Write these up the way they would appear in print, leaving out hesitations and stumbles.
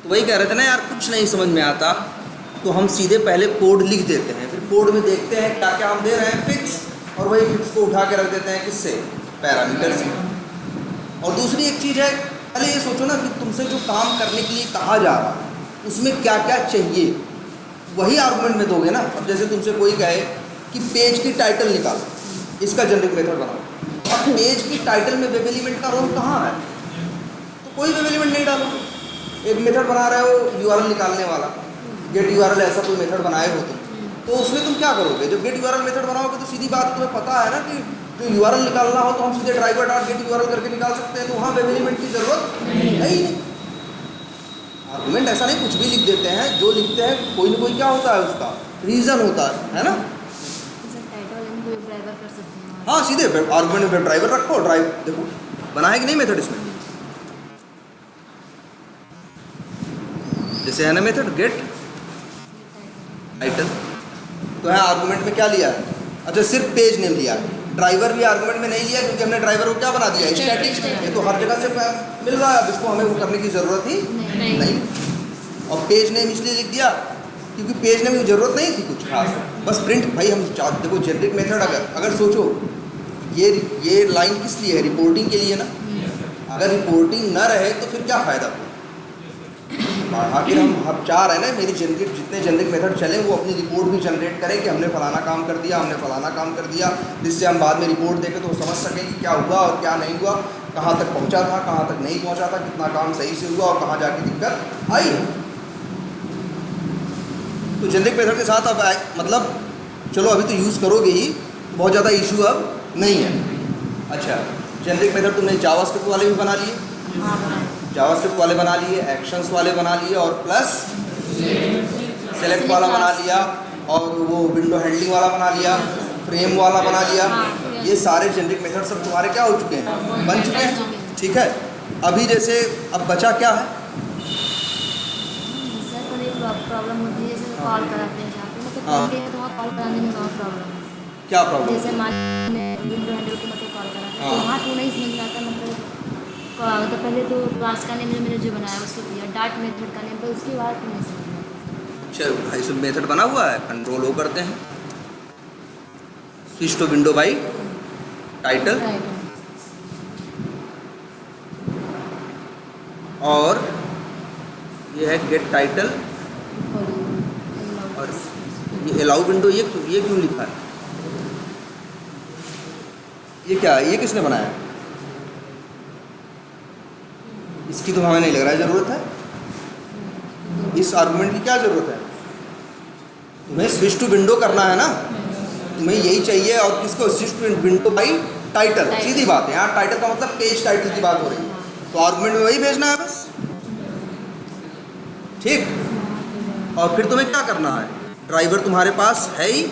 तो वही कह रहे थे ना यार, कुछ नहीं समझ में आता तो हम सीधे पहले कोड लिख देते हैं, फिर कोड में देखते हैं क्या क्या हम दे रहे हैं फिक्स, और वही फिक्स को उठा के रख देते हैं किससे, पैरामीटर से। और दूसरी एक चीज़ है, पहले ये सोचो ना कि तुमसे जो काम करने के लिए कहा जा रहा है उसमें क्या क्या चाहिए, वही आर्गुमेंट में दोगे ना। अब जैसे तुमसे कोई कहे कि पेज की टाइटल निकालो, इसका जनरिक मेथड बनाओ, अब पेज की टाइटल में वेब एलिमेंट का रोल कहाँ है, तो कोई वेब एलिमेंट नहीं डालोगे। एक मेथड बना रहे हो यूआरएल निकालने वाला, गेट यूआरएल, ऐसा कोई मेथड बनाए हो तुम, तो उसमें तुम क्या करोगे, जब गेट यूआरएल मेथड बनाओगे तो सीधी बात तुम्हें पता है ना कि जो यूआरएल निकालना हो तो हम सीधे ड्राइवर डॉट गेट यूआरएल करके निकाल सकते हैं, तो वहाँ वेब एलिमेंट की जरूरत है ही नहीं। आर्गुमेंट ऐसा नहीं कुछ भी लिख देते हैं, जो लिखते हैं कोई ना कोई क्या होता है, उसका रीज़न होता है ना। हाँ, सीधे आर्गुमेंट में ड्राइवर रखो, ड्राइव देखो बना है कि नहीं मेथड इसमें, जैसे है ना मेथड गेट टाइटल, तो है आर्गुमेंट में क्या लिया है, अच्छा सिर्फ पेज नेम लिया, ड्राइवर भी आर्गुमेंट में नहीं लिया क्योंकि हमने ड्राइवर को क्या बना दिया, स्टैटिक। ये तो हर जगह से मिल रहा है, अब इसको हमें वो करने की ज़रूरत ही नहीं। और पेज नेम इसलिए लिख दिया क्योंकि पेज नेम की ज़रूरत नहीं थी कुछ खास, बस प्रिंट। भाई हम देखो जेनरिक मेथड अगर सोचो ये लाइन किस लिए है, रिपोर्टिंग के लिए ना। अगर रिपोर्टिंग न रहे तो फिर क्या फ़ायदा, आखिर हम चाह रहे हैं ना मेरी जेनरिक जितने जेनरिक मेथड चले वो अपनी रिपोर्ट भी जनरेट करें कि हमने फलाना काम कर दिया, हमने फलाना काम कर दिया, जिससे हम बाद में रिपोर्ट देखें तो समझ सकें कि क्या हुआ और क्या नहीं हुआ, कहाँ तक पहुँचा था, कहाँ तक नहीं पहुँचा था, कितना काम सही से हुआ और कहाँ जाके दिक्कत आई। तो जेनरिक मेथड के साथ अब मतलब चलो अभी तो यूज़ करोगे ही, बहुत ज़्यादा इशू अब नहीं है। अच्छा, जेनरिक मेथड तुमने जावास्क्रिप्ट वाले भी बना लिए, जावास्क्रिप्ट वाले बना लिए, एक्शंस वाले बना लिए, और प्लस सेलेक्ट वाला बना लिया, और वो विंडो हैंडलिंग वाला बना लिया, फ्रेम वाला बना लिया। ये सारे जेनरिक मेथड सब तुम्हारे क्या हो चुके हैं, बन चुके हैं। ठीक है, अभी जैसे अब बचा क्या है, सर कोई प्रॉब्लम होती है, जैसे कॉल कराते हैं तो कॉल कराने में बहुत प्रॉब्लम है। क्या प्रॉब्लम, जैसे मान विंडो हैंडल को मतलब कॉल कराते हैं तो वहाँ तो नहीं समझ में आता, मतलब तो पहले तो क्लास का नेम मैंने जो बनाया उसको दिया, डाट मेथड का नेम, पर उसके बाद तो नहीं समझ में आता। चलो भाई सब मेथड बना हुआ है, कंट्रोल ओ करते हैं, switch to window by title, और ये है गेट टाइटल, और ये अलाउ विंडो, ये क्यों लिखा है, ये क्या है, ये किसने बनाया, इसकी तो हमें नहीं लग रहा है ज़रूरत है, इस आर्गुमेंट की क्या ज़रूरत है, तुम्हें स्विच टू विंडो करना है ना, तुम्हें यही चाहिए, और किसको, switch to window by title, सीधी बात है। यहाँ टाइटल का मतलब पेज टाइटल की बात हो रही है, तो आर्गुमेंट में वही भेजना है बस, ठीक। और फिर तुम्हें क्या करना है, ड्राइवर तुम्हारे पास है ही,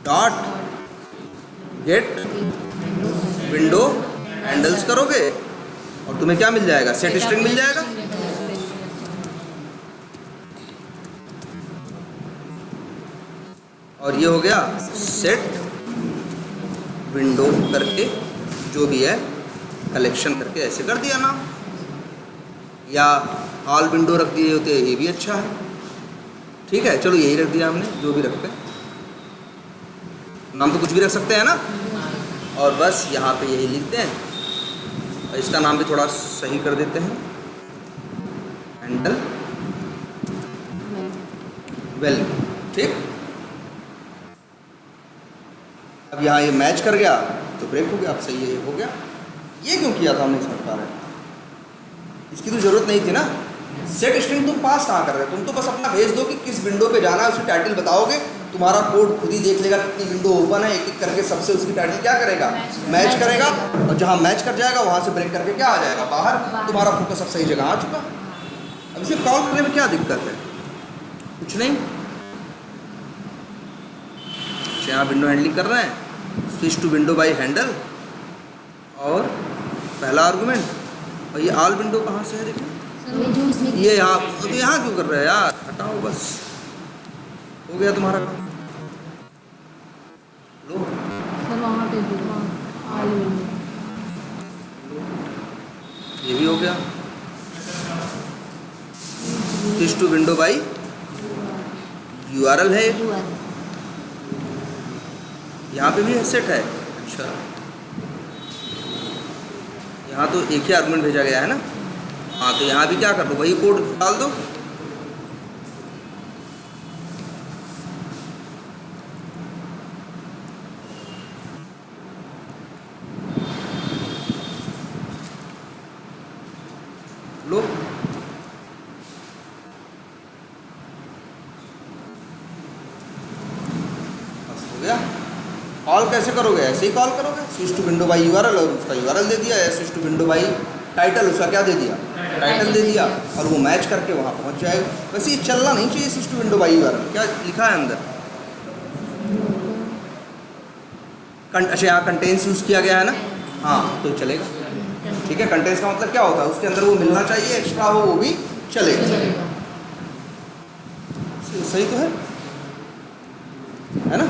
डॉट गेट विंडो हैंडल्स करोगे और तुम्हें क्या मिल जाएगा, सेट स्ट्रिंग मिल जाएगा। और ये हो गया सेट विंडो करके जो भी है कलेक्शन करके ऐसे कर दिया नाम, या ऑल विंडो रख दिए होते, ये भी अच्छा है। ठीक है, चलो यही रख दिया हमने, जो भी रखते हैं, नाम तो कुछ भी रख सकते हैं ना। और बस यहाँ पे यही लिखते हैं, और इसका नाम भी थोड़ा सही कर देते हैं, हैंडल वेल, ठीक। अब यहाँ ये मैच कर गया तो ब्रेक हो गया, अब सही है, ये हो गया। ये क्यों किया था हमने, समझ पा रहे, इसकी तो ज़रूरत नहीं थी ना। सेट स्ट्रिंग तुम पास कहाँ कर रहे हो, तुम तो बस अपना भेज दो कि किस विंडो पे जाना है, उसकी टाइटल बताओगे, तुम्हारा कोड खुद ही देख लेगा कितनी विंडो ओपन है, एक एक करके सबसे उसकी टाइटल क्या करेगा, मैच करेगा, और जहाँ मैच कर जाएगा वहाँ से ब्रेक करके क्या आ जाएगा बाहर, तुम्हारा फोकस अब सही जगह आ चुका। अब इसे कॉल करने में क्या दिक्कत है, कुछ नहीं। यहाँ विंडो हैंडलिंग कर रहे हैं, switch to window by handle, और पहला आर्गुमेंट, और ये ऑल विंडो कहाँ से है, देखिए ये यहाँ, तो यहाँ क्यों कर रहे हैं यार, हटाओ बस, हो गया तुम्हारा काम। लो ये भी हो गया। Switch to window by URL है। URL यहाँ पे भी सेट है। अच्छा, यहाँ तो एक ही आर्गुमेंट भेजा गया है ना। हाँ, तो यहाँ भी क्या कर दो, वही कोड डाल दो। लो, बस हो गया। कॉल कैसे करोगे? ऐसे ही कॉल करोगे, switch to window by URL, और उसका URL दे दिया है, switch to window by title, उसका क्या दे दिया, टाइटल दे दिया, और वो मैच करके वहाँ पहुँच जाएगा। वैसे ये चलना नहीं चाहिए switch to window by URL। क्या लिखा है अंदर? अच्छा, यहाँ कंटेंट्स यूज़ किया गया है ना। हाँ, तो चलेगा। ठीक है, कंटेंट्स का मतलब क्या होता है, उसके अंदर वो मिलना चाहिए, एक्स्ट्रा हो वो भी चलेगा। सही तो है ना।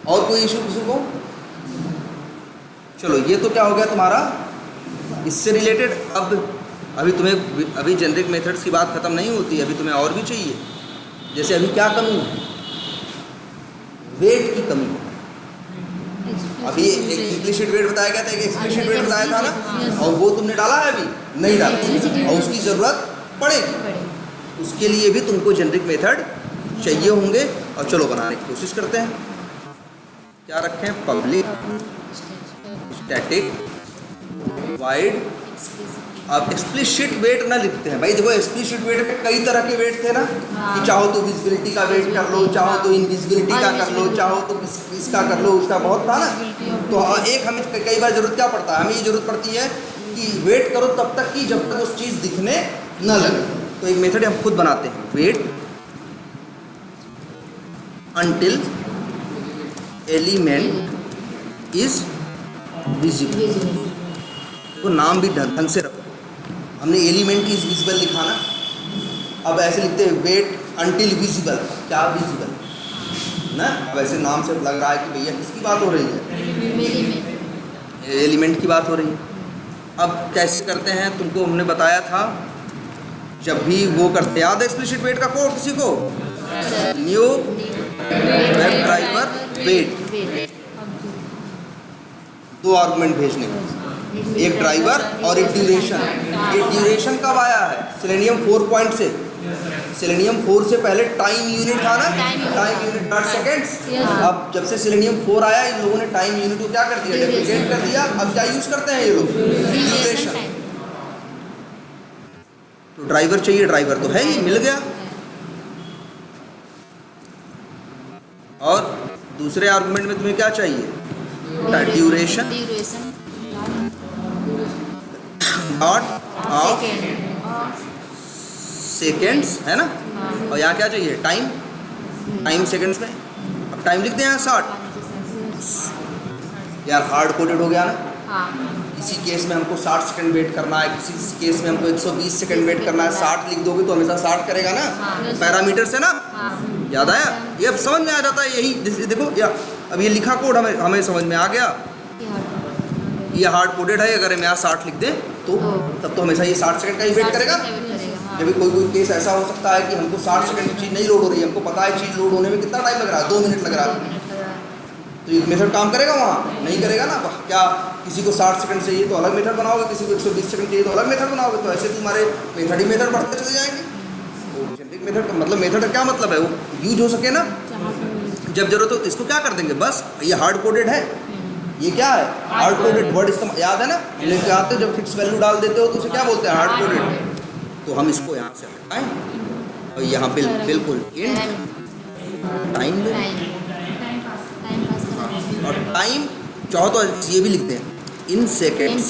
और कोई इशू किसी को? चलो, ये तो क्या हो गया तुम्हारा इससे रिलेटेड। अब अभी जेनरिक मेथड्स की बात खत्म नहीं होती, अभी तुम्हें और भी चाहिए। जैसे अभी क्या कमी है? वेट की कमी है। अभी एक इम्प्लिसिट वेट बताया गया था, एक एक्सप्लिसिट वेट बताया था ना, और वो तुमने डाला है? अभी नहीं डाला, और उसकी ज़रूरत पड़ेगी। उसके लिए भी तुमको जेनरिक मेथड चाहिए होंगे। और चलो बनाने की कोशिश करते हैं। क्या रखें? Public static wide. अब एक्सप्लिसिट वेट ना लिखते हैं भाई। देखो, एक्सप्लिसिट वेट में कई तरह के वेट थे ना, कि चाहो तो विजिबिलिटी का वेट कर लो, चाहो तो इनविजिबिलिटी का कर लो, चाहो तो इसका कर लो, उसका बहुत था ना। तो एक हमें कई बार जरूरत क्या पड़ता है, हमें ये जरूरत पड़ती है कि वेट करो तब तक कि जब तक उस चीज़ दिखने न लगे। तो एक मेथड हम खुद बनाते हैं, wait until element is visible. तो नाम भी ढंग से रखो। हमने एलिमेंट इज विजिबल लिखा ना, अब ऐसे लिखते हैं वेट until विजिबल। क्या विजिबल ना? अब ऐसे नाम से लग रहा है कि भैया किसकी बात हो रही है, एलिमेंट की बात हो रही है। अब कैसे करते हैं, तुमको हमने बताया था, जब भी वो करते, याद है एक्सप्लिसिट वेट का कोड किसी को? न्यू वेब ड्राइवर वेट, दो आर्गुमेंट भेजने को, एक ड्राइवर और एक ड्यूरेशन। ये ड्यूरेशन कब आया है? सेलेनियम 4 पॉइंट से। सेलेनियम 4 से पहले टाइम यूनिट था ना, टाइम यूनिट नॉट सेकेंड्स। अब जब से सेलेनियम 4 आया, इन लोगों ने टाइम यूनिट को क्या कर दिया, डेप्रिकेट कर दिया। अब क्या यूज करते हैं ये लोग? ड्यूरेशन। तो ड्राइवर चाहिए, ड्राइवर तो है ही, मिल गया। और दूसरे आर्गुमेंट में तुम्हें क्या चाहिए? ड्यूरेशन डॉट ऑफ सेकेंड्स, है ना। और यहाँ क्या चाहिए? टाइम, टाइम सेकेंड्स में। अब टाइम लिखते हैं यहाँ 60। यार हार्ड कोडेड हो गया ना। किसी केस में हमको 60 सेकंड वेट करना है, किसी केस में हमको 120 सेकंड वेट करना है। 60 लिख दोगे तो हमेशा 60 करेगा ना, पैरामीटर से ना। याद आया? ये अब समझ में आ जाता है। यही देखो, या अब ये लिखा कोड हमें समझ में आ गया। ये हार्ड कोडेड है। अगर हम यहाँ 60 लिख दें तो तब तो हमेशा ये 60 सेकंड का ही वेट करेगा। जब कोई केस ऐसा हो सकता है कि हमको 60 सेकंड की चीज़ नहीं लोड हो रही है, हमको पता है चीज़ लोड होने में कितना टाइम लग रहा है, 2 मिनट लग रहा है, तो ये मेथड काम करेगा? वहाँ नहीं करेगा ना। क्या किसी को 60 सेकंड चाहिए तो अलग मेथड बनाओगे, किसी को 120 सेकंड चाहिए तो अलग मेथड बनाओगे। तो ऐसे तुम्हारे मेथड ही मेथड बढ़ते चले जाएंगे। तो जेनरिक मेथड का मतलब, मेथड का क्या मतलब है? वो यूज हो सके ना, जब जरूरत हो तो इसको क्या कर देंगे, बस। ये हार्ड कोडेड है। ये क्या है? हार्ड कोडेड वर्ड इस्तेमाल, याद है ना? लेके आते जब फिक्स वैल्यू डाल देते हो तो उसे क्या बोलते हैं? Hard coded. तो हम इसको यहाँ से हटाएं और यहाँ बिल्कुल इन टाइम ले, और टाइम चाहो तो ये भी लिखते हैं इन सेकेंड्स,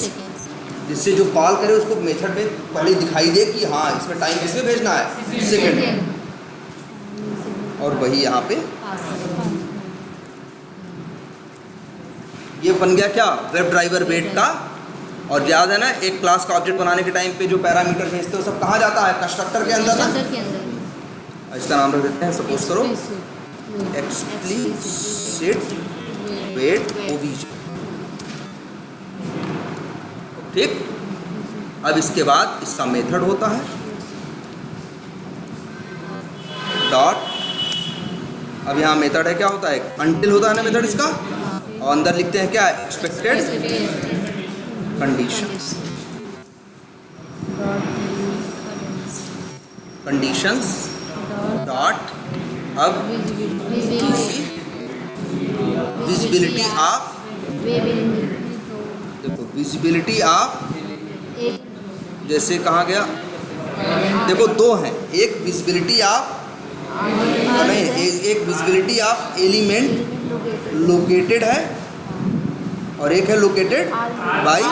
जिससे जो कॉल करे उसको मेथड में पहले दिखाई दे कि हाँ इसमें टाइम किसमें भेजना है, सेकेंड। और वही यहाँ पे ये बन गया क्या? वेब ड्राइवर वेट का। और याद है ना, एक क्लास का ऑब्जेक्ट बनाने के टाइम पे जो पैरामीटर भेजते हो सब कहाँ जाता है? कंस्ट्रक्टर के अंदर ना। इसका नाम रख देते हैं, सपोज करो एक्सप्लिसिट वेट ओबीजे। ठीक। अब इसके बाद इसका मेथड होता है डॉट। अब यहाँ मेथड है, क्या होता है, अनटिल होता है ना मेथड इसका, और अंदर लिखते हैं क्या, एक्सपेक्टेड कंडीशन, कंडीशंस डॉट। अब विजिबिलिटी ऑफ, देखो विजिबिलिटी ऑफ, जैसे कहाँ गया, देखो दो हैं, एक विजिबिलिटी ऑफ नहीं, एक विजिबिलिटी ऑफ एलिमेंट लोकेटेड है और एक है लोकेटेड बाय,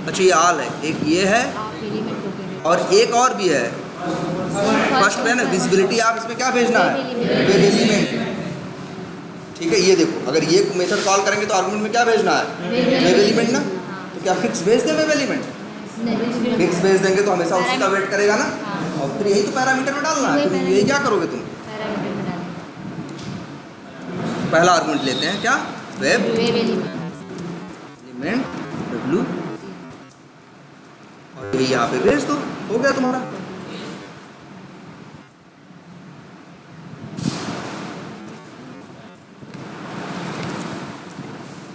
अच्छा ये आल है, एक ये है और एक और भी है। फर्स्ट है ना विजिबिलिटी ऑफ, इसमें क्या भेजना है, वेब एलिमेंट, ठीक है। ये देखो अगर ये मेथड कॉल करेंगे तो आर्गुमेंट में क्या भेजना है, वेब एलिमेंट ना, तो क्या फिक्स भेज दें वेब एलिमेंट, फिक्स भेज देंगे तो हमेशा उसी का वेट करेगा ना, और फिर यही तो पैरामीटर में डालना है, तो यही क्या करोगे तुम, पहला आर्गुमेंट लेते हैं क्या, वेब एलिमेंट डब्ल्यू, और यही यहाँ पे भेज दो, हो गया तुम्हारा।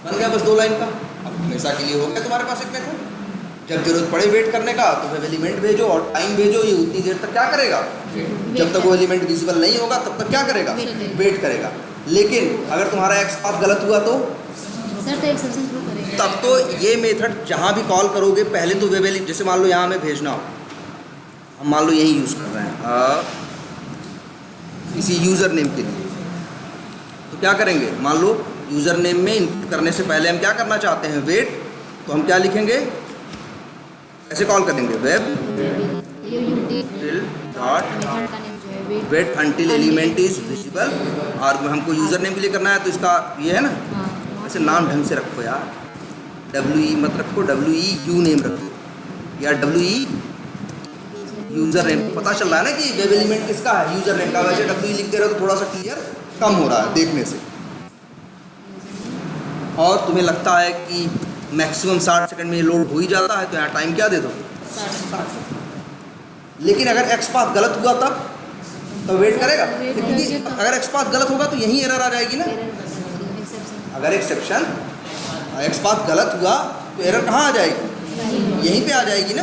बन गया बस 2 लाइन का, अब हमेशा के लिए हो गया तुम्हारे पास एक मेथड। जब जरूरत पड़े वेट करने का तो वेब एलिमेंट भेजो और टाइम भेजो, ये उतनी देर तक क्या करेगा, जब तक वो एलिमेंट विजिबल नहीं होगा तब तक क्या करेगा, वेट करेगा। लेकिन अगर तुम्हारा एक्स पाथ गलत हुआ तो सर तो एक्सेप्शन थ्रो करेंगे, तब तो ये मेथड जहाँ भी कॉल करोगे पहले तो वेब एलिमेंट, जैसे मान लो यहाँ हमें भेजना हो, हम मान लो यही यूज़ कर रहे हैं किसी यूज़र नेम के लिए, तो क्या करेंगे, मान लो यूज़र नेम में इनपुट करने से पहले हम क्या करना चाहते हैं, वेट, तो हम क्या लिखेंगे, कैसे कॉल करेंगे, web till dot wait until element is visible, और हमको यूज़र नेम के लिए करना है तो इसका ये है ना, ऐसे नाम ढंग से रखो यार, WE मत रखो, WEU नेम रखो, या WE यूज़र नेम, पता चल रहा है ना कि वेब एलिमेंट किसका है, यूज़र नेम का। वैसे WE लिखते रहो तो थोड़ा सा क्लियर कम हो रहा है देखने से, और तुम्हें लगता है कि मैक्सिमम 60 सेकंड में ये लोड हो ही जाता है, तो यहाँ टाइम क्या दे दो, 60। लेकिन अगर एक्स पाथ गलत हुआ तब तो वेट करेगा, क्योंकि अगर एक्स पाथ गलत होगा तो यहीं एरर आ जाएगी ना। अगर एक्सेप्शन एक्स पाथ गलत हुआ तो एरर कहाँ आ जाएगी, यहीं पे आ जाएगी ना,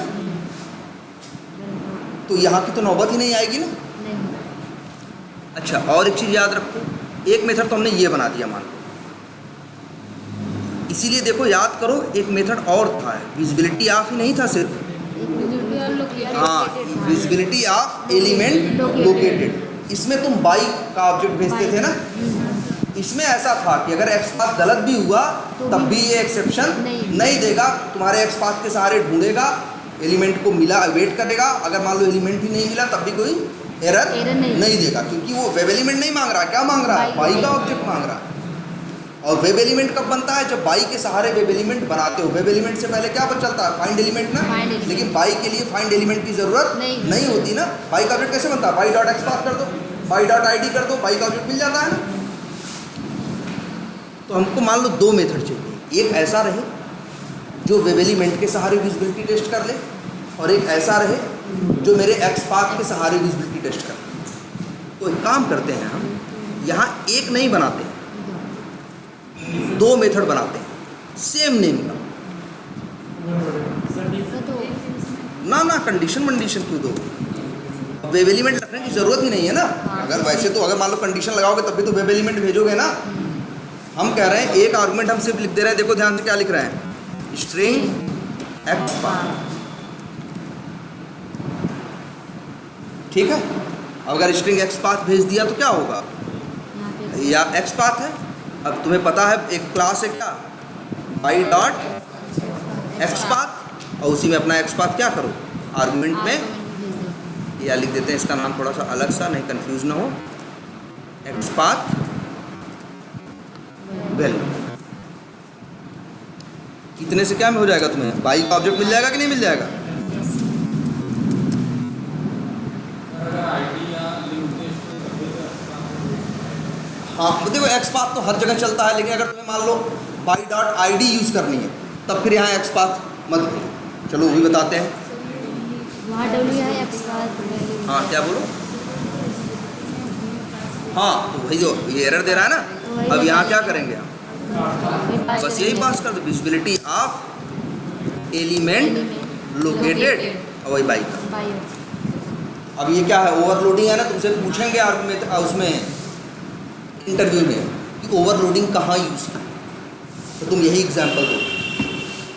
तो यहाँ की तो नौबत ही नहीं आएगी ना। अच्छा, और एक चीज़ याद रखो, एक मेथड तो हमने ये बना दिया मान लो, इसीलिए देखो याद करो एक मेथड और था, विजिबिलिटी ऑफ ही नहीं था सिर्फ, हाँ विजिबिलिटी ऑफ एलिमेंट लोकेटेड। इसमें तुम बाई का ऑब्जेक्ट भेजते थे ना, इसमें ऐसा था कि अगर एक्स पाथ गलत भी हुआ तब भी ये एक्सेप्शन नहीं देगा, तुम्हारे एक्स पाथ के सहारे ढूंढेगा, एलिमेंट को मिला वेट करेगा, अगर मान लो एलिमेंट ही नहीं मिला तब भी कोई एरर नहीं देगा, क्योंकि वो वेब एलिमेंट नहीं मांग रहा, क्या मांग रहा है, बाई का ऑब्जेक्ट मांग रहा है। और वेब एलिमेंट कब बनता है, जब बाई के सहारे वेब एलिमेंट बनाते हो। वेब एलिमेंट से पहले क्या चलता है, फाइंड एलिमेंट ना, लेकिन बाई के लिए फाइंड एलिमेंट की जरूरत नहीं होती ना। बाई का ऑब्जेक्ट कैसे बनता है, बाई डॉट एक्स पास कर दो, बाई डॉट आईडी कर दो, बाई का ऑब्जेक्ट मिल जाता है ना। तो हमको मान लो 2 मेथड चाहिए, एक ऐसा रहे जो वेब एलिमेंट के सहारे विजिबिलिटी टेस्ट कर ले, और एक ऐसा रहे जो मेरे एक्स पाथ के सहारे विजिबिलिटी टेस्ट कर ले। तो एक काम करते हैं, हम यहाँ एक नहीं बनाते, 2 मेथड बनाते हैं सेम नेम का। ना कंडीशन क्यों दो, वेब एलिमेंट रखने की जरूरत ही नहीं है ना। अगर वैसे तो अगर मान लो कंडीशन लगाओगे तब भी तो वेब एलिमेंट भेजोगे ना। हम कह रहे हैं एक आर्गुमेंट हम सिर्फ लिख दे रहे हैं, देखो ध्यान से क्या लिख रहे हैं, स्ट्रिंग एक्स पाथ, ठीक है। अगर स्ट्रिंग एक्स पाथ भेज दिया तो क्या होगा, या एक्स पाथ है, अब तुम्हें पता है एक क्लास है क्या, बाई डॉट एक्स पाथ, और उसी में अपना एक्स पाथ क्या करो आर्गुमेंट में, या लिख देते हैं इसका नाम थोड़ा सा अलग सा, नहीं कंफ्यूज ना हो, एक्स पाथ वैल्यू। कितने से क्या में हो जाएगा, तुम्हें बाई का ऑब्जेक्ट मिल जाएगा कि नहीं मिल जाएगा। हाँ देखो एक्स पाथ तो हर जगह चलता है, लेकिन अगर तुम्हें मान लो बाई डॉट आईडी यूज़ करनी है तब फिर यहाँ एक्स पाथ मत भेजो, चलो वो भी बताते हैं। वहाँ डब्ल्यू है एक्स का वैल्यू। हाँ क्या बोलो? हाँ तो वही जो ये एरर दे रहा है ना, अब यहाँ क्या करेंगे हम? बस यही पास कर दो, विजिबिलिटी ऑफ एलिमेंट लोकेटेड और वही बाई का। अब ये क्या है, ओवरलोडिंग है ना, तुमसे पूछेंगे आर्गुमेंट उसमें इंटरव्यू में कि ओवरलोडिंग कहाँ यूज़ की, तो तुम यही एग्जांपल दो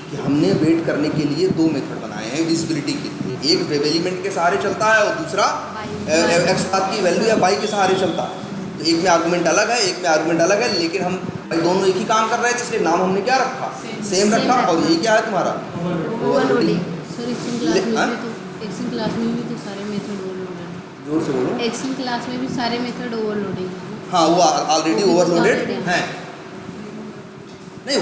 कि हमने वेट करने के लिए दो मेथड बनाए हैं विजिबिलिटी के लिए, एक वेब एलिमेंट के सहारे चलता है और दूसरा एक्स बात की वैल्यू या बाई के सहारे चलता है। तो एक में आर्गुमेंट अलग है, एक में आर्गुमेंट अलग है, लेकिन हम भाई दोनों एक ही काम कर रहे हैं, इसलिए नाम हमने क्या रखा, सेम रखा। और यही क्या है तुम्हारा ओवरलोडिंग। सर एक्शन क्लास में भी तो सारे मेथड ओवरलोडेड हैं। जोर से बोलो। एक्शन क्लास में भी सारे मेथड ओवरलोडिंग हैं। हाँ वो ऑलरेडी ओवरलोडेड हैं। नहीं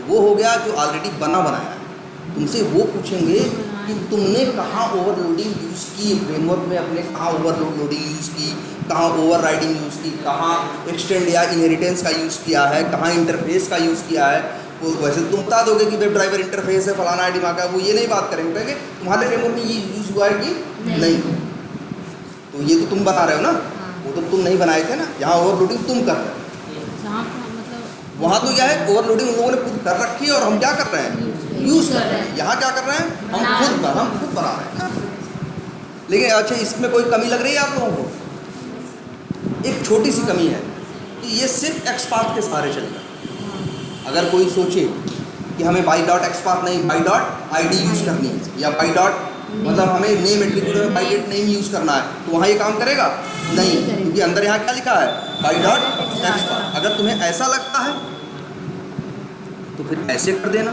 वो हो गया जो ऑलरेडी बना बनाया है। तुमसे वो पूछेंगे कि तुमने कहाँ ओवरलोडिंग यूज़ की फ्रेमवर्क में, अपने कहाँ ओवरलोडिंग यूज़ की, कहाँ ओवरराइडिंग यूज़ की, कहाँ एक्सटेंड या इनहेरिटेंस का यूज़ किया है, कहाँ इंटरफेस का यूज़ किया है। वो वैसे तुम बता दोगे कि वेब ड्राइवर इंटरफेस है, फलाना है, दिमाग है, वो ये नहीं बात करेंगे, कहेंगे तुम्हारे फ्रेमवर्क में ये यूज़ हुआ है कि नहीं। तो ये तो तुम बता रहे हो ना, वो तो तुम नहीं बनाए थे ना, यहाँ ओवरलोडिंग तुम कर रहे हो। जहाँ मतलब वहाँ तो क्या है, ओवरलोडिंग उन लोगों ने खुद कर रखी है और हम क्या कर रहे हैं, यूज़ कर रहे हैं। यहाँ क्या कर रहे हैं, हम खुद बना रहे हैं। लेकिन अच्छा इसमें कोई कमी लग रही है आप लोगों को? एक छोटी सी कमी है कि ये सिर्फ एक्सपाथ के सहारे चलेगा। अगर कोई सोचे कि हमें बाई डॉट एक्सपाथ नहीं, बाई डॉट आईडी यूज़ करनी है, या बाई डॉट मतलब हमें नेम एट्रीब्यूट में बाई डेट नेम यूज़ करना है, तो वहाँ ये काम करेगा नहीं, क्योंकि अंदर यहाँ क्या लिखा है, बाई डॉट एक्सपाथ। अगर तुम्हें ऐसा लगता है तो फिर ऐसे कर देना।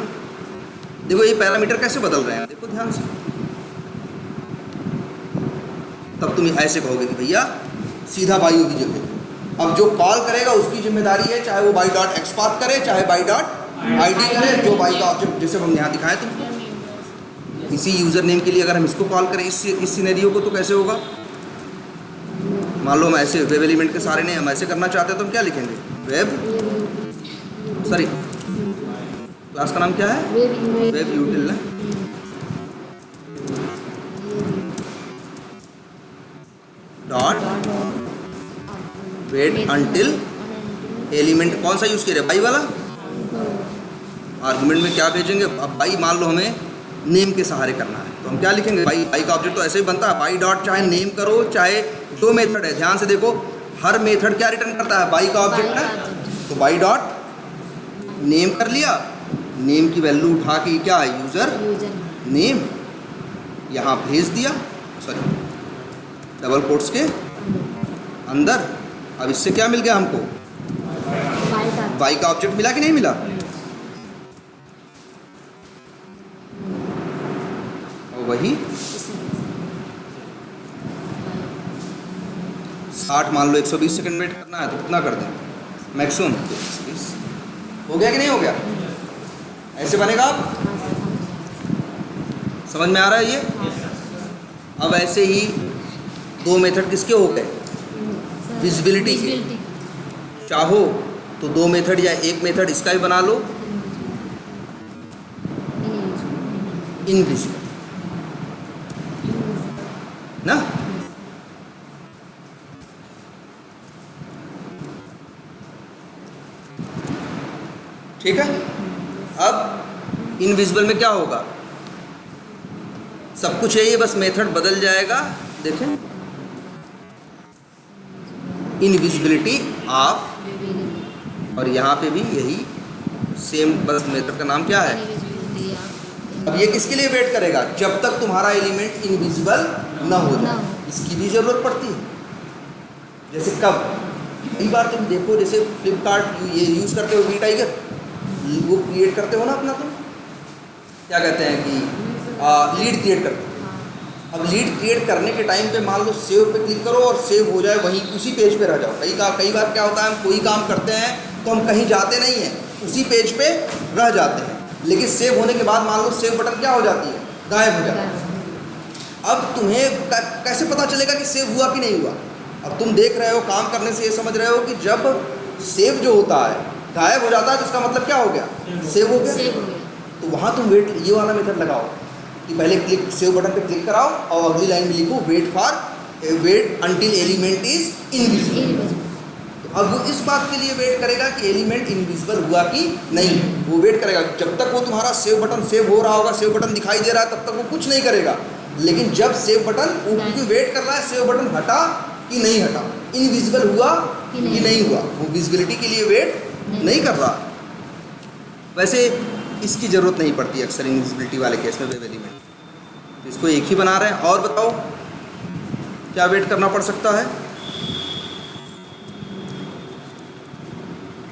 देखो ये पैरामीटर कैसे बदल रहे हैं, देखो ध्यान से। तब तुम ऐसे कहोगे कि भैया सीधा बाई की जगह। अब जो कॉल करेगा उसकी जिम्मेदारी है, चाहे वो बाई डॉट एक्सपाथ करे, चाहे बाई डॉट आईडी करे, जो बाई का ऑब्जेक्ट जैसे हम यहाँ दिखाए तुमको। इसी यूज़र नेम के लिए अगर हम इसको कॉल करें इस सिनेरियो को, तो कैसे होगा? मान लो हम ऐसे वेब एलिमेंट के सारे नहीं, हम ऐसे करना चाहते हैं तो हम क्या लिखेंगे, वेब सॉरी क्लास का नाम क्या है, वेब यूटिल ना, डॉट वेट अंटिल एलिमेंट कौन सा यूज़ किया, बाई वाला। आर्गुमेंट में क्या भेजेंगे, अब बाई मान लो हमें नेम के सहारे करना है, तो हम क्या लिखेंगे, बाई का ऑब्जेक्ट तो ऐसे ही बनता है, बाई डॉट चाहे नेम करो चाहे जो मेथड है, ध्यान से देखो हर मेथड क्या रिटर्न करता है, बाई का ऑब्जेक्ट है। तो बाई डॉट नेम कर लिया, नेम की वैल्यू उठा के क्या है, यूज़र नेम, यहाँ भेज दिया, सॉरी डबल कोट्स के अंदर। अब इससे क्या मिल गया हमको, बाई का ऑब्जेक्ट मिला कि नहीं मिला। और वही 60 मान लो 120 सेकंड वेट करना है तो कितना कर दें, मैक्सिमम 120। हो गया कि नहीं हो गया? ऐसे बनेगा। आप समझ में आ रहा है ये? अब ऐसे ही दो मेथड किसके हो गए, विजिबिलिटी के। चाहो तो दो मेथड या एक मेथड इसका ही बना लो, इनविजिबल ना। ठीक है। अब इनविजिबल में क्या होगा, सब कुछ यही है, बस मेथड बदल जाएगा। देखें, इनविजिबिलिटी ऑफ, और यहाँ पे भी यही सेम, बस मेथड का नाम क्या है। अब ये किसके लिए वेट करेगा, जब तक तुम्हारा एलिमेंट इनविजिबल ना हो जाए। इसकी भी जरूरत पड़ती है। जैसे कब, कई बार तुम देखो, जैसे फ्लिपकार्ट ये यूज़ करते हो, वी टाइगर वो क्रिएट करते हो ना अपना, तुम क्या कहते हैं कि लीड क्रिएट करते हो। अब लीड क्रिएट करने के टाइम पे मान लो सेव पे क्लिक करो और सेव हो जाए, वहीं उसी पेज पे रह जाओ। कई बार क्या होता है, हम कोई काम करते हैं तो हम कहीं जाते नहीं हैं, उसी पेज पे रह जाते हैं, लेकिन सेव होने के बाद मान लो सेव बटन क्या हो जाती है, गायब हो जाती है। अब तुम्हें कैसे पता चलेगा कि सेव हुआ कि नहीं हुआ? अब तुम देख रहे हो, काम करने से ये समझ रहे हो कि जब सेव जो होता है गायब हो जाता है तो इसका मतलब क्या हो गया, सेव हो गया। तो वहाँ तुम वेट, ये वाला मेथड लगाओ, कि पहले क्लिक सेव बटन पे क्लिक कराओ और अगली लाइन में लिखो wait until element is invisible. अब वो इस बात के लिए वेट करेगा कि एलिमेंट इनविजिबल हुआ कि नहीं, वो वेट करेगा जब तक वो तुम्हारा सेव बटन सेव हो रहा होगा, सेव बटन दिखाई दे रहा है, तब तक वो कुछ नहीं करेगा। लेकिन जब सेव बटन, वो क्योंकि वेट कर रहा है सेव बटन हटा कि नहीं हटा, इनविजिबल हुआ कि नहीं हुआ, वो विजिबिलिटी के लिए वेट नहीं कर रहा। वैसे इसकी ज़रूरत नहीं पड़ती अक्सर इनविजिबिलिटी वाले केस में वेब एलिमेंट, इसको एक ही बना रहे हैं। और बताओ क्या वेट करना पड़ सकता है?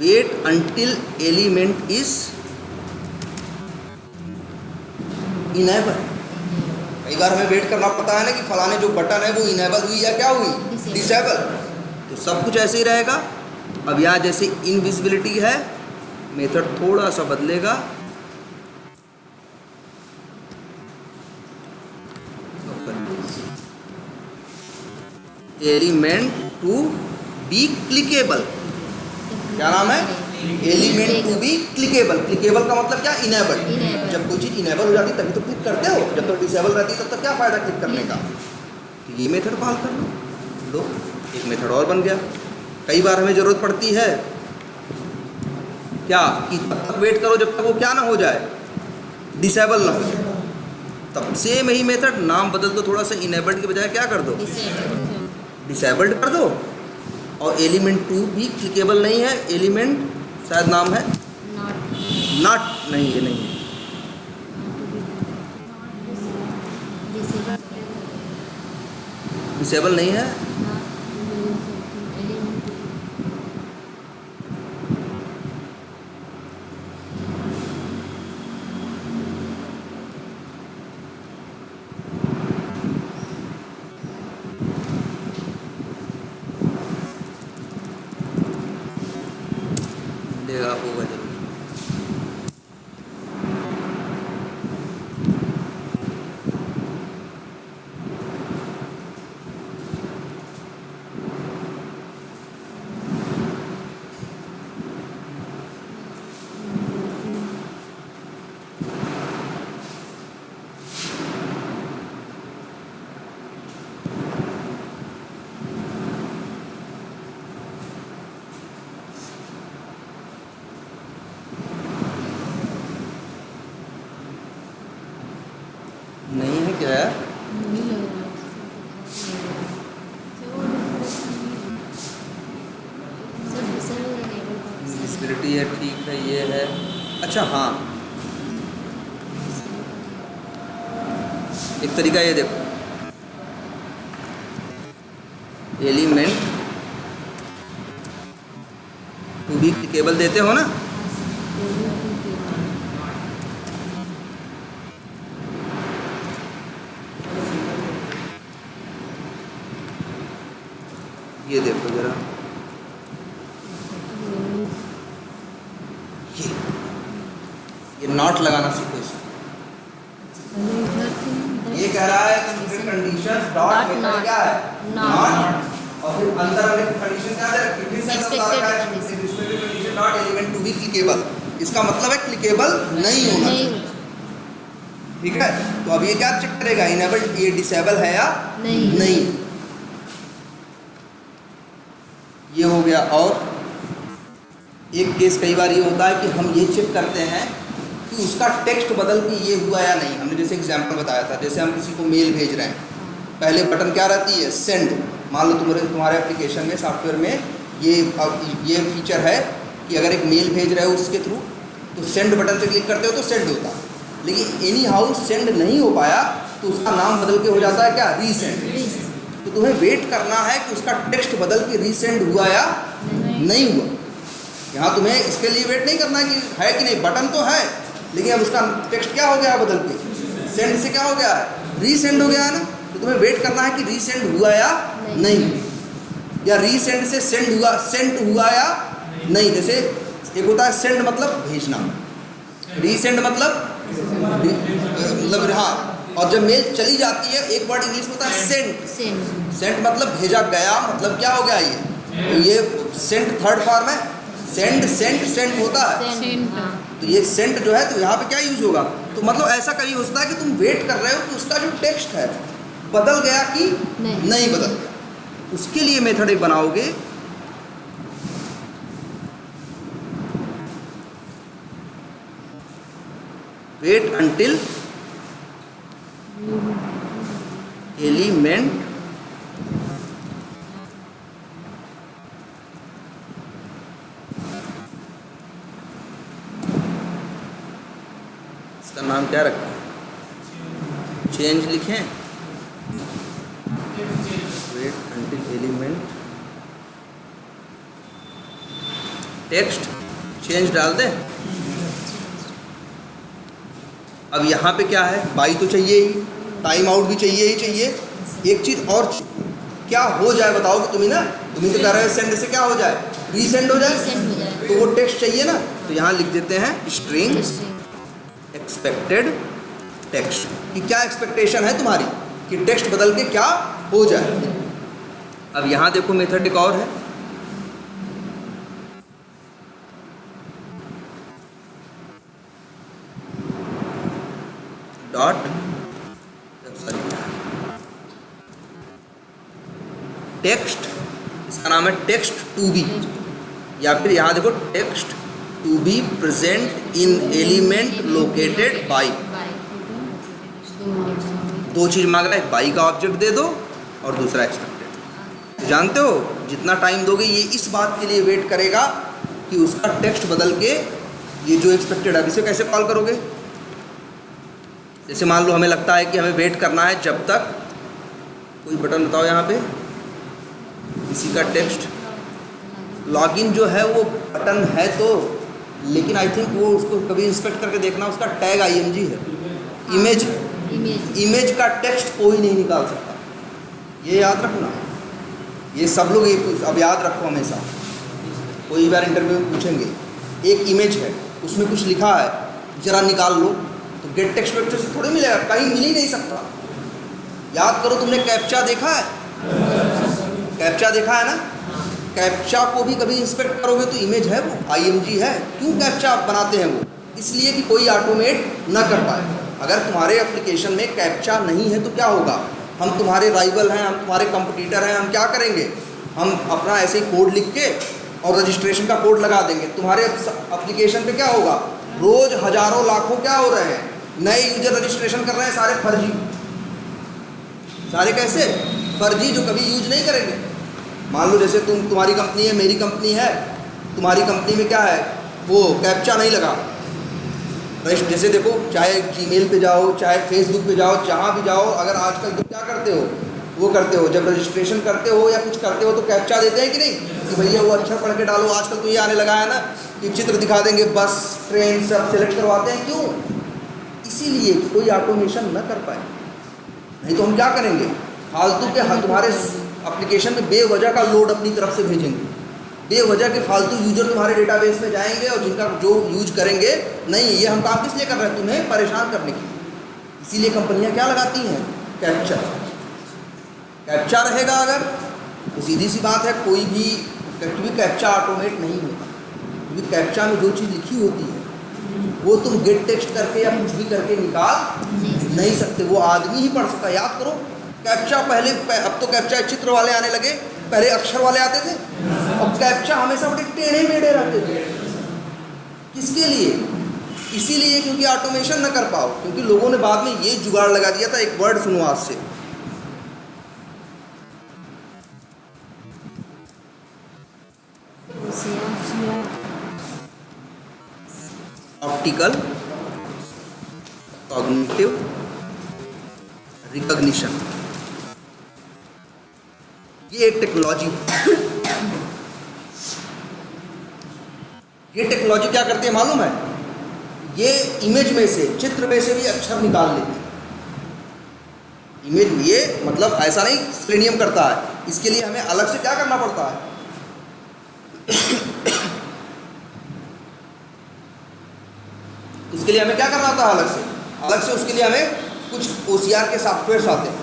Wait until element is enable. कई बार हमें वेट करना पड़ता है ना कि फलाने जो बटन है वो इनेबल हुई या क्या हुई, डिसेबल। तो सब कुछ ऐसे ही रहेगा। अब यहाँ जैसे इनविजिबिलिटी है, मेथड थोड़ा सा बदलेगा, एलिमेंट टू बी क्लिकेबल। क्या नाम है? Element to be clickable. Clickable का मतलब क्या? इनेबल। जब कोई चीज़ इनेबल हो जाती है तभी तो क्लिक करते हो, जब तो डिसेबल रहती है तब तक क्या फ़ायदा क्लिक करने का। तो ये मेथड बहाल कर लो, एक मेथड और बन गया। कई बार हमें ज़रूरत पड़ती है क्या कि तब तक वेट करो जब तक वो क्या ना हो जाए, डिसेबल ना हो जाए। तब सेम यही मेथड, नाम बदल दो थोड़ा सा, इनेबल्ड के बजाय क्या कर दो, डिसेबल्ड कर दो। और एलिमेंट टू भी क्लिकेबल नहीं है, एलिमेंट शायद नाम है नॉट, नहीं ये नहीं है, डिसेबल नहीं है। देगा होगा जरूर। नहीं है क्या है? विजिबिलिटी है, ठीक है, ये है। अच्छा हाँ, एक तरीका ये देखो, एलिमेंट टू बी क्लिकेबल देते हो ना, ये देखो जरा, ये नॉट लगाना सीखो इसको। ये कह रहा है कंडीशन डॉट मेथड क्या है, नॉट, और फिर अंदर वाले कंडीशन क्या है, condition dot element to be clickable. इसका मतलब है क्लिकेबल नहीं होना चाहिए, ठीक है। तो अब ये क्या चेक करेगा, इनेबल, ये डिसेबल है या नहीं। ये हो गया। और एक केस कई बार ये होता है कि हम ये चेक करते हैं कि उसका टेक्स्ट बदल के ये हुआ या नहीं। हमने जैसे एग्जांपल बताया था, जैसे हम किसी को मेल भेज रहे हैं, पहले बटन क्या रहती है, सेंड। मान लो तुम्हारे एप्लीकेशन में, सॉफ्टवेयर में ये फीचर है कि अगर एक मेल भेज रहे हो उसके थ्रू, तो सेंड बटन से क्लिक करते हो तो सेंड होता। लेकिन एनी हाउ सेंड नहीं हो पाया तो उसका नाम बदल के हो जाता है क्या, रीसेंड। तो तुम्हें वेट करना है कि उसका टेक्स्ट बदल के रीसेंड हुआ या नहीं हुआ। यहाँ तुम्हें इसके लिए वेट नहीं करना कि है कि नहीं, बटन तो है लेकिन अब उसका टेक्स्ट क्या हो गया बदल के, सेंड से क्या हो गया है, रीसेंड हो गया है ना। तो तुम्हें वेट करना है कि रीसेंड हुआ या नहीं, या रीसेंड से सेंड हुआ या नहीं। जैसे एक होता है सेंड मतलब भेजना, रीसेंड मतलब हाँ। और जब मेल चली जाती है, एक वर्ड इंग्लिश में होता है सेंड। सेंड मतलब भेजा गया, मतलब क्या हो गया ये, तो ये सेंड थर्ड फॉर्म है, सेंड होता है। तो ये सेंट जो है तो यहाँ पे क्या यूज होगा, तो मतलब ऐसा कभी होता है कि तुम वेट कर रहे हो कि उसका जो टेक्स्ट है बदल गया कि नहीं बदल गया, उसके लिए मेथड एक बनाओगे, वेट अंटिल एलिमेंट इसका नाम क्या रखें, चेंज लिखें, wait until element text change डाल दें। अब यहाँ पे क्या है, बाई तो चाहिए ही, टाइम आउट भी चाहिए ही चाहिए, एक चीज़ और क्या हो जाए बताओ कि तुम्हें ना, तुम्हें तो कह रहे हो सेंड से क्या हो जाए, रीसेंड हो जाए, तो वो टेक्स्ट चाहिए ना, तो यहाँ लिख देते हैं स्ट्रिंग एक्सपेक्टेड टेक्स्ट, कि क्या एक्सपेक्टेशन है तुम्हारी कि टेक्स्ट बदल के क्या हो जाए। अब यहाँ देखो मेथड एक और है, डॉट टेक्स्ट, इसका नाम है टेक्स्ट टू बी, या फिर यहाँ देखो text to be present in element located by, दो चीज़ मांग रहा है, एक बाई का ऑब्जेक्ट दे दो और दूसरा एक्सपेक्टेड। जानते हो जितना टाइम दोगे ये इस बात के लिए वेट करेगा कि उसका टेक्स्ट बदल के ये जो एक्सपेक्टेड है, इसे कैसे कॉल करोगे, जैसे मान लो हमें लगता है कि हमें वेट करना है जब तक, कोई बटन बताओ यहाँ पे, इसी का टेक्स्ट लॉगिन जो है वो बटन है तो, लेकिन आई थिंक वो उसको कभी इंस्पेक्ट करके देखना, उसका टैग IMG है, इमेज का टेक्स्ट कोई नहीं निकाल सकता, ये याद रखना, ये सब लोग ये अब याद रखो हमेशा, कोई बार इंटरव्यू में पूछेंगे एक इमेज है उसमें कुछ लिखा है जरा निकाल लो, तो गेट टेक्स्ट वेक्टर से थोड़ी मिलेगा, कहीं मिल ही नहीं सकता। याद करो, तुमने कैप्चा देखा है, कैप्चा देखा है ना, कैप्चा को भी कभी इंस्पेक्ट करोगे तो इमेज है वो, IMG है। क्यों कैप्चा बनाते हैं वो, इसलिए कि कोई ऑटोमेट ना कर पाए। अगर तुम्हारे एप्लीकेशन में कैप्चा नहीं है तो क्या होगा, हम तुम्हारे राइवल हैं, हम तुम्हारे कंपटीटर हैं, हम क्या करेंगे, हम अपना ऐसे ही कोड लिख के और रजिस्ट्रेशन का कोड लगा देंगे, तुम्हारे एप्लीकेशन पे क्या होगा, रोज हजारों लाखों क्या हो रहे हैं, नए यूजर रजिस्ट्रेशन कर रहे हैं, सारे फर्जी, सारे कैसे फर्जी, जो कभी यूज नहीं करेंगे। मान लो जैसे तुम्हारी कंपनी है, मेरी कंपनी है, तुम्हारी कंपनी में क्या है, वो कैप्चा नहीं लगा, जैसे देखो चाहे जीमेल पे जाओ, चाहे फेसबुक पे जाओ, जहाँ भी जाओ, अगर आजकल तुम क्या करते हो, वो करते हो, जब रजिस्ट्रेशन करते हो या कुछ करते हो तो कैप्चा देते हैं कि नहीं, कि भैया वो अक्षर पढ़ के डालो। आजकल तो ये आने लगा है ना कि चित्र दिखा देंगे, बस ट्रेन सब सेलेक्ट करवाते हैं, क्यों, इसीलिए कि कोई ऑटोमेशन न कर पाए, नहीं तो हम क्या करेंगे, फालतू के तुम्हारे एप्लीकेशन में बेवजह का लोड अपनी तरफ से भेजेंगे, बेवजह के फालतू यूजर तुम्हारे डेटाबेस में जाएंगे और जिनका जो यूज करेंगे नहीं, ये हम काम किस लिए कर रहे हैं, तुम्हें परेशान करने के लिए। इसीलिए कंपनियां क्या लगाती हैं, कैप्चा। कैप्चा रहेगा अगर तो सीधी सी बात है, कोई भी, क्योंकि कैप्चा ऑटोमेट नहीं होता, क्योंकि कैप्चा में जो चीज़ लिखी होती है वो तुम गेट टेक्स्ट करके या कुछ भी करके निकाल नहीं सकते, वो आदमी ही पढ़ सकता। याद करो कैप्चा पहले, अब तो कैप्चा चित्र वाले आने लगे, पहले अक्षर वाले आते थे, और कैप्चा हमेशा बड़े टेढ़े मेढ़े रहते थे, किसके लिए, इसीलिए क्योंकि ऑटोमेशन न कर पाओ, क्योंकि लोगों ने बाद में ये जुगाड़ लगा दिया था, एक वर्ड सुनो आज से, ऑप्टिकल कॉग्निटिव रिकॉग्निशन, ये एक टेक्नोलॉजी है। ये टेक्नोलॉजी क्या करती है मालूम है, ये इमेज में से, चित्र में से भी अक्षर निकाल लेती है। इमेज में ये मतलब ऐसा नहीं स्क्रीनियम करता है, इसके लिए हमें अलग से क्या करना पड़ता है, उसके लिए हमें क्या करना होता है अलग से उसके लिए हमें कुछ OCR के सॉफ्टवेयर आते हैं।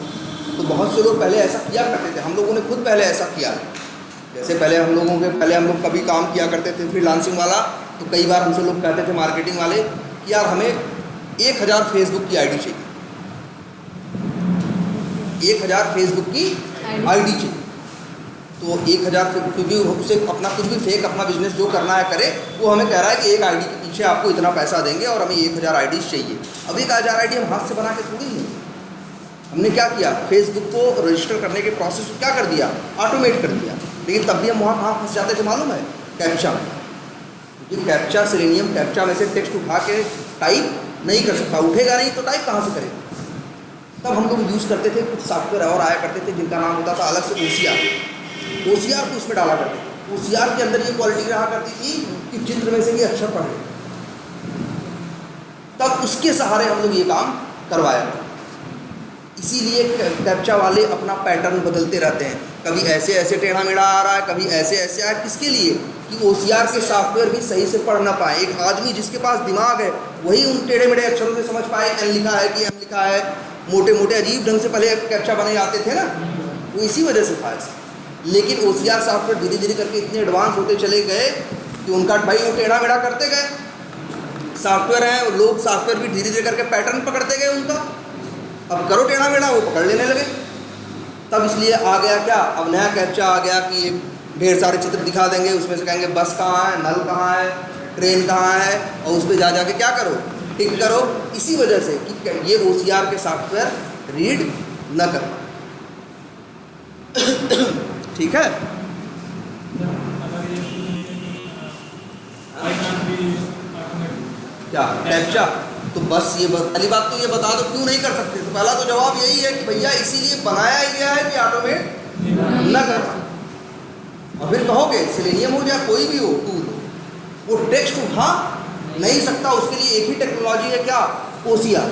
तो बहुत से लोग पहले ऐसा किया करते थे, हम लोगों ने खुद पहले ऐसा किया है। जैसे पहले हम लोग कभी काम किया करते थे फ्रीलांसिंग वाला, तो कई बार हमसे लोग कहते थे मार्केटिंग वाले कि यार हमें 1000 फेसबुक की आईडी चाहिए, 1000 फेसबुक की आईडी चाहिए। तो 1000, क्योंकि उसे अपना कुछ भी फेक अपना बिजनेस जो करना है करे, वो हमें कह रहा है कि एक आईडी के पीछे आपको इतना पैसा देंगे और हमें 1000 आईडीज चाहिए। अब 1000 आईडी हम हाथ से बना के थोड़ी नहीं, हमने क्या किया, फेसबुक को रजिस्टर करने के प्रोसेस को क्या कर दिया, ऑटोमेट कर दिया। लेकिन तब भी हम वहाँ कहाँ फंस जाते थे मालूम है, कैप्चा में। क्योंकि कैप्चा, सेलेनियम कैप्चा में से टेक्स्ट उठा के टाइप नहीं कर सकता, उठेगा नहीं तो टाइप कहाँ से करेगा। तब हम लोग यूज़ करते थे, कुछ सॉफ्टवेयर और आया करते थे जिनका नाम होता था अलग से OCR को उसमें डाला करते थे। OCR के अंदर ये क्वालिटी रहा करती थी कि चित्र में से ये अक्षर पढ़े, तब उसके सहारे हम लोग ये काम करवाया। इसीलिए कैप्चा वाले अपना पैटर्न बदलते रहते हैं, कभी ऐसे ऐसे टेढ़ा मेढ़ा आ रहा है, कभी ऐसे ऐसे आ रहा है। किसके लिए, कि OCR के सॉफ्टवेयर भी सही से पढ़ ना पाए। एक आदमी जिसके पास दिमाग है वही उन टेढ़े मेढ़े अक्षरों से समझ पाए, एन लिखा है कि एम लिखा है, मोटे मोटे अजीब ढंग से पहले कैप्चा बने जाते थे ना, वो इसी वजह से था ऐसा। लेकिन OCR सॉफ्टवेयर धीरे धीरे करके इतने एडवांस होते चले गए कि उनका भाई वो टेढ़ा मेढ़ा करते गए। सॉफ्टवेयर हैं, लोग सॉफ्टवेयर भी धीरे धीरे करके पैटर्न पकड़ते गए उनका। अब करो टेढ़ा मेढ़ा, वो पकड़ लेने लगे। तब इसलिए आ गया क्या, अब नया कैप्चा आ गया कि ढेर सारे चित्र दिखा देंगे, उसमें से कहेंगे बस कहाँ है, नल कहाँ है, ट्रेन कहाँ है, और उस पर जा के क्या करो, टिक करो। इसी वजह से कि ये OCR के सॉफ्टवेयर रीड न कर। ठीक है, क्या कैप्चा, तो बस ये पहली बात तो ये बता दो क्यों नहीं कर सकते। तो पहला तो जवाब यही है कि भैया इसीलिए बनाया ही गया है कि ऑटोमेट न कर। और फिर कहोगे सेलेनियम हो या कोई भी हो टूल, वो टेक्स्ट उठा नहीं सकता, उसके लिए एक ही टेक्नोलॉजी है, क्या, OCR,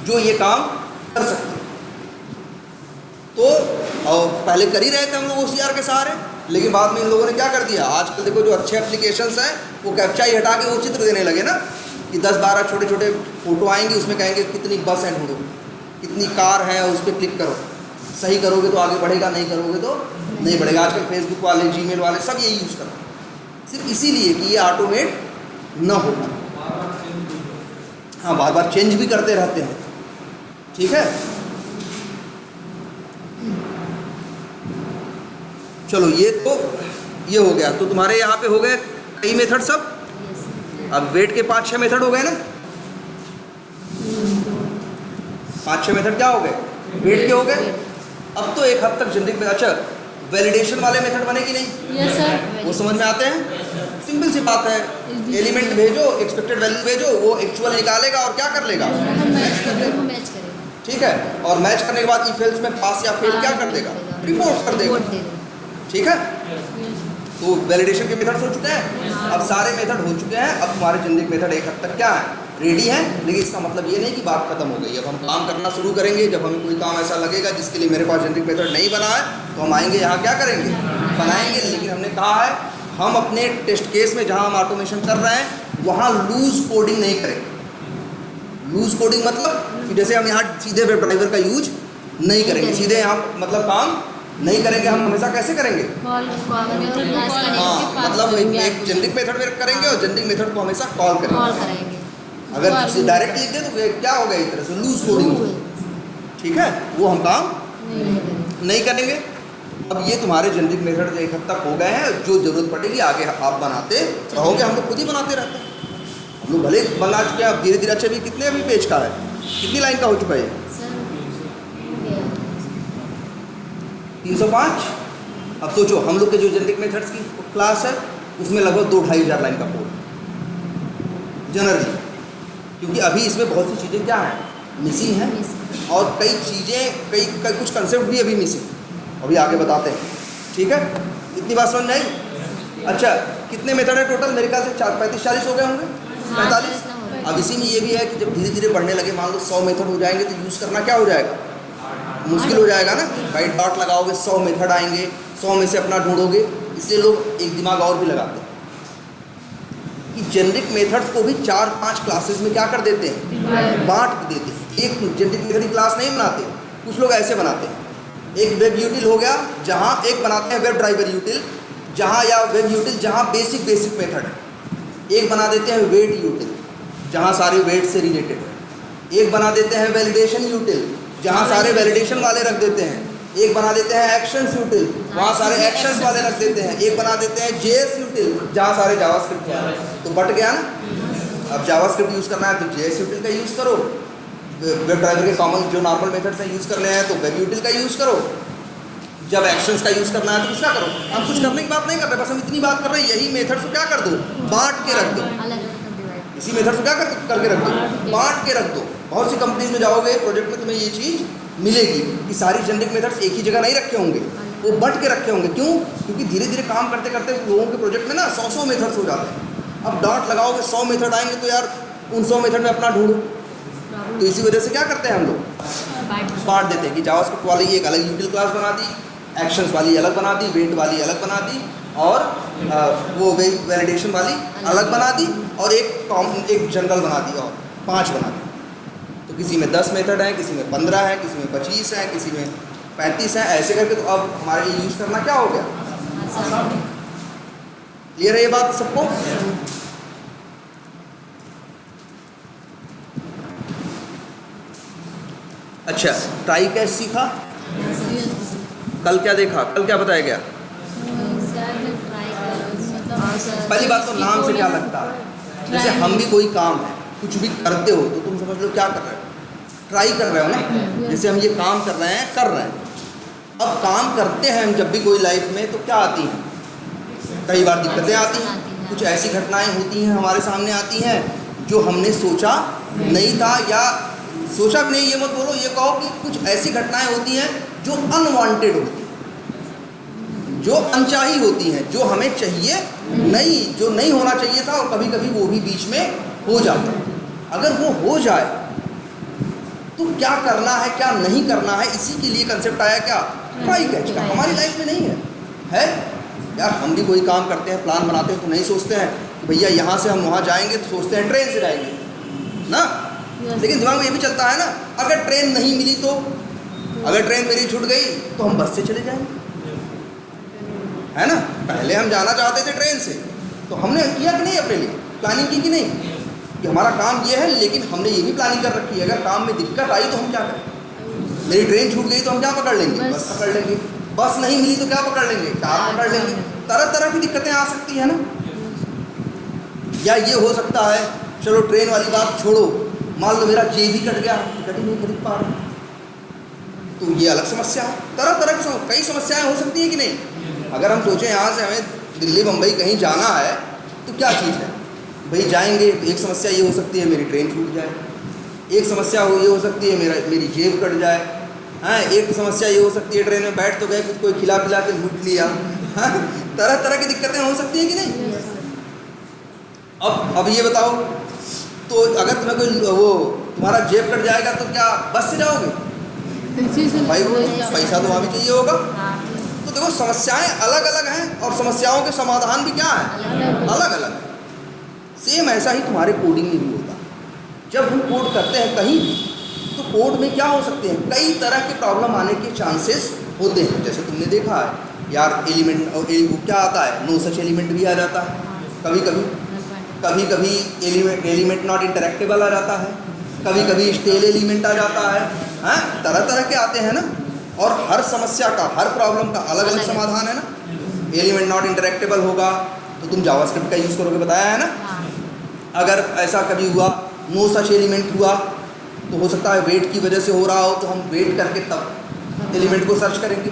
जो ये काम कर सकते। तो और पहले कर ही रहे थे हम लोग OCR के सहारे, लेकिन बाद में इन लोगों ने क्या कर दिया, आजकल देखो जो अच्छे एप्लीकेशंस हैं वो कैप्चा ही हटा के वो चित्र देने लगे ना, कि 10-12 छोटे छोटे फोटो आएंगे, उसमें कहेंगे कितनी बस है ढूंढो, कितनी कार है, उस पर क्लिक करो, सही करोगे तो आगे बढ़ेगा, नहीं करोगे तो नहीं बढ़ेगा। आजकल फेसबुक वाले, जीमेल वाले सब यही यूज़ कर रहे हैं, सिर्फ इसीलिए कि ये ऑटोमेट न होगा। हाँ, बार बार चेंज भी करते रहते हैं। ठीक है, चलो ये हो गया। तो तुम्हारे यहाँ पे हो गए कई मेथड सब। अब वेट के 5-6 मेथड हो गए ना, 5-6 मेथड क्या हो गए, वेट के हो गए। अब तो एक हद तक जेनरिक में, अच्छा वैलिडेशन वाले मेथड बने कि नहीं, यस सर, वो समझ में आते हैं। सिंपल सी बात है, एलिमेंट भेजो, एक्सपेक्टेड वैल्यू भेजो, वो एक्चुअल निकालेगा और क्या कर लेगा, मैच करेगा। ठीक है, और मैच करने के बाद इफ एल्स में पास या फेल क्या कर देगा, रिपोर्ट कर देगा। ठीक है, तो वैलिडेशन के मेथड्स हो चुके हैं। अब सारे मेथड हो चुके हैं। अब तुम्हारे जेनरिक मेथड एक हद तक क्या है, रेडी है। लेकिन इसका मतलब ये नहीं कि बात खत्म हो गई। अब हम काम करना शुरू करेंगे, जब हमें कोई काम ऐसा लगेगा जिसके लिए मेरे पास जेनरिक मेथड नहीं बना है, तो हम आएंगे यहाँ क्या करेंगे, बनाएंगे। लेकिन हमने कहा है हम अपने टेस्ट केस में जहाँ हम ऑटोमेशन कर रहे हैं वहाँ लूज कोडिंग नहीं करेंगे। लूज कोडिंग मतलब कि जैसे हम यहाँ सीधे वेब ड्राइवर का यूज नहीं करेंगे, सीधे यहाँ मतलब काम नहीं करेंगे। हम हमेशा कैसे करेंगे, हाँ, मतलब एक जेनरिक मेथड में करेंगे और जेनरिक मेथड को हमेशा कॉल करेंगे। अगर किसी डायरेक्ट लिख दे तो क्या होगा, एक तरह से लूज कोडिंग। ठीक है, वो हम काम नहीं करेंगे। अब ये तुम्हारे जेनरिक मेथड एक हद तक हो गए हैं। जो जरूरत पड़ेगी आगे आप बनाते रहोगे, हम लोग खुद ही बनाते रहते हैं। हम लोग भले बना चुके हैं, अब धीरे धीरे। अच्छा भी कितने अभी पेज का है, कितनी लाइन का हो चुका है, 305। अब सोचो हम लोग के जो जेनरिक मेथड्स की क्लास है उसमें लगभग 2-2.5 हज़ार लाइन का कोड जनरली, क्योंकि अभी इसमें बहुत सी चीज़ें क्या हैं, मिसिंग हैं, और कई चीज़ें कई कुछ कंसेप्ट भी अभी मिसिंग, अभी आगे बताते हैं। ठीक है, इतनी बात समझ में आई। अच्छा, कितने मेथड है टोटल, मेरे ख्याल से 35-40 हो गए होंगे, 45। अब इसी में ये भी है कि जब धीरे धीरे बढ़ने लगे, मान लो 100 मेथड हो जाएंगे तो यूज़ करना क्या हो जाएगा, मुश्किल हो जाएगा ना। वाइट डॉट लगाओगे, 100 मेथड आएंगे, 100 में से अपना ढूंढोगे। इसलिए लोग एक दिमाग और भी लगाते हैं कि जेनरिक मेथड्स को भी 4-5 क्लासेस में क्या कर देते हैं, बांट देते हैं। एक जेनरिक मेथड की क्लास नहीं बनाते, कुछ लोग ऐसे बनाते हैं। एक वेब यूटिल हो गया, जहाँ एक बनाते हैं वेब ड्राइवर यूटिल, जहाँ या वेब यूटिल जहाँ बेसिक मेथड है, एक बना देते हैं वेट यूटिल, जहाँ सारे वेट से रिलेटेड है। एक बना देते हैं वैलिडेशन यूटिल, जहाँ सारे वैलिडेशन वाले रख देते हैं। एक बना देते हैं एक्शंस यूटिल, वहाँ सारे एक्शंस वाले रख देते हैं। एक बना देते हैं जेएस यूटिल, जहाँ सारे जावास्क्रिप्ट वाले। तो बट गया ना। अब जावास्क्रिप्ट यूज़ करना है तो जेएस यूटिल का यूज़ करो। वेब ड्राइवर के कॉमन जो नॉर्मल मेथड्स हैं यूज़ करने हैं तो वेब यूटिल का यूज़ करो। जब एक्शंस का यूज़ करना है तो किसका करो। हम कुछ करने की बात नहीं कर रहे, बस हम इतनी बात कर रहे हैं, यही मेथड्स को क्या कर दो, बांट के रख दो। इसी मेथड को क्या करके रख दो, बांट के रख दो। बहुत सी कंपनीज में जाओगे प्रोजेक्ट में, तुम्हें ये चीज़ मिलेगी कि सारी जेनरिक मेथड्स एक ही जगह नहीं रखे होंगे, वो बंट के रखे होंगे। क्यों? क्योंकि धीरे धीरे काम करते करते लोगों के प्रोजेक्ट में ना 100 मेथड्स हो जाते हैं। अब डॉट लगाओगे 100 मेथड आएंगे तो यार उन 100 मेथड में अपना ढूंढो। तो इसी वजह से क्या करते हैं हम लोग, बांट देते हैं कि जावास्क्रिप्ट वाली एक अलग यूटिल क्लास बना दी, एक्शंस वाली अलग बना दी, वेट वाली अलग बना दी, और वो वैलिडेशन वाली अलग बना दी, और एक जनरल बना दी, और 5 बना दी। तो किसी में 10 मेथड हैं, किसी में 15 है, किसी में 25 है, किसी में 35 है, ऐसे करके। तो अब हमारे लिए यूज़ करना क्या हो गया, क्लियर है ये बात सबको? अच्छा, ट्राई कैच सीखा, कल क्या देखा, कल क्या बताया गया? पहली बात तो नाम से क्या लगता है, जैसे हम भी कोई काम है, कुछ भी करते हो तो तुम समझ लो क्या कर रहे हो, ट्राई कर रहे हो ना। जैसे हम ये काम कर रहे हैं। अब काम करते हैं हम जब भी कोई लाइफ में, तो क्या आती हैं, कई बार दिक्कतें आती हैं, कुछ ऐसी घटनाएं होती हैं हमारे सामने आती हैं जो हमने सोचा नहीं था, या सोचा भी नहीं, ये मत बोलो, ये कहो कि कुछ ऐसी घटनाएं होती हैं जो अनवांटेड होती हैं, जो अनचाही होती हैं, जो हमें चाहिए नहीं, जो नहीं होना चाहिए था, और कभी कभी वो भी बीच में हो जाता है। अगर वो हो जाए तो क्या करना है, क्या नहीं करना है, इसी के लिए कंसेप्ट आया क्या, ट्राई कैच का। हमारी लाइफ में नहीं है यार। हम भी कोई काम करते हैं, प्लान बनाते हैं, तो नहीं सोचते हैं कि भैया यहाँ से हम वहाँ जाएंगे, तो सोचते हैं ट्रेन से जाएंगे ना। लेकिन दिमाग में ये भी चलता है ना, अगर ट्रेन नहीं मिली तो, अगर ट्रेन मेरी छूट गई तो हम बस से चले जाएंगे, है ना। पहले हम जाना चाहते थे ट्रेन से, तो हमने किया कि नहीं, अपने लिए प्लानिंग की कि नहीं, कि हमारा काम ये है, लेकिन हमने ये भी प्लानिंग कर रखी है अगर काम में दिक्कत आई तो हम क्या करें। मेरी ट्रेन छूट गई तो हम क्या पकड़ लेंगे, बस पकड़ लेंगे। बस नहीं मिली तो क्या पकड़ लेंगे, कार पकड़ लेंगे। तरह तरह की दिक्कतें आ सकती है ना। या ये हो सकता है, चलो ट्रेन वाली बात छोड़ो, मान लो मेरा जेब ही कट गया, टिकट ही नहीं खरीद पा रहा, तो ये अलग समस्या है। तरह तरह की कई समस्याएं हो सकती है कि नहीं। अगर हम सोचें यहाँ से हमें दिल्ली बम्बई कहीं जाना है, तो क्या चीज़ है भाई, जाएंगे तो एक समस्या ये हो सकती है मेरी ट्रेन छूट जाए, एक समस्या ये हो सकती है मेरी जेब कट जाए, हाँ, एक समस्या ये हो सकती है ट्रेन में बैठ तो गए, कुछ कोई खिला पिला के लूट लिया, हाँ, तरह तरह की दिक्कतें हो सकती है कि नहीं। अब ये बताओ, तो अगर तुम्हें कोई वो तुम्हारा जेब कट जाएगा तो क्या बस से जाओगे, भाई वो पैसा तो वहाँ भी चाहिए होगा। तो देखो समस्याएं अलग अलग हैं, और समस्याओं के समाधान भी क्या है, अलग अलग है। सेम ऐसा ही तुम्हारे कोडिंग में भी होता है। जब हम कोड करते हैं कहीं भी, तो कोड में क्या हो सकते हैं, कई तरह के प्रॉब्लम आने के चांसेस होते हैं। जैसे तुमने देखा है यार, एलिमेंट और क्या आता है, नो सच एलिमेंट भी आ जाता है, कभी कभी एलिमेंट नॉट इंटरेक्टेबल आ जाता है, कभी कभी स्टेल एलिमेंट आ जाता है, हाँ, तरह तरह के आते हैं ना। और हर समस्या का, हर प्रॉब्लम का अलग अलग समाधान है ना। एलिमेंट नॉट इंटरेक्टेबल होगा तो तुम जावास्क्रिप्ट का यूज़ करोगे, बताया है ना। अगर ऐसा कभी हुआ, नो सच एलिमेंट हुआ, तो हो सकता है वेट की वजह से हो रहा हो, तो हम वेट करके तब एलिमेंट को सर्च करेंगे।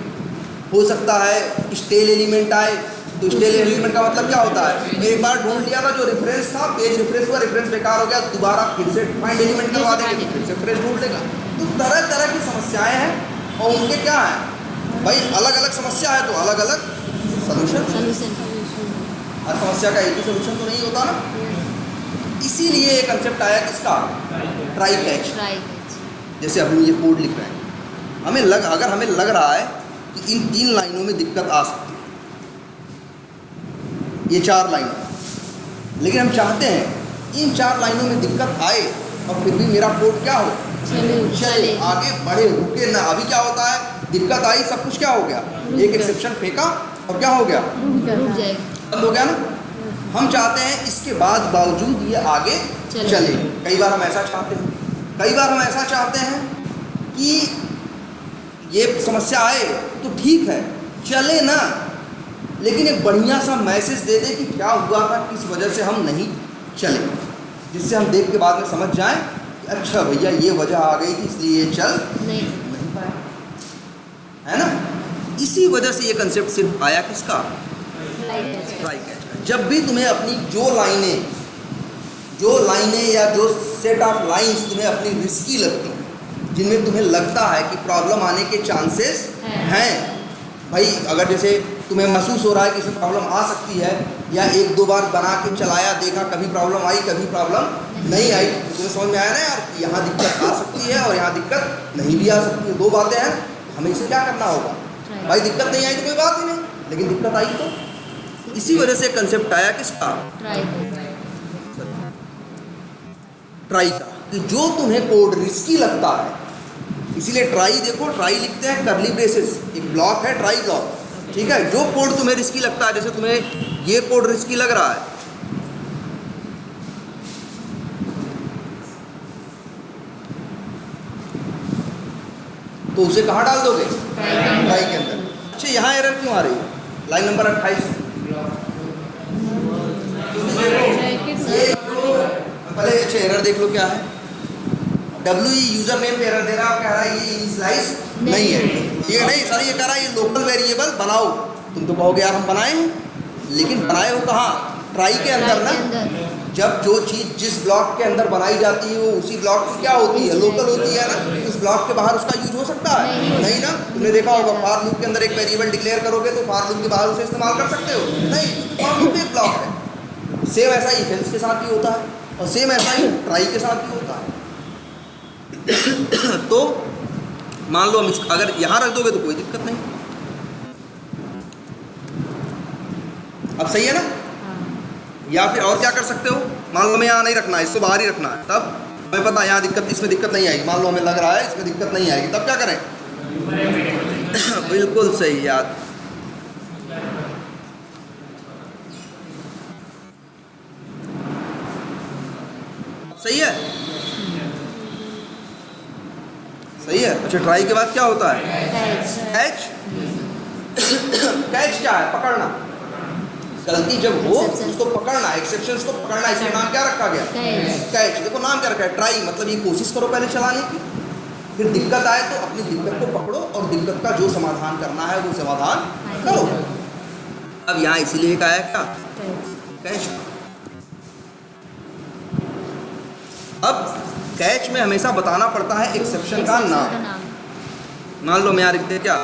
हो सकता है स्टेल एलिमेंट आए, तो स्टेल एलिमेंट का मतलब क्या होता है, एक बार ढूंढ लिया था, जो रेफरेंस था, पेज रिफ्रेश हुआ, रेफरेंस बेकार हो गया, दोबारा फिर से फाइंड एलिमेंट करवा देंगे, फिर से फ्रेश ढूंढ लेगा। तो तरह तरह की समस्याएं हैं, और उनके क्या है भाई, अलग अलग समस्या है तो अलग अलग सलूशन। हर समस्या का एक ही सोल्यूशन तो नहीं होता ना। इसीलिए एक कंसेप्ट आया किसका, ट्राई कैच। जैसे अभी ये कोड लिख रहे हैं, अगर हमें लग रहा है कि इन 3 लाइनों में दिक्कत आ सकती है, ये 4 लाइन, लेकिन हम चाहते हैं इन 4 लाइनों में दिक्कत आए और फिर भी मेरा कोड क्या हो, चले, आगे बढ़े, रुके ना। अभी क्या होता है, दिक्कत आई, सब कुछ क्या हो गया, एक एक्सेप्शन फेंका और क्या हो गया, रुक जाएगा, बंद हो गया ना। हम चाहते हैं इसके बाद बावजूद ये आगे चले। कई बार हम ऐसा चाहते हैं, कई बार हम ऐसा चाहते हैं कि ये समस्या आए तो ठीक है चले ना, लेकिन एक बढ़िया सा मैसेज दे दे कि क्या हुआ था, किस वजह से हम नहीं चले, जिससे हम देख के बाद में समझ जाएं कि अच्छा भैया ये वजह आ गई थी इसलिए ये चल नहीं पाया, है ना। इसी वजह से ये कंसेप्ट सिर्फ आया किसका, ट्राई कैच का। जब भी तुम्हें अपनी जो लाइनें या जो सेट ऑफ लाइंस तुम्हें अपनी रिस्की लगती हैं, जिनमें तुम्हें लगता है कि प्रॉब्लम आने के चांसेस हैं, भाई अगर जैसे तुम्हें महसूस हो रहा है कि इसमें प्रॉब्लम आ सकती है, या एक दो बार बना के चलाया देखा, कभी प्रॉब्लम आई कभी प्रॉब्लम नहीं आई, तो तुम्हें समझ में आया ना यार यहाँ दिक्कत आ सकती है और यहाँ दिक्कत नहीं भी आ सकती है, दो बातें हैं। हमें इसे क्या करना होगा, भाई दिक्कत नहीं आई तो कोई बात ही नहीं, लेकिन दिक्कत आई तो। इसी वजह से कंसेप्ट आया किसका, ट्राई का, कि जो तुम्हें कोड रिस्की लगता है, इसीलिए ट्राई देखो, ट्राई लिखते हैं कर्ली ब्रेसेस, एक ब्लॉक है ट्राई ब्लॉक, ठीक है। जो कोड तुम्हें रिस्की लगता है, जैसे तुम्हें ये कोड रिस्की लग रहा है, तो उसे कहाँ डाल दोगे, ट्राई के अंदर। अच्छा यहाँ एरर क्यों आ रही है, लाइन नंबर 28 पहले अच्छा एरर देख लो क्या है। WE यूजर नेम पे एरर दे रहा है, कह रहा है ये इनिशियलाइज नहीं है, ये नहीं सर, ये कह रहा है ये लोकल वेरिएबल बनाओ। तुम तो कहोगे यार हम बनाए हैं, लेकिन बनाए हो कहाँ, ट्राई के अंदर ना। जब जो चीज़ जिस ब्लॉक के अंदर बनाई जाती है वो उसी ब्लॉक की क्या होती है, लोकल होती है ना। उस ब्लॉक के बाहर उसका यूज हो सकता है नहीं ना। तुमने देखा होगा फॉर लूप के अंदर एक वेरिएबल डिक्लेयर करोगे तो फॉर लूप के बाहर उसे इस्तेमाल कर सकते हो नहीं, फॉर लूप एक ब्लॉक है। सेम ऐसा ही इफ एल्स के साथ भी होता है, और सेम ऐसा ही ट्राई के साथ भी होता है। तो मान लो हम अगर यहाँ रख दोगे तो कोई दिक्कत नहीं, अब सही है ना। या फिर और क्या कर सकते हो, मान लो हमें यहाँ नहीं रखना है, इसको बाहर ही रखना है, तब हमें पता है यहाँ दिक्कत, इसमें दिक्कत नहीं आएगी। मान लो हमें लग रहा है इसमें दिक्कत नहीं आएगी, तब क्या करें बिल्कुल सही याद, सही है, सही है। अच्छा ट्राई के बाद क्या होता है, कैच। कैच क्या है, पकड़ना। गलती जब हो उसको पकड़ना, एक्सेप्शंस को पकड़ना, इसका नाम क्या रखा गया, कैच। देखो नाम क्या रखा है, ट्राई, मतलब ये कोशिश करो पहले चलाने की, फिर दिक्कत आए तो अपनी दिक्कत को पकड़ो और दिक्कत का जो समाधान करना है वो समाधान करो। अब यहाँ इसीलिए कहा है क्या, कैच। अब कैच में हमेशा बताना पड़ता है एक्सेप्शन का नाम। मान लो मैं यहाँ लिखते क्या,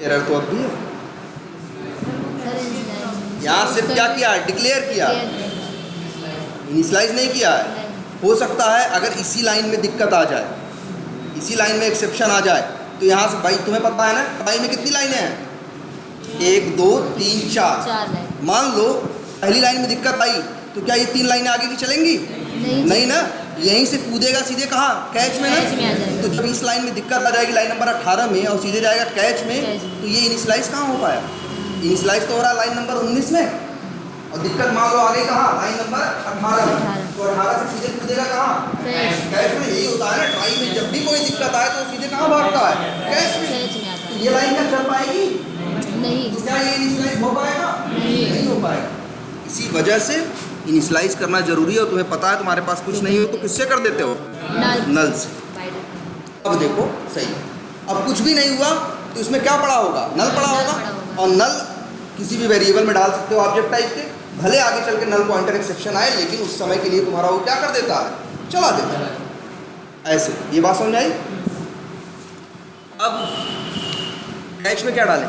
एरर तो अब भी है, यहाँ सिर्फ क्या किया है, डिक्लेयर किया, इनिशियलाइज नहीं किया है। हो सकता है अगर इसी लाइन में दिक्कत आ जाए, इसी लाइन में एक्सेप्शन आ जाए, तो यहाँ से भाई तुम्हें पता है ना ट्राई में कितनी लाइनें हैं, 1 2 3 4। मान लो पहली लाइन में दिक्कत आई तो क्या ये 3 लाइनें आगे की चलेंगी, नहीं ना, यहीं से कूदेगा सीधे कहाँ, कैच में ना। तो जब इस लाइन में दिक्कत आ जाएगी लाइन नंबर 18 में और सीधे जाएगा कैच में, तो ये इनिशियलाइज कहाँ हो पाया, इनिशियलाइज तो हो रहा है लाइन नंबर 19 में, और दिक्कत मान लो आ गई कहाँ, लाइन नंबर 18। तो 18 से सीधे कूदेगा कहाँ, कैच में। यही होता है ना, ट्राई में जब भी कोई दिक्कत आए तो सीधे कहाँ भागता है, कैच में। तो ये लाइन क्या चल पाएगी नहीं, तो क्या ये इनिशियलाइज हो पाएगा, नहीं हो पाएगा। इसी वजह से इनिशियलाइज करना जरूरी है, और तुम्हें पता है तुम्हारे पास कुछ नहीं हो तो किससे कर देते हो, नल से। अब देखो सही, अब कुछ भी नहीं हुआ तो इसमें क्या पड़ा होगा, नल पड़ा होगा, और नल किसी भी वेरिएबल में डाल सकते हो ऑब्जेक्ट टाइप के, भले आगे चल के नल पॉइंटर एक्सेप्शन आए, लेकिन उस समय के लिए तुम्हारा वो क्या कर देता है, चला देता है। ऐसे ये बात समझ आई। अब कैच में क्या डालें,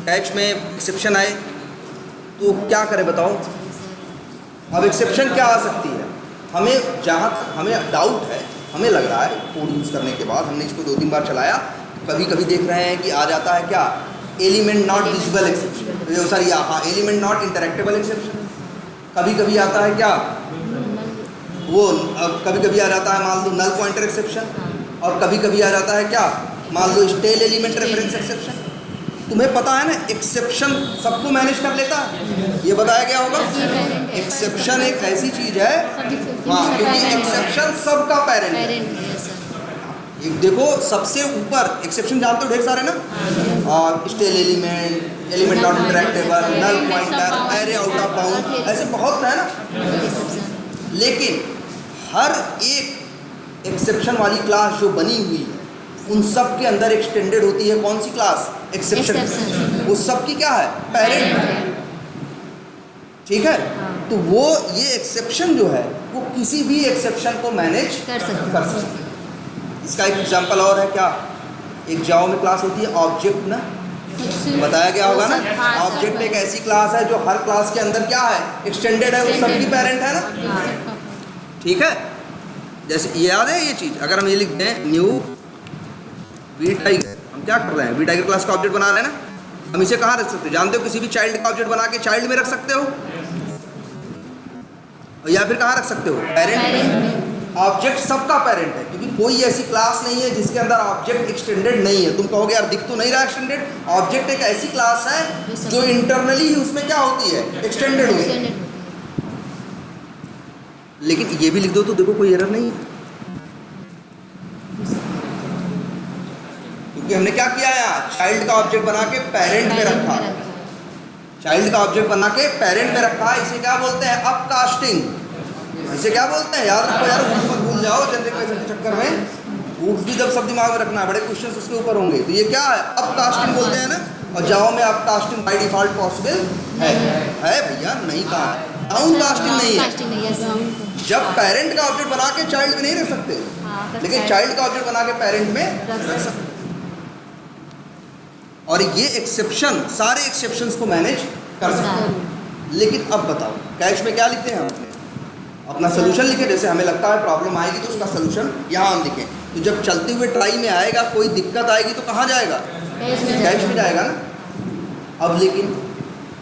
कैच में एक्सेप्शन आए तो क्या करें बताओ। अब एक्सेप्शन क्या आ सकती है, हमें जहाँ हमें डाउट है, हमें लग रहा है कोड यूज़ करने के बाद, हमने इसको 2-3 बार चलाया, कभी कभी देख रहे हैं कि आ जाता है क्या, element not visible exception, sorry हाँ एलिमेंट नॉट इंटरेक्टेबल एक्सेप्शन। कभी कभी आता है क्या, वो कभी कभी आ जाता है मान लो नल पॉइंटर एक्सेप्शन, और कभी कभी आ जाता है क्या, मान लो स्टेल एलिमेंट रेफरेंस एक्सेप्शन। तुम्हें पता है ना एक्सेप्शन सबको मैनेज कर लेता है, ये बताया गया होगा। एक्सेप्शन एक ऐसी चीज है, हाँ, क्योंकि एक्सेप्शन सबका पेरेंट है। पेरेंट है सर। एक देखो सबसे ऊपर एक्सेप्शन जानते हो ढेर सारे ना, और stale element, element not interactable, null pointer, array out of bound, ऐसे बहुत है ना। एक्सेप्शन। लेकिन हर एक एक्सेप्शन वाली क्लास जो बनी हुई है उन सब के अंदर एक्सटेंडेड होती है कौन सी क्लास, एक्सेप्शन। वो सबकी क्या है, पेरेंट। ठीक है, तो वो ये एक्सेप्शन जो है वो किसी भी एक्सेप्शन को मैनेज कर कर सकते हैं। इसका एक एग्जांपल और है क्या, एक जावा में क्लास होती है ऑब्जेक्ट ना, बताया गया होगा ना। ऑब्जेक्ट एक ऐसी क्लास है जो हर क्लास के अंदर क्या है, एक्सटेंडेड है, वो सबकी पेरेंट है ना। ठीक है, जैसे ये याद है ये चीज, अगर हम ये लिख दें न्यू वी टाइगर, हम क्या कर रहे हैं, वी टाइगर क्लास का ऑब्जेक्ट बना रहे हैं ना। हम इसे कहाँ रख सकते हो, जानते हो, किसी भी चाइल्ड का ऑब्जेक्ट बना के चाइल्ड में रख सकते हो, या फिर कहाँ रख सकते हो, पेरेंट में। ऑब्जेक्ट सबका पेरेंट है, क्योंकि कोई ऐसी क्लास नहीं है जिसके अंदर ऑब्जेक्ट एक्सटेंडेड नहीं है। तुम कहोगे यार दिख तो नहीं रहा एक्सटेंडेड, ऑब्जेक्ट एक ऐसी क्लास है जो इंटरनली ही उसमें क्या होती है, एक्सटेंडेड होती है। लेकिन ये भी लिख दो तो देखो कोई एरर नहीं है, क्योंकि हमने क्या किया यार, चाइल्ड का ऑब्जेक्ट बना के पेरेंट में रखा, चाइल्ड का ऑब्जेक्ट बना के पेरेंट में रखा। इसे क्या बोलते हैं, अपकास्टिंग। इसे क्या बोलते हैं, याद रखो यार, मत भूल जाओ जनरल के चक्कर में। वुड्स भी जब सब दिमाग में रखना है, बड़े क्वेश्चंस उसके ऊपर होंगे। तो ये क्या है, अपकास्टिंग बोलते हैं ना। और जावा में अपकास्टिंग बाय डिफॉल्ट पॉसिबल है भैया, नहीं कहा है, डाउनकास्टिंग नहीं है। जब पेरेंट का ऑब्जेक्ट बना के चाइल्ड में नहीं रख सकते, लेकिन चाइल्ड का ऑब्जेक्ट बना के पेरेंट में रख सकते। और ये एक्सेप्शन सारे एक्सेप्शंस को मैनेज कर सकते हैं। लेकिन अब बताओ कैच में क्या लिखते हैं हम, अपना सोल्यूशन लिखे। जैसे हमें लगता है प्रॉब्लम आएगी तो उसका सोल्यूशन यहाँ हम लिखें, तो जब चलते हुए ट्राई में आएगा कोई दिक्कत आएगी तो कहाँ जाएगा, कैच में जाएगा ना। अब लेकिन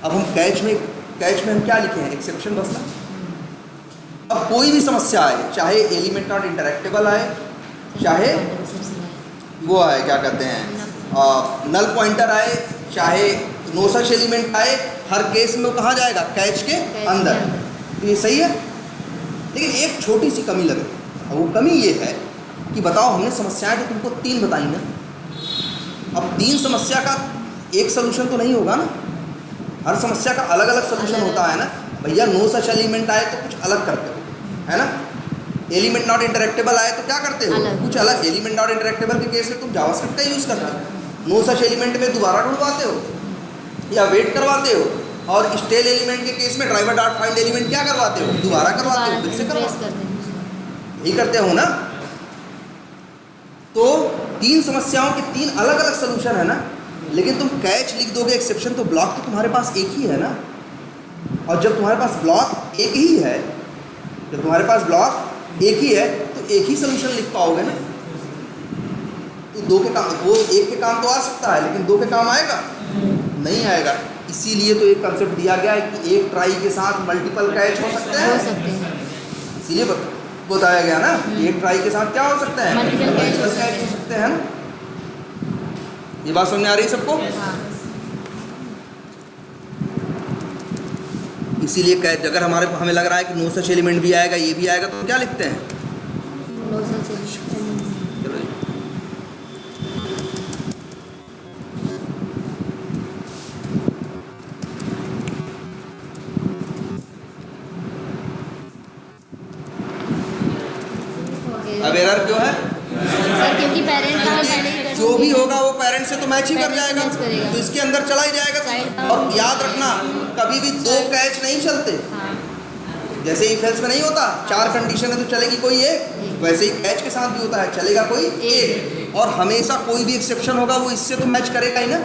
अब हम कैच में हम क्या लिखे हैं, एक्सेप्शन बस ना। अब कोई भी समस्या आए, चाहे एलिमेंट नॉट इंटरैक्टेबल आए, चाहे वो आए क्या कहते हैं नल पॉइंटर आए, चाहे नो सच एलिमेंट आए, हर केस में वो कहाँ जाएगा, कैच के अंदर। तो ये सही है, लेकिन एक छोटी सी कमी लग रही है। अब वो कमी ये है कि बताओ, हमने समस्याएं तो तुमको 3 बताई ना, अब 3 समस्या का एक सोल्यूशन तो नहीं होगा ना, हर समस्या का अलग अलग सोल्यूशन होता है ना भैया। नो सच एलिमेंट आए तो कुछ अलग करते हो, है ना। एलिमेंट नॉट इंटरैक्टेबल आए तो क्या करते हो, कुछ अलग। एलिमेंट नॉट इंटरैक्टेबल के केस में तुम जावास्क्रिप्ट का यूज़ करते हो, नो सच एलिमेंट में दोबारा ढूंढवाते हो या वेट करवाते हो, और स्टेल एलिमेंट के केस में ड्राइवर डॉट फाइंड एलिमेंट क्या करवाते हो, दोबारा करवाते हो, फिर से करवाते हो, यही करते हो ना। तो 3 समस्याओं के 3 अलग अलग सोल्यूशन है ना। लेकिन तुम कैच लिख दोगे एक्सेप्शन, तो ब्लॉक तो तुम्हारे पास एक ही है ना। और जब तुम्हारे पास ब्लॉक एक ही है, जब तुम्हारे पास ब्लॉक एक ही है तो एक ही सोल्यूशन लिख पाओगे ना। तो 2 के काम, वो 1 के काम तो आ सकता है, लेकिन 2 के काम आएगा नहीं आएगा। इसीलिए तो एक कंसेप्ट दिया गया है कि एक ट्राई के साथ मल्टीपल कैच हो सकते हैं। इसीलिए बताया गया ना, एक ट्राई के साथ क्या हो सकता है, मल्टीपल कैच हो सकते हैं ना। ये बात समझ आ रही है सबको। इसीलिए कैच, अगर हमें लग रहा है कि नो सच एलिमेंट भी आएगा, ये भी आएगा, तो क्या लिखते हैं, नो सच एलिमेंट। चलो जी। अब एरर क्यों है सर, क्योंकि पेरेंट का पहले ही जो भी होगा वो पेरेंट से तो मैच ही कर जाएगा, तो इसके अंदर चला ही जाएगा। और याद रखना, कभी भी 2 कैच नहीं चलते। जैसे इफ एल्स में नहीं होता 4 कंडीशन है तो चलेगी कोई एक, वैसे ही कैच के साथ भी होता है, चलेगा कोई एक। और हमेशा कोई भी एक्सेप्शन होगा वो इससे तो मैच करेगा ही ना।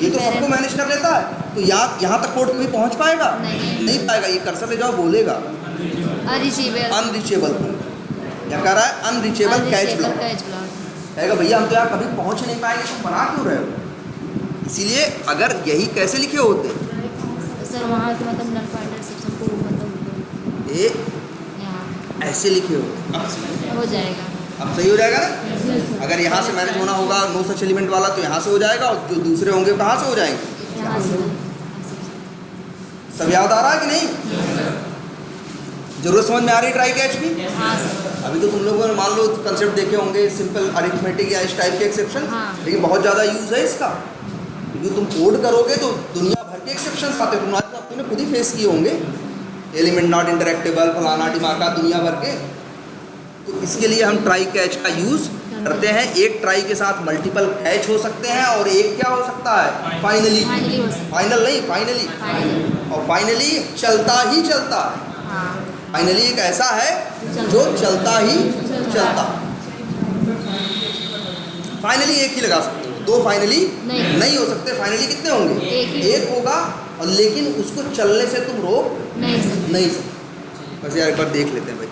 ये तो सबको मैनेज कर लेता है। तो यहाँ तक कोड कभी पहुँच पाएगा नहीं पाएगा। ये कर्सर ले जाओ, बोलेगा अनरीचेबल, क्या कह रहा है, अनरीचेबल कैच ब्लॉक कहेगा। भैया हम तो यहाँ कभी पहुँच नहीं पाएंगे, तुम बना क्यों रहे हो। इसीलिए अगर यही कैसे लिखे होते सर, वहाँ तो मतलब नल पॉइंटर एक्सेप्शन को मतलब ये ऐसे लिखे होते, हो जाएगा। अब सही हो जाएगा ना। अगर यहाँ से मैनेज होना होगा नो सच एलिमेंट वाला तो यहाँ से हो जाएगा, और जो दूसरे होंगे कहाँ से हो जाएंगे। यहाँ से सब याद आ रहा है कि नहीं? जरूरत समझ में आ रही ट्राई कैच की? हाँ सर। अभी तो तुम लोगों ने मान लो कंसेप्ट देखे होंगे सिंपल अरिथमेटिक या इस टाइप के एक्सेप्शन, हाँ। लेकिन बहुत ज़्यादा यूज़ है इसका, क्योंकि तुम कोड करोगे तो दुनिया भर के एक्सेप्शन आते हैं, तुमने खुद ही फेस किए होंगे, एलिमेंट नॉट इंटरेक्टेबल, फलाना डिमाका, दुनिया भर के। तो इसके लिए हम ट्राई कैच का यूज़ करते हैं। एक ट्राई के साथ मल्टीपल कैच हो सकते हैं, और एक क्या हो सकता है, फाइनली। फाइनली हो सकता फाइनल नहीं, फाइनली। फाइनली। और फाइनली चलता ही चलता है। हाँ। फाइनली एक ऐसा है जो चलता ही चलता। फाइनली एक ही लगा सकते हो, दो फाइनली नहीं हो सकते। फाइनली कितने होंगे, एक होगा, और लेकिन उसको चलने से तुम रोक नहीं सर। नहीं सकते। बस यार एक बार देख लेते हैं भाई,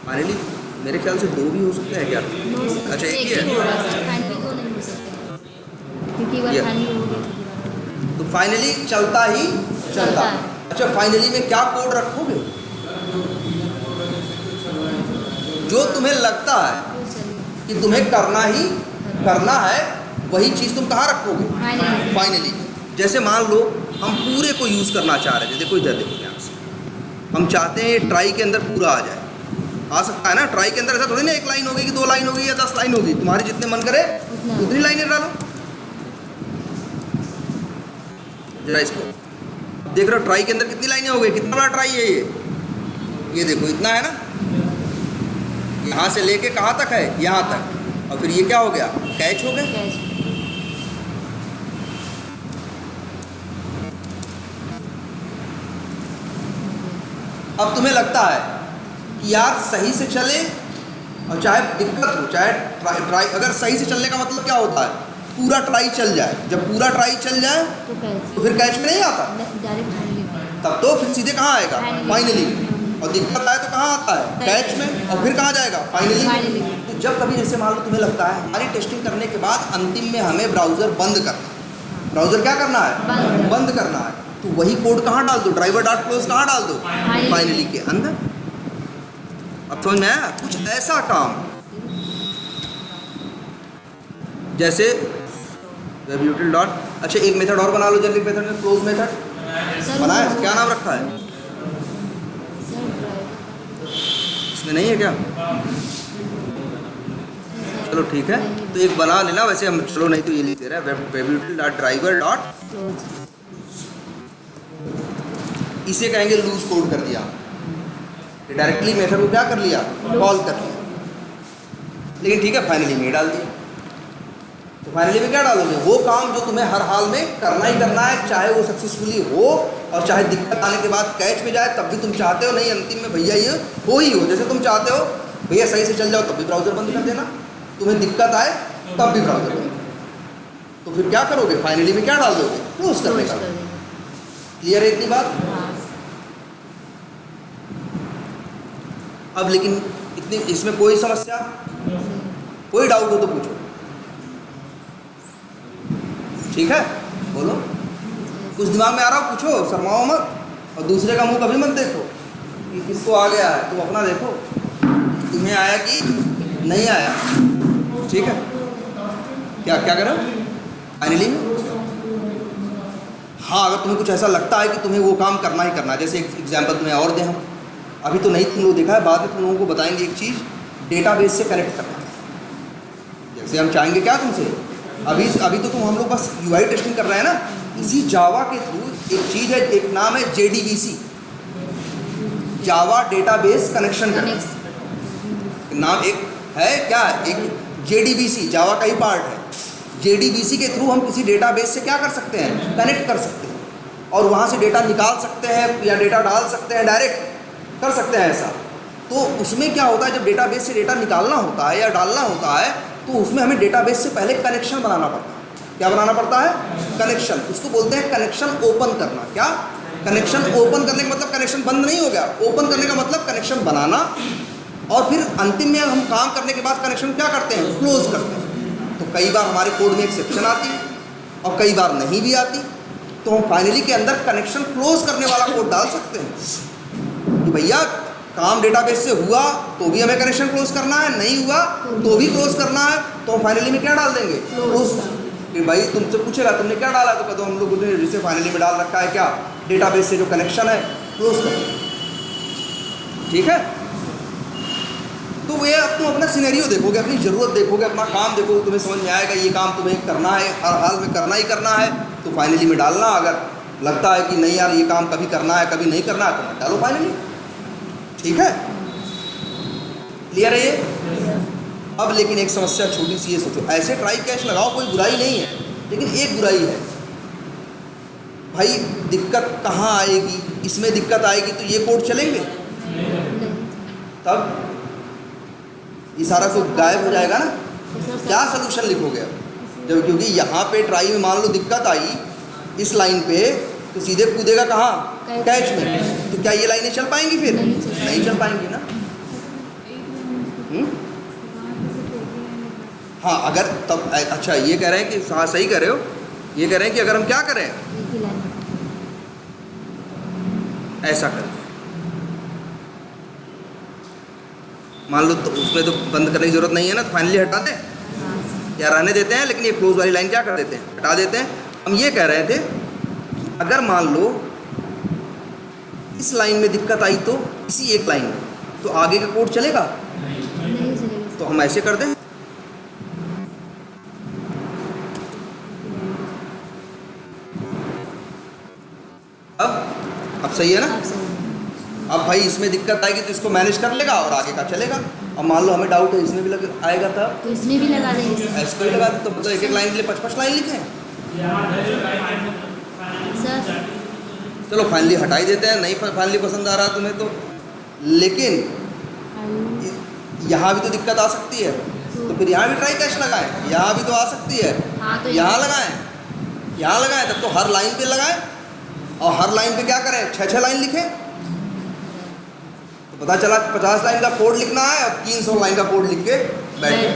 फाइनली मेरे ख्याल से दो भी हो सकते हैं क्या? No sir. अच्छा, एक ही ही है। हो रहा है सर, फाइनली दो नहीं हो सकते, क्योंकि वह ये। फाइनली हो गया। तो फाइनली चलता ही चलता। चलता है। अच्छा, फाइनली में क्या कोड रखोगे? जो तुम्हें लगता है तो चलिए कि तुम्हें करना है, वही चीज़ तुम कहाँ रखोगे? फाइनली। फाइनली। जैसे मान लो हम पूरे को यूज़ करना चाह रहे थे, देखो इधर देखो ध्यान से, हम चाहते हैं ट्राई के अंदर पूरा आ जाए। आ सकता है ना, ट्राई के अंदर ऐसा थोड़ी ना एक लाइन होगी कि 2 लाइन होगी या 10 लाइन होगी, तुम्हारे जितने मन करे उतना। उतनी लाइनें डालो। जरा इसको देख रहे हो, ट्राई के अंदर कितनी लाइनें हो गई, कितना बड़ा ट्राई है ये देखो इतना है ना, यहाँ से लेके कहाँ तक है, यहाँ तक, और फिर ये क्या हो गया, कैच हो गया। कैच। अब तुम्हें लगता है कि यार सही से चले, और चाहे दिक्कत हो, चाहे ट्राई अगर सही से चलने का मतलब क्या होता है, पूरा ट्राई चल जाए। जब पूरा ट्राई चल जाए तो कैच। तो फिर कैच में नहीं आता, डायरेक्ट फाइनली। तब तो फिर सीधे कहाँ आएगा, Finally। फाइनली। और दिक्कत आए तो कहाँ आता है, कैच में, और फिर कहाँ जाएगा, फाइनली। Finally। तो जब कभी जैसे मान लो तुम्हें लगता है हमारी टेस्टिंग करने के बाद अंतिम में हमें ब्राउज़र बंद करना है, ब्राउज़र क्या करना है, बंद करना है, तो वही कोड कहाँ डाल दो, ड्राइवर डॉट क्लोज कहाँ डाल दो, फाइनली के अंदर। अब समझ में आया, कुछ ऐसा काम जैसे वेब यूटिल डॉट, अच्छा एक मेथड और बना लो, जेनेरिक मेथड में क्लोज मेथड सर बनाया, क्या नाम रखा है, सर ड्राइवर। इसमें नहीं है क्या? चलो ठीक है, तो एक बना लेना, वैसे हम चलो नहीं तो ये लिख दे रहे हैं, वेब यूटिल डॉट ड्राइवर डॉट, इसे कहेंगे लूज कोड कर दिया, डायरेक्टली मेथड को क्या कर लिया, कॉल कर लिया। लेकिन ठीक है, फाइनली में डाल दिया, तो फाइनली में क्या डालोगे, वो काम जो तुम्हें हर हाल में करना ही करना है, चाहे वो सक्सेसफुली हो और चाहे दिक्कत आने के बाद कैच में जाए, तब भी तुम चाहते हो नहीं अंतिम में भैया ये हो ही हो। जैसे तुम चाहते हो भैया सही से चल जाओ, तब भी ब्राउज़र बंद कर देना, तुम्हें दिक्कत आए तब भी ब्राउज़र बंद। तो फिर क्या करोगे, फाइनली में क्या डाल दोगे, क्लोज करने का। क्लियर है इतनी बात? अब लेकिन इतनी इसमें कोई समस्या, कोई डाउट हो तो पूछो, ठीक है, बोलो, कुछ दिमाग में आ रहा हो पूछो, शर्माओ मत, और दूसरे का मुंह कभी मत देखो कि किसको आ गया है, तुम अपना देखो तुम्हें आया कि नहीं आया, ठीक है। क्या क्या करो फाइनली, हाँ अगर तुम्हें कुछ ऐसा लगता है कि तुम्हें वो काम करना ही करना है, जैसे एक एग्जाम्पल तुम्हें और दें हम, अभी तो नहीं तुम लोग देखा है, बाद में तुम लोगों को बताएंगे एक चीज़, डेटाबेस से कनेक्ट करना। जैसे हम चाहेंगे क्या तुमसे, अभी तो तुम हम लोग बस यूआई टेस्टिंग कर रहे हैं ना, इसी जावा के थ्रू एक चीज़ है, एक नाम है JDBC, जावा डेटाबेस कनेक्शन करना, नाम एक है क्या, एक JDBC जावा का ही पार्ट है। JDBC के थ्रू हम किसी डेटाबेस से क्या कर सकते हैं, कनेक्ट कर सकते हैं, और वहाँ से डेटा निकाल सकते हैं या डेटा डाल सकते हैं, डायरेक्ट कर सकते हैं ऐसा। तो उसमें क्या होता है, जब डेटाबेस से डेटा निकालना होता है या डालना होता है, तो उसमें हमें डेटाबेस से पहले कनेक्शन बनाना पड़ता है। क्या बनाना पड़ता है, कनेक्शन, उसको बोलते हैं कनेक्शन ओपन करना। क्या, कनेक्शन ओपन करने का मतलब कनेक्शन बंद नहीं हो गया, ओपन करने का मतलब कनेक्शन बनाना, और फिर अंतिम में हम काम करने के बाद कनेक्शन क्या करते हैं, क्लोज करते हैं। तो कई बार हमारे कोड में एक्सेप्शन आती है और कई बार नहीं भी आती, तो हम फाइनली के अंदर कनेक्शन क्लोज करने वाला कोड डाल सकते हैं कि भैया काम डेटाबेस से हुआ तो भी हमें कनेक्शन क्लोज करना है, नहीं हुआ तो भी क्लोज करना है, तो हम फाइनली में क्या डाल देंगे? क्लोज। फिर भाई तुमसे पूछेगा तुमने क्या डाला, तो कहते हम लोग जिसे फाइनली में डाल रखा है क्या, डेटाबेस से जो कनेक्शन है क्लोज कर। ठीक है, तो ये अब तुम अपना सिनेरियो देखोगे, अपनी ज़रूरत देखोगे, अपना काम देखोगे, तुम्हें समझ में आएगा ये काम तुम्हें करना है, हर हाल में करना ही करना है, तो फाइनली में डालना। अगर लगता है कि नहीं यार ये काम कभी करना है कभी नहीं करना है तो मत डालो फाइनली। ठीक है, क्लियर है ये? अब लेकिन एक समस्या छोटी सी ये सोचो, ऐसे ट्राई कैश लगाओ कोई बुराई नहीं है, लेकिन एक बुराई है भाई, दिक्कत कहाँ आएगी, इसमें दिक्कत आएगी तो ये कोड चलेंगे, तब ये सारा कुछ गायब हो जाएगा ना। क्या सोल्यूशन लिखोगे अब, जब क्योंकि यहाँ पे ट्राई में मान लो दिक्कत आई इस लाइन पे, तो सीधे कूदेगा कहाँ, कैच में, तो क्या ये लाइनें चल पाएंगी? फिर नहीं चल पाएंगी ना। हाँ, अगर तब अच्छा ये कह रहे हैं कि हाँ सही कह रहे हो, ये कह रहे हैं कि अगर हम क्या करें, ऐसा करें, मान लो तो उसमें तो बंद करने की जरूरत नहीं है ना, तो फाइनली हटा दें या रहने देते हैं, लेकिन ये क्लोज वाली लाइन क्या कर देते हैं, हटा देते हैं। हम ये कह रहे थे अगर मान लो इस लाइन में दिक्कत आई तो इसी एक लाइन में, तो आगे का कोड चलेगा? तो हम ऐसे कर दें, अब सही है ना। अब भाई इसमें दिक्कत आएगी तो इसको मैनेज कर लेगा और आगे का चलेगा। अब मान लो हमें डाउट है इसमें भी आएगा था, तो इसमें भी लगा देंगे, ऐसे भी लगा दे, तो मतलब एक एक लाइन के लिए 5-5 लाइन लिखें। सर चलो फाइनली हटा ही देते हैं, नहीं फाइनली पसंद आ रहा तुम्हें तो, लेकिन यहाँ भी तो दिक्कत आ सकती है, तो फिर यहाँ भी ट्राई कैश लगाएं, यहाँ भी तो आ सकती है, हाँ, तो यहाँ लगाएं, यहाँ लगाएं, तब तो हर लाइन पे लगाएं, और हर लाइन पे क्या करें, 6-6 लाइन लिखें, तो पता चला 50 लाइन का कोड लिखना है और 300 लाइन का कोड लिख के बैठे।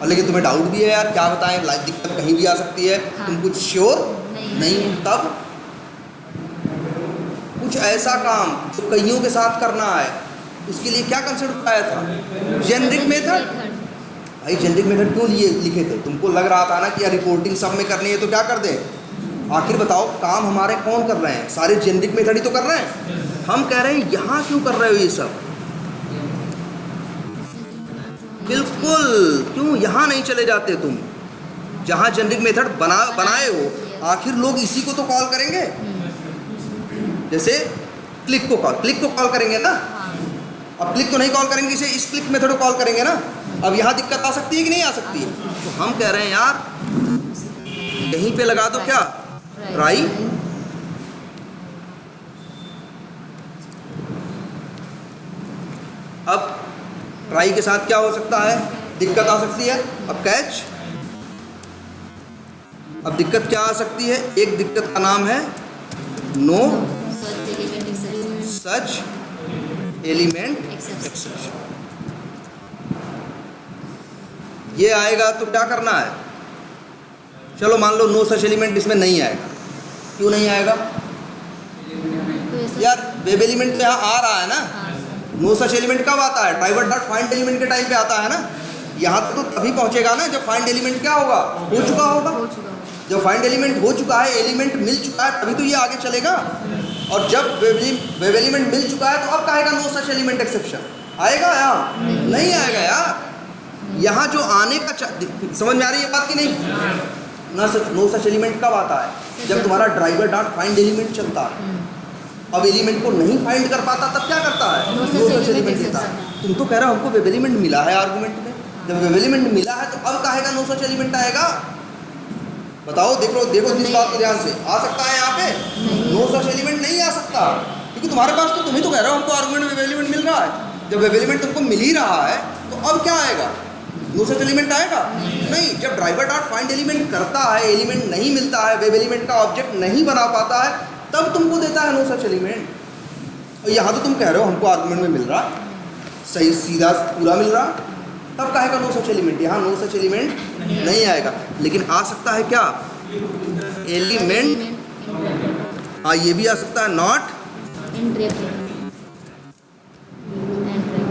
और लेकिन तुम्हें डाउट भी है यार क्या बताएं, दिक्कत कहीं भी आ सकती है, हाँ। तुम कुछ श्योर नहीं हो, तब कुछ ऐसा काम जो कईयों के साथ करना है, उसके लिए क्या कंसेप्ट आया था, जेनरिक मेथड। भाई जेनरिक मेथड क्यों लिए लिखे थे, तुमको लग रहा था ना कि यार रिपोर्टिंग सब में करनी है तो क्या कर दें, आखिर बताओ काम हमारे कौन कर रहे हैं, सारे जेनरिक मेथड ही तो कर रहे हैं, हम कह रहे हैं यहाँ क्यों कर रहे हो ये सब, बिल्कुल क्यों यहाँ नहीं चले जाते तुम, जहाँ जेनरिक मेथड बनाए हो, आखिर लोग इसी को तो कॉल करेंगे, जैसे क्लिक को कॉल करेंगे ना, अब क्लिक तो नहीं कॉल करेंगे, इसे इस क्लिक मेथड को कॉल करेंगे ना। अब यहाँ दिक्कत आ सकती है कि नहीं आ सकती है, तो हम कह रहे हैं यार यहीं पे लगा दो क्या, ट्राई, अब ट्राई के साथ क्या हो सकता है, दिक्कत आ सकती है, अब कैच, अब दिक्कत क्या आ सकती है, एक दिक्कत का नाम है नो सच एलिमेंट एक्सेप्शन, ये आएगा तो क्या करना है, चलो मान लो नो सच एलिमेंट इसमें नहीं आएगा, क्यों नहीं आएगा यार, वेब एलिमेंट तो यहाँ आ रहा है ना, नो सच एलिमेंट कब आता है, प्राइवेट डॉट फाइंड एलिमेंट के टाइम पे आता है ना, यहाँ तो तभी पहुँचेगा ना जब फाइंड एलिमेंट क्या होगा, हो चुका होगा, जब फाइंड एलिमेंट हो चुका है, एलिमेंट मिल चुका है, तभी तो ये आगे चलेगा। और जब वेब एलिमेंट मिल चुका है तो अब कहेगा नो सच एलिमेंट एक्सेप्शन, आएगा यहाँ नहीं आएगा यार, यहाँ जो आने का समझ में आ रही है बात की नहीं, नो सच एलिमेंट कब आता है, जब तुम्हारा ड्राइवर डॉट फाइंड एलिमेंट चलता है, अब एलिमेंट को नहीं फाइंड कर पाता तब क्या करता है, नो सच एलिमेंट देता है। तुम तो कह रहे हो हमको वेब एलिमेंट मिला है आर्गुमेंट में, जब वेब एलिमेंट मिला है तो अब कहेगा नो सच एलिमेंट आएगा, बताओ देखो इस बात को ध्यान से, आ सकता है यहाँ पे, नो सच एलिमेंट नहीं आ सकता, क्योंकि तुम्हारे पास तो, तुम्हें तो कह रहे हो हमको आर्गुमेंट में वेब एलिमेंट मिल रहा है, जब वेब एलिमेंट तुमको मिल ही रहा है तो अब क्या आएगा, नो सच एलिमेंट आएगा नहीं, जब ड्राइवर डॉट फाइंड एलिमेंट करता है, एलिमेंट नहीं मिलता है, वेब एलिमेंट का ऑब्जेक्ट नहीं बना पाता है, तब तुमको देता है नो सच एलिमेंट। और यहाँ तो तुम कह रहे हो हमको आर्गुमेंट में मिल रहा, सही सीधा पूरा मिल रहा, तब कहेगा नो सच एलिमेंट, यहाँ नो सच एलिमेंट नहीं आएगा, लेकिन आ सकता है क्या, एलिमेंट, हाँ ये भी आ सकता है, नॉट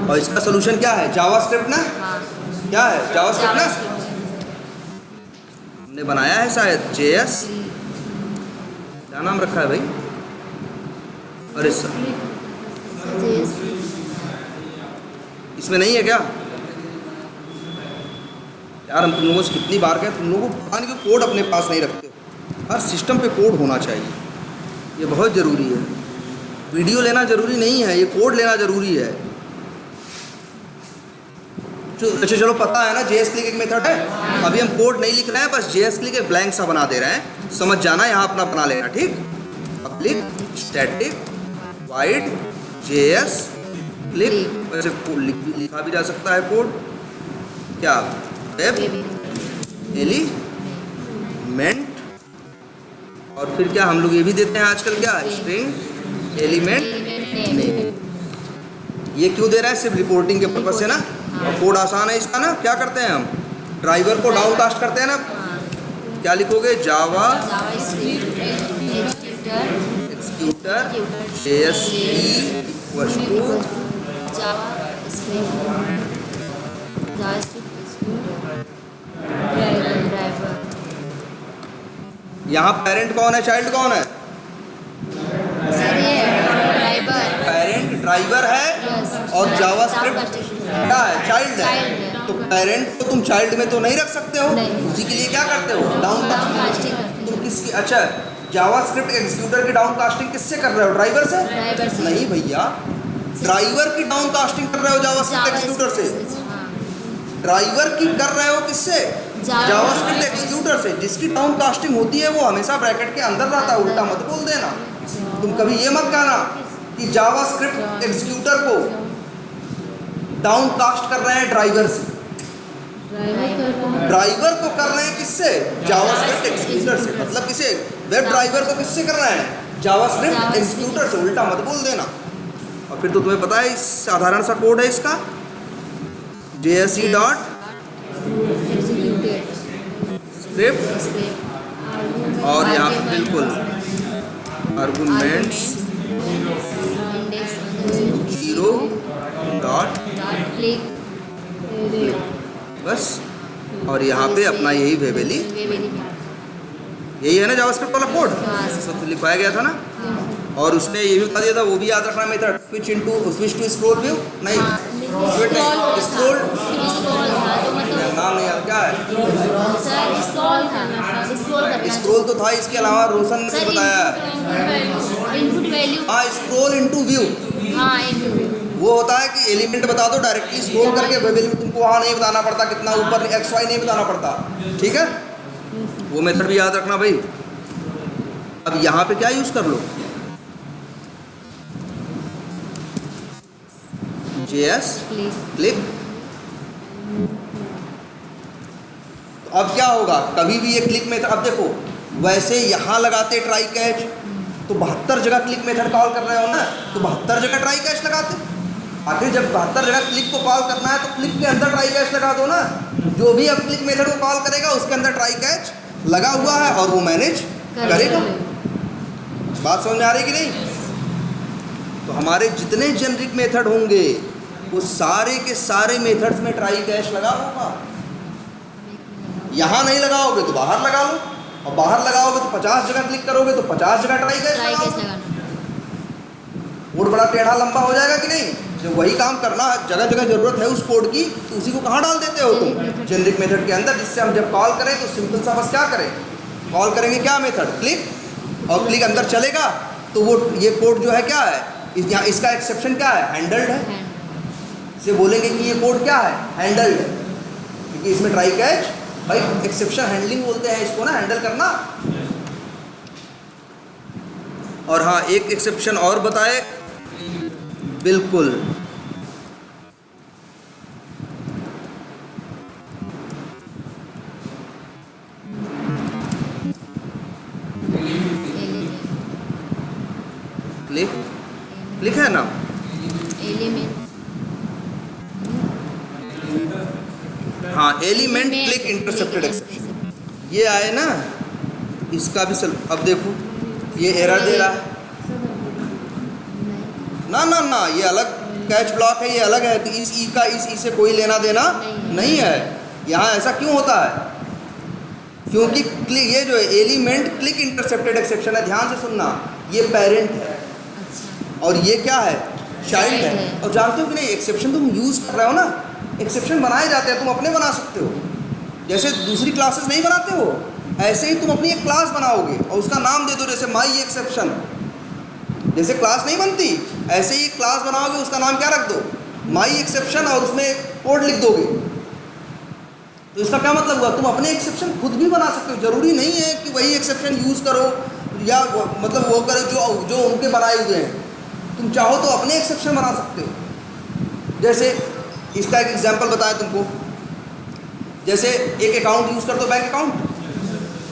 और इसका सोल्यूशन क्या है? जावास्क्रिप्ट ना, हाँ क्या है जावास्क्रिप्ट ना, हमने बनाया है शायद JS, क्या नाम रखा है भाई? अरे सर इसमें नहीं है क्या यार? हम तुम लोगों से कितनी बार कहें, तुम लोगों को पता नहीं क्यों कोड अपने पास नहीं रखते हो। हर सिस्टम पे कोड होना चाहिए, ये बहुत ज़रूरी है। वीडियो लेना ज़रूरी नहीं है, ये कोड लेना ज़रूरी है। अच्छा चलो पता है ना JS क्लिक एक मेथड है। अभी हम कोड नहीं लिख रहे हैं, बस JS क्लिक एक ब्लैंक सा बना दे रहे हैं, समझ जाना, यहाँ अपना बना लेना, ठीक। Public static wide JS click, वैसे लिखा भी जा सकता है कोड, क्या वेब एलिमेंट, और फिर क्या हम लोग ये भी देते हैं आजकल, क्या स्ट्रिंग एलिमेंट नेम। ये क्यों दे रहा है? सिर्फ रिपोर्टिंग के पर्पज से ना, और कोड आसान है इसका ना। क्या करते हैं हम? ड्राइवर को डाउनकास्ट करते हैं ना, क्या लिखोगे? जावा एक्सिक्यूटर JSE इक्वल्स टू यहाँ पेरेंट कौन है, चाइल्ड कौन है? पेरेंट ड्राइवर है और जावास्क्रिप्ट क्या है? चाइल्ड है। तो पेरेंट को तुम चाइल्ड में तो नहीं रख सकते हो, उसी के लिए क्या करते हो? डाउनकास्टिंग। तुम किसकी? अच्छा जावास्क्रिप्ट एग्जीक्यूटर की डाउनकास्टिंग किससे कर रहे हो? ड्राइवर से? नहीं भैया, ड्राइवर की डाउनकास्टिंग कर रहे हो जावास्क्रिप्ट एग्जीक्यूटर से। ड्राइवर की कर रहे हो किससे? जावास्क्रिप्ट एग्जीक्यूटर से। जिसकी डाउनकास्टिंग होती है वो हमेशा ब्रैकेट के अंदर रहता है, उल्टा मत बोल देना। तुम कभी ये मत कहना कि जावास्क्रिप्ट एग्जीक्यूटर को डाउनकास्ट कर रहे हैं ड्राइवर से। ड्राइवर को कर रहे हैं किससे? जावास्क्रिप्ट एग्जीक्यूटर से। मतलब किसे? वेब ड्राइवर को किससे कर रहे हैं? जावास्क्रिप्ट एग्जीक्यूटर से। उल्टा मत बोल देना। और फिर तो तुम्हें पता है साधारण सा कोड है इसका, JSE डॉट स्क्रिप्ट, और यहाँ पे बिल्कुल आर्गुमेंट्स 0 डॉट बस, और यहाँ पे अपना यही वेबेली, यही है ना जावास्क्रिप्ट वाला कोड, सब लिखवाया गया था ना। और उसने ये भी बता दिया था, वो भी याद रखना method, switch to scroll view, नहीं स्क्रॉल, नाम नहीं याद, क्या है? स्क्रॉल तो था, इसके अलावा रोशन ने बताया, हाँ स्क्रॉल इनटू व्यू। वो होता है कि एलिमेंट बता दो डायरेक्टली स्क्रॉल करके, वेबेली में तुमको वहाँ नहीं बताना पड़ता कितना ऊपर, XY नहीं बताना पड़ता, ठीक है। वो मेथड भी याद रखना भाई। अब यहाँ पे क्या यूज कर लो? JS click. तो अब क्या होगा? कभी भी ये क्लिक मेथड, अब देखो वैसे यहाँ लगाते ट्राई कैच तो 72 जगह क्लिक मेथड कॉल कर रहे हो ना, तो 72 जगह ट्राई कैच लगाते। आखिर जब 72 जगह क्लिक को कॉल करना है तो क्लिक के अंदर ट्राई कैच लगा दो ना। जो भी अब क्लिक मेथड को कॉल करेगा उसके अंदर ट्राई कैच लगा हुआ है और वो मैनेज करेगा। बात समझ में आ रही कि नहीं? तो हमारे जितने जेनरिक मेथड होंगे वो सारे के सारे मेथड्स में ट्राई कैच लगा होगा। यहाँ नहीं लगाओगे तो बाहर लगा लो, और बाहर लगाओगे तो 50 जगह क्लिक करोगे तो 50 जगह ट्राई कैच लगाओगे। कोड बड़ा टेढ़ा लंबा हो जाएगा कि नहीं? जब वही काम करना जगह जगह जरूरत है उस कोड की, तो उसी को कहाँ डाल देते हो तुम? जेनरिक मेथड के अंदर, जिससे हम जब कॉल करें तो सिंपल सा बस क्या करें? कॉल करेंगे क्या मेथड? क्लिक, और क्लिक अंदर चलेगा तो वो ये कोड जो है क्या है, यहाँ इसका एक्सेप्शन क्या है? हैंडल्ड है। इसे बोलेंगे कि ये कोड क्या है? हैंडल्ड है, क्योंकि इसमें ट्राई कैच, भाई एक्सेप्शन हैंडलिंग बोलते हैं इसको ना, हैंडल करना। और हाँ एक एक्सेप्शन और बताए, बिल्कुल क्लिक, क्लिक है ना, हाँ एलिमेंट क्लिक इंटरसेप्टेड एक्सेप्शन, ये आए ना, इसका भी अब देखो ये एरर दे रहा है ना, ना ना ये अलग कैच ब्लॉक है ये अलग है, तो इस ई का इस ई से कोई लेना देना नहीं है। यहाँ ऐसा क्यों होता है? क्योंकि ये जो एलिमेंट क्लिक इंटरसेप्टेड एक्सेप्शन है, ध्यान से सुनना, ये पेरेंट है अच्छा और ये क्या है? चाइल्ड Child है। है। और जानते हो कि नहीं, एक्सेप्शन तुम यूज़ कर रहे हो ना, एक्सेप्शन बनाए जाते हैं, तुम अपने बना सकते हो। जैसे दूसरी क्लासेस नहीं बनाते हो, ऐसे ही तुम अपनी एक क्लास बनाओगे और उसका नाम दे दो, जैसे माई एक्सेप्शन। जैसे क्लास नहीं बनती, ऐसे ही क्लास बनाओगे, उसका नाम क्या रख दो? माई एक्सेप्शन, और उसमें कोड लिख दोगे। तो इसका क्या मतलब हुआ? तुम अपने एक्सेप्शन खुद भी बना सकते हो। ज़रूरी नहीं है कि वही एक्सेप्शन यूज़ करो या मतलब वो करो जो उनके बनाए हुए हैं। तुम चाहो तो अपने एक्सेप्शन बना सकते हो। जैसे इसका एक एग्जांपल बताया तुमको, जैसे एक अकाउंट यूज़ कर दो, बैंक अकाउंट,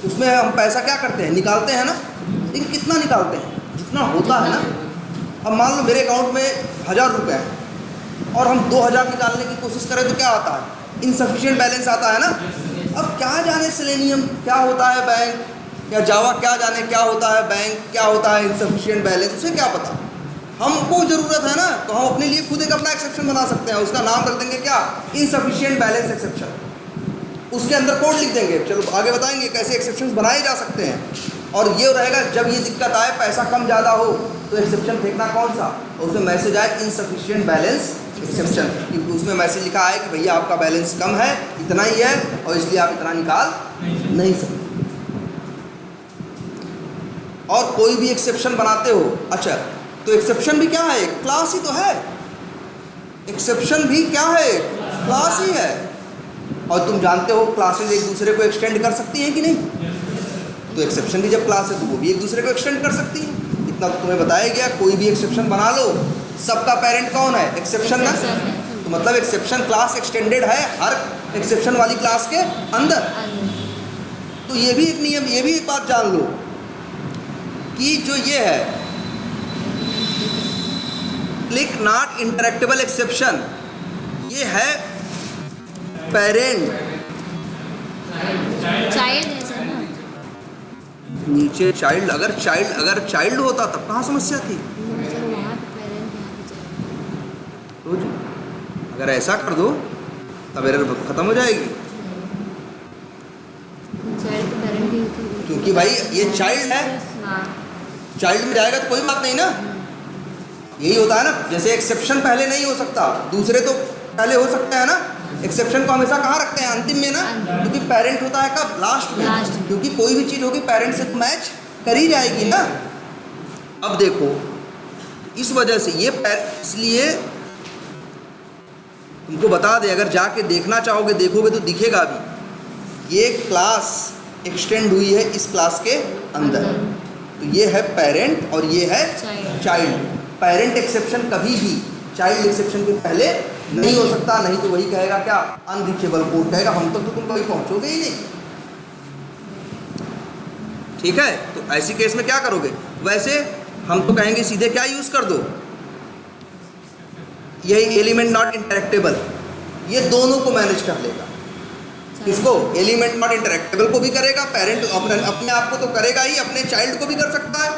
उसमें हम पैसा क्या करते हैं? निकालते हैं ना, लेकिन कितना निकालते हैं? जितना होता है ना। अब मान लो मेरे अकाउंट में 1000 रुपये है और हम 2000 निकालने की कोशिश करें तो क्या आता है? इनसफिशिएंट बैलेंस आता है ना। अब क्या जाने सेलेनियम क्या होता है बैंक, या जावा क्या जाने क्या होता है बैंक, क्या होता है इनसफिशिएंट बैलेंस, उसे क्या पता। हमको ज़रूरत है ना, तो हम अपने लिए खुद एक अपना एक्सेप्शन बना सकते हैं। उसका नाम रख देंगे क्या? Insufficient balance exception. उसके अंदर कोड लिख देंगे। चलो आगे बताएंगे कैसे एक्सेप्शंस बनाए जा सकते हैं। और ये रहेगा, जब ये दिक्कत आए, पैसा कम ज़्यादा हो, तो एक्सेप्शन फेंकना कौन सा? और उसमें मैसेज आए इनसफिशिएंट बैलेंस एक्सेप्शन। उसमें मैसेज लिखा है कि भैया आपका बैलेंस कम है, इतना ही है, और इसलिए आप इतना निकाल नहीं सकते। और कोई भी एक्सेप्शन बनाते हो, अच्छा तो एक्सेप्शन भी क्या है? क्लास ही तो है। एक्सेप्शन भी क्या है? क्लास ही है। और तुम जानते हो क्लासेस एक दूसरे को एक्सटेंड कर सकती हैं कि नहीं? तो एक्सेप्शन भी जब क्लास है तो वो भी एक दूसरे को एक्सटेंड कर सकती है। इतना तो तुम्हें बताया गया। कोई भी एक्सेप्शन बना लो, सबका पेरेंट कौन है? एक्सेप्शन ना। तो मतलब एक्सेप्शन क्लास एक्सटेंडेड है हर एक्सेप्शन वाली क्लास के अंदर। तो ये भी एक नियम, ये भी एक बात जान लो कि जो ये है क्लिक नॉट इंटरेक्टेबल एक्सेप्शन, ये है पेरेंट। चाइल्ड है सर ना। नीचे चाइल्ड, अगर चाइल्ड होता तब कहाँ समस्या थी? नो सर, वहाँ पे पेरेंट, यहाँ पे चाइल्ड। तो जी, अगर ऐसा कर दो तब एरर खत्म हो जाएगी। चाइल्ड तो पेरेंट भी होती है। क्योंकि भाई ये चाइल्ड है, हाँ चाइल्ड में जाएगा तो कोई बात नहीं ना। यही होता है ना, जैसे एक्सेप्शन पहले नहीं हो सकता, दूसरे तो पहले हो सकते हैं ना। एक्सेप्शन को हमेशा कहाँ रखते हैं? अंतिम में ना, क्योंकि पेरेंट होता है कब? लास्ट में। क्योंकि कोई भी चीज़ होगी पेरेंट से तो मैच कर ही जाएगी ना। अब देखो, इस वजह से ये इसलिए तुमको बता दे, अगर जाके देखना चाहोगे, देखोगे तो दिखेगा भी, ये क्लास एक्सटेंड हुई है इस क्लास के अंदर। तो ये है पेरेंट और ये है चाइल्ड। पेरेंट एक्सेप्शन कभी भी चाइल्ड एक्सेप्शन के पहले नहीं हो सकता, नहीं तो वही कहेगा क्या? अनरीचेबल कोड कहेगा, हम तक तो तुम कभी पहुंचोगे ही नहीं। ठीक है, तो ऐसी केस में क्या करोगे? वैसे हम तो कहेंगे सीधे क्या यूज कर दो, यही एलिमेंट नॉट इंटरेक्टेबल, ये दोनों को मैनेज कर लेगा। किसको? एलिमेंट नॉट इंटरेक्टेबल को भी करेगा, पेरेंट अपने आप को तो करेगा ही, अपने चाइल्ड को भी कर सकता है।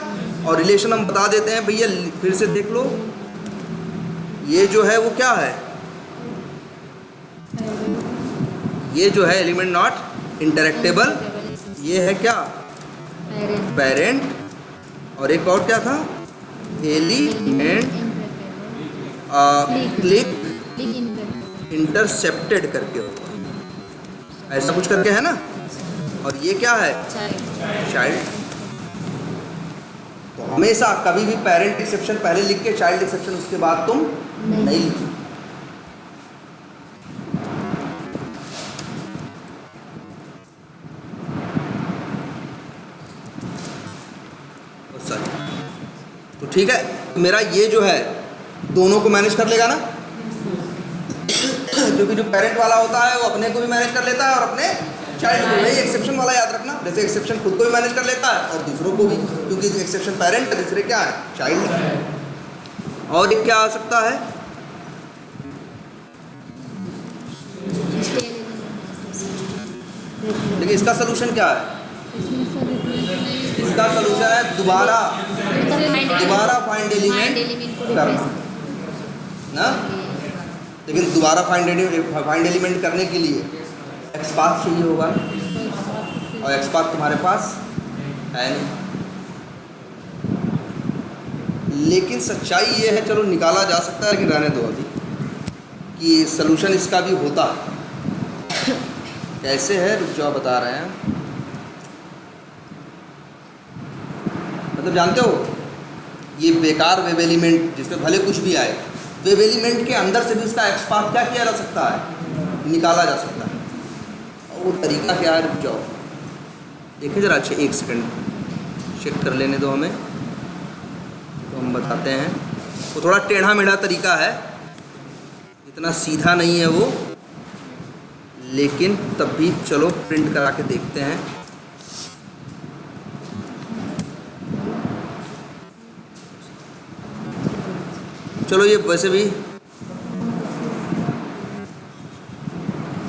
और रिलेशन हम बता देते हैं भैया, फिर से देख लो, ये जो है वो क्या है? ये जो है एलिमेंट नॉट इंटरेक्टेबल, ये है क्या? पेरेंट। और एक और क्या था? एलिमेंट क्लिक इंटरसेप्टेड करके होगा, ऐसा कुछ करके है ना। और ये क्या है? चाइल्ड। तो हमेशा कभी भी पेरेंट एक्सेप्शन पहले लिख के चाइल्ड एक्सेप्शन उसके बाद तुम नहीं लिखो। तो ठीक है, तो मेरा ये जो है दोनों को मैनेज कर लेगा ना, क्योंकि जो पेरेंट वाला होता है वो अपने को भी मैनेज कर लेता है और अपने चाइल्ड को। वही एक्सेप्शन वाला याद रखना, जैसे एक्सेप्शन खुद को भी मैनेज कर लेता है और दूसरों को भी, क्योंकि एक्सेप्शन पेरेंट है, दूसरे क्या है? चाइल्ड है। और एक क्या आ सकता है? देखिए इसका सोल्यूशन क्या है? इसका सोल्यूशन है दोबारा फाइंड एलिमेंट करना। ना, लेकिन दोबारा फाइंड एलिमेंट करने के लिए एक्स पाथ चाहिए होगा, और एक्स पाथ तुम्हारे पास है नहीं। लेकिन सच्चाई ये है, चलो निकाला जा सकता है, लेकिन रहने दो अभी, कि सलूशन इसका भी होता कैसे है, रुक जाओ बता रहे हैं। मतलब जानते हो, ये बेकार वेव एलिमेंट जिसमें भले कुछ भी आए, वेव एलिमेंट के अंदर से भी उसका एक्स पाथ क्या किया जा सकता है, निकाला जा सकता है। और वो तरीका क्या है, रुक जाओ देखिए ज़रा अच्छे, 1 सेकंड चेक कर लेने दो हमें, तो हम बताते हैं। वो थोड़ा टेढ़ा मेढ़ा तरीका है, इतना सीधा नहीं है वो, लेकिन तब भी चलो प्रिंट करा के देखते हैं। चलो ये वैसे भी,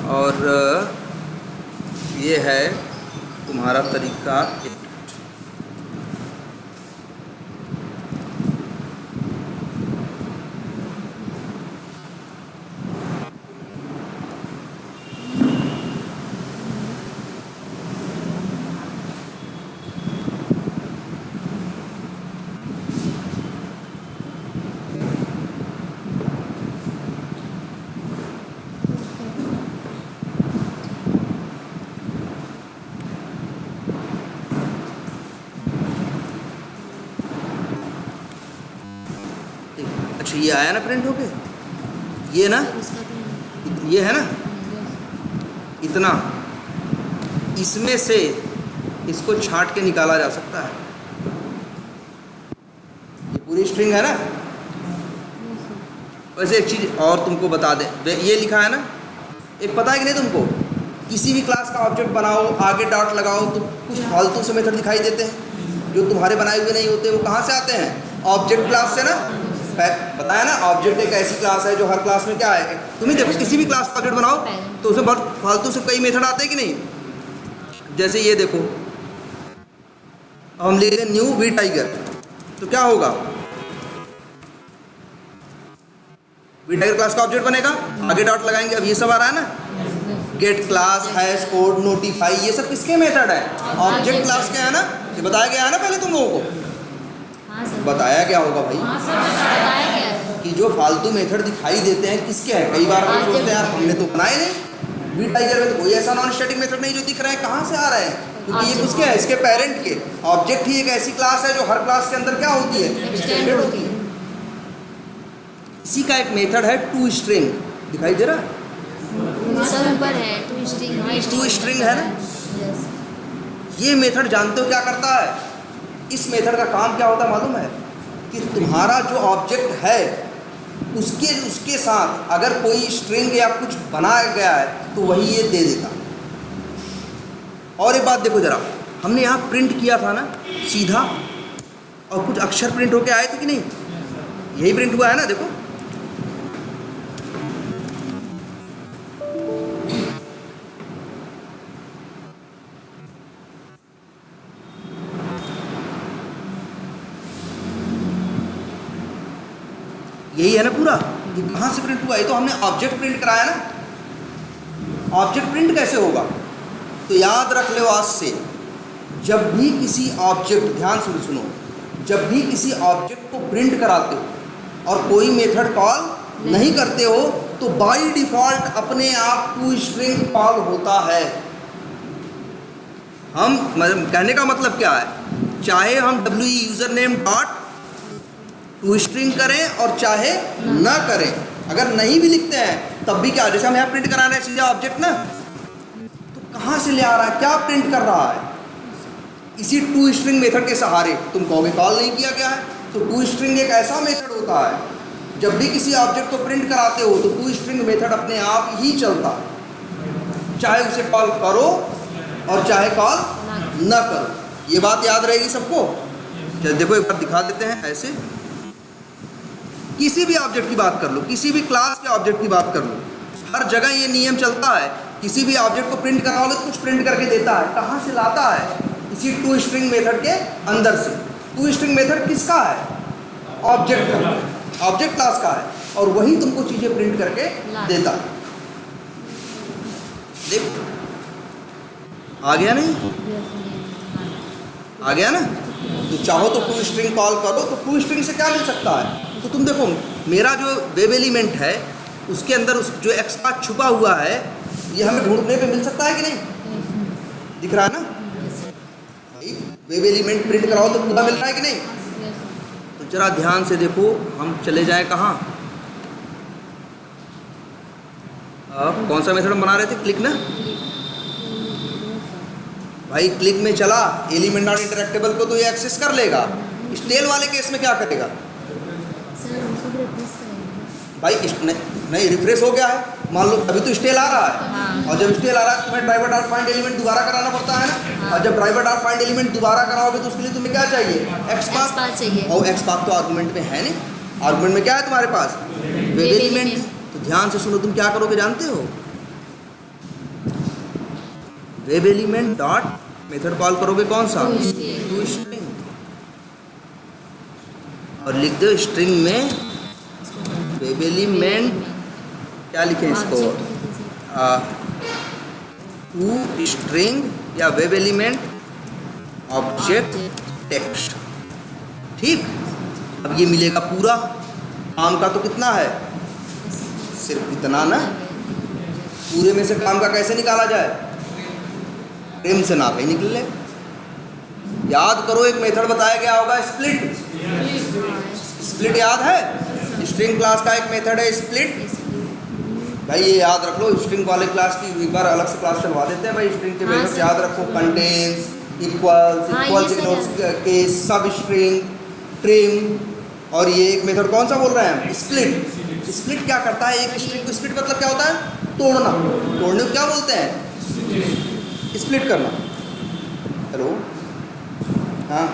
और ये है तुम्हारा तरीका। अच्छा ये आया ना प्रिंट होके, ये ना, उसका तो ये है ना इतना, इसमें से इसको छांट के निकाला जा सकता है। ये पूरी स्ट्रिंग है ना। वैसे एक चीज़ और तुमको बता दें, ये लिखा है ना, एक पता है कि नहीं तुमको, किसी भी क्लास का ऑब्जेक्ट बनाओ, आगे डॉट लगाओ तो कुछ फालतू से मेथड दिखाई देते हैं जो तुम्हारे बनाए हुए नहीं होते। वो कहाँ से आते हैं, ऑब्जेक्ट क्लास से ना। बताया ना, ऑब्जेक्ट एक ऐसी क्लास है जो हर क्लास में क्या है, तुम्हें देखो किसी भी क्लास का ऑब्जेक्ट बनाओ तो उसमें बहुत फालतू से कई मेथड आते हैं कि नहीं। जैसे ये देखो, हम लिख रहे हैं न्यू वी टाइगर, तो क्या होगा, वी टाइगर क्लास का ऑब्जेक्ट बनेगा, आगे डॉट लगाएंगे। अब ये सब आ रहा है ना, get class, hash code, notify, ये सब किसके मेथड है, ऑब्जेक्ट क्लास के है ना। ये बताया गया है ना पहले तुम लोगों को, हाँ सर, बताया क्या होगा भाई, हाँ सर बताया गया है। कि जो फालतू मेथड दिखाई देते हैं किसके हैं। कई बार हम सोचते हैं यार हमने तो बनाए नहीं, वी टाइगर में तो कोई ऐसा नॉन स्टैटिक मेथड नहीं जो दिख रहा है, कहाँ से आ रहा है, क्योंकि ये किसके है, इसके पेरेंट के। ऑब्जेक्ट ही एक ऐसी क्लास है जो हर क्लास के अंदर क्या होती है, एक्सटेंड होती है। इसी का एक मेथड है टू स्ट्रिंग, दिखाई दे रहा है, सर ऊपर है टू स्ट्रिंग, टू स्ट्रिंग है ना। यस। ये मेथड जानते हो क्या करता है, इस मेथड का काम क्या होता है मालूम है, कि तुम्हारा जो ऑब्जेक्ट है उसके साथ अगर कोई स्ट्रिंग या कुछ बनाया गया है तो वही ये दे देता। और एक बात देखो जरा, हमने यहाँ प्रिंट किया था ना सीधा, और कुछ अक्षर प्रिंट होके आए थे कि नहीं, यही प्रिंट हुआ है ना, देखो यही है ना पूरा। ये कहाँ से प्रिंट हुआ, ये तो हमने ऑब्जेक्ट प्रिंट कराया ना। ऑब्जेक्ट प्रिंट कैसे होगा, तो याद रख लो आज से, जब भी किसी ऑब्जेक्ट, ध्यान से सुनो, जब भी किसी ऑब्जेक्ट को प्रिंट कराते हो और कोई मेथड कॉल नहीं करते हो तो बाय डिफॉल्ट अपने आप टू स्ट्रिंग कॉल होता है। हम कहने का मतलब क्या है, चाहे हम w user name dot to string करें और चाहे ना करें, अगर नहीं भी लिखते हैं तब भी क्या, जैसे हम यहाँ प्रिंट करा रहे हैं सीधा ऑब्जेक्ट ना, तो कहाँ से ले आ रहा है, क्या प्रिंट कर रहा है, इसी टू स्ट्रिंग मेथड के सहारे। तुम कहोगे कॉल नहीं किया गया है, तो टू स्ट्रिंग एक ऐसा मेथड होता है, जब भी किसी ऑब्जेक्ट को प्रिंट कराते हो तो टू स्ट्रिंग मेथड अपने आप ही चलता है, चाहे उसे कॉल करो और चाहे कॉल ना करो। ये बात याद रहेगी सबको। चल देखो एक बार दिखा देते हैं, ऐसे किसी भी ऑब्जेक्ट की बात कर लो, किसी भी क्लास के ऑब्जेक्ट की बात कर लो, हर जगह ये नियम चलता है, किसी भी ऑब्जेक्ट को प्रिंट कराओगे तो कुछ प्रिंट करके देता है। कहाँ से लाता है, इसी टू स्ट्रिंग मेथड के अंदर से। टू स्ट्रिंग मेथड किसका है, ऑब्जेक्ट का। ऑब्जेक्ट क्लास का है, और वही तुमको चीज़ें प्रिंट करके देता है। देखो आ गया नहीं? आ गया ना? तो चाहो तो टू स्ट्रिंग कॉल करो, तो टू स्ट्रिंग से क्या मिल सकता है? तो तुम देखो मेरा जो वेब एलिमेंट है उसके अंदर उस जो एक्स्ट्रा छुपा हुआ है ये हमें ढूंढने पे मिल सकता है कि नहीं? दिख रहा है ना? वेब एलिमेंट प्रिंट कराओ तो पूरा मिल रहा है कि नहीं? तो जरा ध्यान से देखो, हम चले जाएं कहाँ? अब कौन सा मेथड बना रहे थे? क्लिक ना भाई, क्लिक में चला एलिमेंट नॉट इंटरेक्टेबल को तो ये एक्सेस कर लेगा। स्टेल वाले केस में क्या करेगा भाई? नहीं रिफ्रेश हो गया है, मान लो अभी तो स्टेल आ रहा है। हाँ। और जब स्टेल आ रहा है तुम्हें ड्राइवर डॉट फाइंड एलिमेंट दोबारा कराना पड़ता है ना। हाँ। और जब ड्राइवर डॉट फाइंड एलिमेंट दोबारा कराओगे तो उसके लिए तुम्हें क्या चाहिए? XPath चाहिए। और XPath तो आर्गुमेंट में है नहीं। आर्गुमेंट में क्या है तुम्हारे पास? Web element. तो ध्यान से सुनो, तुम क्या करोगे जानते हो? Web element dot method call करोगे कौन सा? टू स्ट्रिंग, और लिख दो स्ट्रिंग में वेब एलिमेंट, क्या लिखे इसको? टू स्ट्रिंग या वेब एलिमेंट ऑब्जेक्ट टेक्स्ट। ठीक, अब ये मिलेगा पूरा। काम का तो कितना है? सिर्फ इतना ना। पूरे में से काम का कैसे निकाला जाए? प्रेम से ना भाई निकले। याद करो, एक मेथड बताया गया होगा स्प्लिट। स्प्लिट याद है? स्ट्रिंग क्लास का एक मेथड है स्प्लिट। भाई ये याद रख लो, स्ट्रिंग वाले क्लास की एक बार अलग से क्लास चलवा देते हैं भाई। स्ट्रिंग के मेथड्स याद रखो, contains, equals, equals ignores case, सब स्ट्रिंग, ट्रिम, और ये एक मेथड कौन सा बोल रहे हैं हम? स्प्लिट। स्प्लिट क्या करता है? एक स्ट्रिंग को स्प्लिट मतलब क्या होता है? तोड़ना। तोड़ने को क्या बोलते हैं? स्प्लिट करना। हेलो, हाँ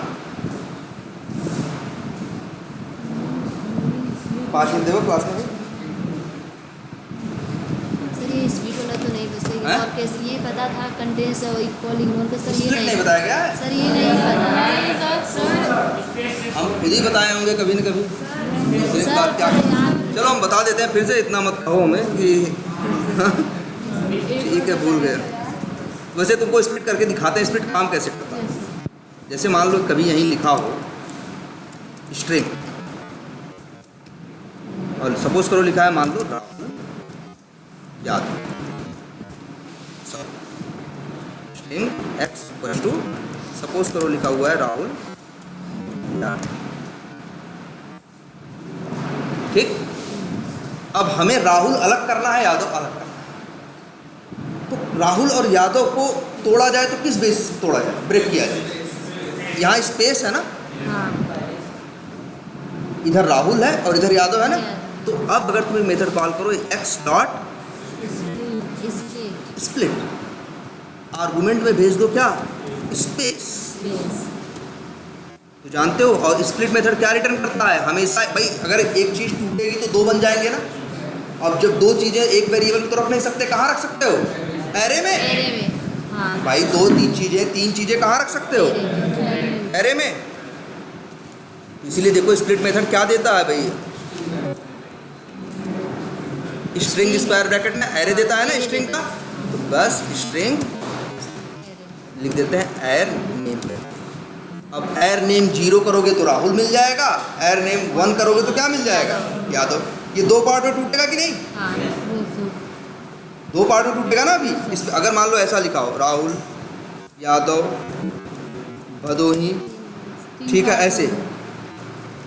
5 मिनट देखो क्लास में। सर ये स्पीड वाला तो नहीं बस और कैसे ये पता था कंटेंट्स और इक्वल इग्नोर का। सर ये नहीं बताया गया है सर, ये नहीं पता। हम खुद ही बताए होंगे कभी न कभी। दूसरी बात क्या? चलो हम बता देते हैं फिर से, इतना मत कहो हमें कि ठीक है भूल गए। वैसे तुमको स्प्लिट करके दिखाते हैं स्प्लिट काम कैसे करता है। जैसे मान लो कभी यहीं लिखा हो स्ट्रिंग, और सपोज करो लिखा है मान लो Rahul Yadav. String x equal to suppose करो लिखा हुआ है राहुल यादव। ठीक, अब हमें राहुल अलग करना है, यादव अलग करना है। तो राहुल और यादव को तोड़ा जाए तो किस बेसिस पे तोड़ा जाए? ब्रेक किया जाए। यहाँ स्पेस है ना, इधर राहुल है और इधर यादव है ना। तो अब अगर तुम मेथड कॉल करो एक्स डॉट स्प्लिट, आर्गुमेंट में भेज दो क्या? स्पेस। तो जानते हो, और स्प्लिट मेथड क्या रिटर्न करता है हमेशा? भाई अगर एक चीज़ टूटेगी तो दो बन जाएंगे ना। अब जब दो चीज़ें एक वेरिएबल में तो रख नहीं सकते, कहाँ रख सकते हो? एरे में। हाँ। भाई तीन चीज़ें कहाँ रख सकते हो? एरे में। इसीलिए देखो स्प्लिट मेथड क्या देता है भाई? स्ट्रिंग स्क्वायर ब्रैकेट में एरे देता है ना स्ट्रिंग का। तो बस स्ट्रिंग लिख देते हैं एर नेम पे। अब एर नेम 0 करोगे तो राहुल मिल जाएगा, एर नेम 1 करोगे तो क्या मिल जाएगा? यादव। ये दो पार्ट में टूटेगा कि नहीं? दो पार्ट में टूटेगा ना। अभी इस अगर मान लो ऐसा लिखा हो राहुल यादव भदोही, ठीक है ऐसे।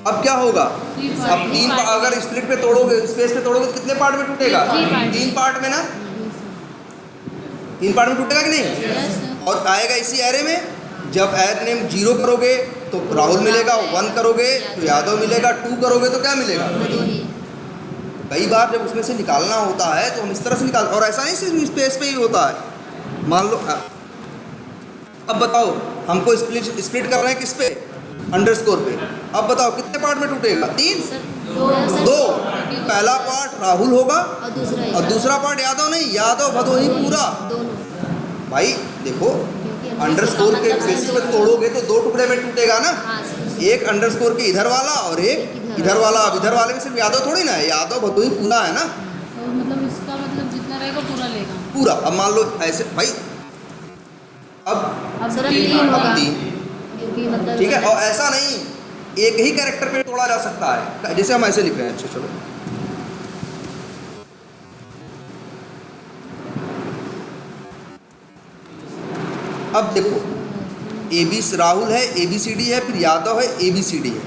अब क्या होगा? अब तीन अगर स्प्लिट पे तोड़ोगे, स्पेस पे तोड़ोगे तो कितने पार्ट में टूटेगा? 3 पार्ट में ना। 3 पार्ट में टूटेगा कि नहीं? और आएगा इसी एरे में। जब एर नेम 0 करोगे तो राहुल मिलेगा, 1 करोगे तो यादव मिलेगा, 2 करोगे तो क्या मिलेगा? कई बार जब उसमें से निकालना होता है तो हम इस तरह से निकाल, और ऐसा नहीं सिर्फ स्पेस पे ही होता है। मान लो अब बताओ हमको स्प्लिट कर रहे हैं किस पे? अंडरस्कोर पे। अब बताओ कितने पार्ट में टूटेगा? 3 2। पहला पार्ट राहुल होगा और दूसरा पार्ट यादव नहीं, यादव भदोही पूरा। भाई देखो अंडरस्कोर के बेसिस पे तोड़ोगे तो 2 टुकड़े में टूटेगा ना। एक अंडरस्कोर के इधर वाला और एक इधर वाला, अब इधर वाले में सिर्फ यादव थोड़ी ना है, यादव भदोही पूरा है ना, तो मतलब इसका मतलब जितना रहेगा पूरा लेगा। पूरा। अब मान लो ऐसे भाई, अब सर अब 3 होगा तीन, क्योंकि मतलब ठीक है। और ऐसा नहीं एक ही कैरेक्टर पे तोड़ा जा सकता है, जैसे हम ऐसे लिख रहे हैं। अच्छा चलो, अब देखो राहुल है, ABCD है, फिर यादव है, ABCD है।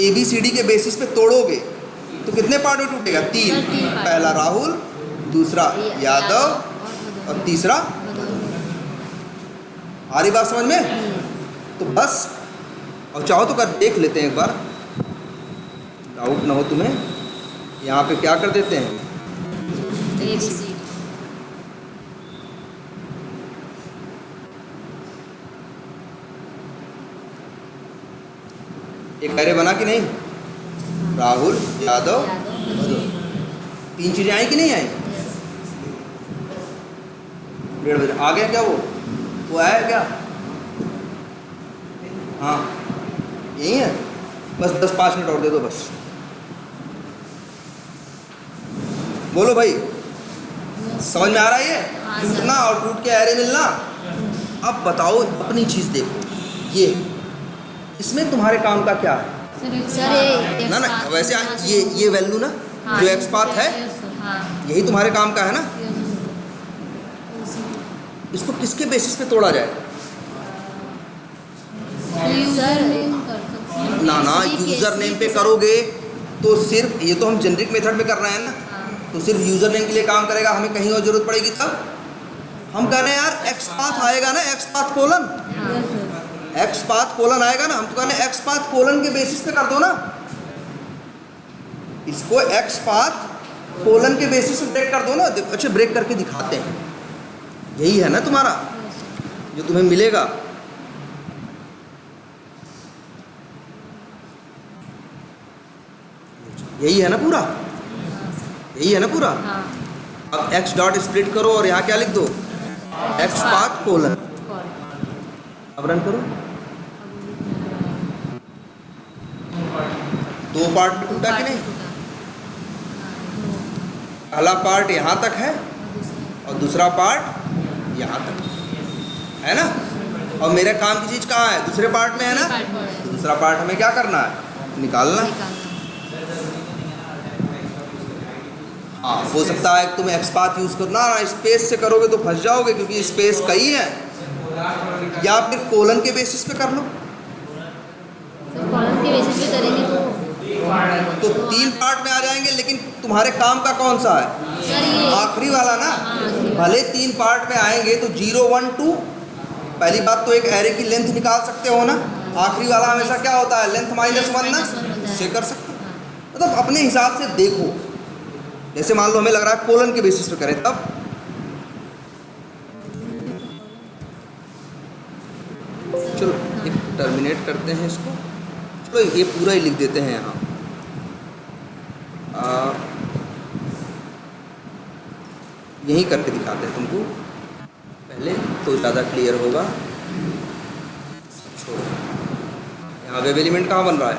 ABCD के बेसिस पे तोड़ोगे तो कितने पार्ट में टूटेगा? 3। Sir, 3 part. पहला राहुल, दूसरा यादव और तीसरा, आ रही बात समझ में? तो बस, और चाहो तो कर देख लेते हैं एक बार, डाउट ना हो तुम्हें। यहाँ पे क्या कर देते हैं, ABC एक एरे बना कि नहीं? राहुल, यादव, यादव 3 चीज़ें आई कि नहीं आई? 1:30 बजे आ गया क्या? वो आया क्या? हाँ यही है, बस 10-5 मिनट और दे दो बस। बोलो भाई, समझ में आ रहा है ये? हाँ, सर। टूटना और टूट के एरे मिलना। अब बताओ अपनी चीज़ देखो, ये इसमें तुम्हारे काम का क्या है? सर ये ना ना, वैसे ये वैल्यू ना, हाँ, जो एक्स पाथ है, हाँ यही तुम्हारे काम का है ना। इसको किसके बेसिस पे तोड़ा जाए? सर ना ना, यूज़र नेम पे करोगे तो सिर्फ, ये तो हम जेनरिक मेथड में कर रहे हैं ना, तो सिर्फ यूज़र नेम के लिए काम करेगा। हमें कहीं और ज़रूरत पड़ेगी तब हम कह रहे हैं यार एक्स पाथ आएगा ना, x path colon, x path colon आएगा ना, हम तो कहने एक्स पाथ कोलन के बेसिस पे कर दो ना। इसको एक्स पाथ कोलन के बेसिस पे ब्रेक कर दो ना। देखो, अच्छा ब्रेक करके दिखाते हैं, यही है ना तुम्हारा जो तुम्हें मिलेगा। यही है ना पूरा, यही है ना पूरा। हाँ अब एक्स डॉट स्प्लिट करो और यहाँ क्या लिख दो, एक्स पाथ कोलन। अब रन करो, 2 पार्ट में टूटा कि नहीं? पहला पार्ट यहाँ तक है और दूसरा पार्ट यहाँ तक है ना। और मेरे काम की चीज़ कहाँ है? दूसरे पार्ट में है ना। दूसरा पार्ट हमें क्या करना है? निकालना। हाँ, हो सकता है तुम एक्स पाथ यूज़ करना, स्पेस से करोगे तो फंस जाओगे क्योंकि स्पेस कई है, या फिर कोलन के बेसिस पे कर लो। कॉलम के बेसिस पे करेंगे तो 3 पार्ट में आ जाएंगे, लेकिन तुम्हारे काम का कौन सा है? सर ये आखिरी वाला ना। भले 3 पार्ट में आएंगे तो 0, 1, 2, पहली बात तो एक एरे की लेंथ निकाल सकते हो ना। आखिरी वाला हमेशा क्या होता है? लेंथ -1 ना, इससे कर सकते हो। मतलब अपने हिसाब से देखो, जैसे मान लो हमें लग रहा है कोलन के बेसिस पे करें, तब चलो एक टर्मिनेट करते हैं इसको। चलो ये पूरा ही लिख देते हैं यहाँ। यहीं करके दिखाते हैं तुमको पहले, तो ज़्यादा क्लियर होगा। छोड़ो, यहाँ वेब एलिमेंट कहाँ बन रहा है?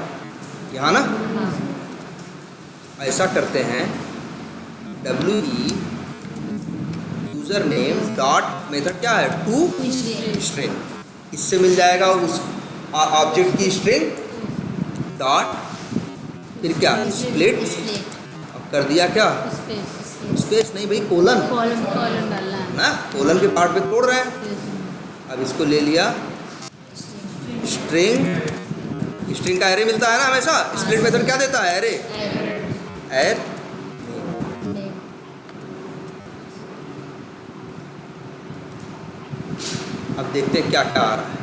यहाँ ना। ऐसा करते हैं, WE user name dot method क्या है? To string. इससे मिल जाएगा उस ऑब्जेक्ट की स्ट्रिंग डॉट, फिर क्या? स्प्लिट। अब कर दिया क्या? स्पेस नहीं भाई, कोलन कॉलम डालना है ना, कोलन के पार्ट पे तोड़ रहे हैं। अब इसको ले लिया स्ट्रिंग, स्ट्रिंग का एरे मिलता है ना हमेशा। स्प्लिट मेथड क्या देता है? एरे। एरे अब देखते हैं क्या क्या आ रहा है।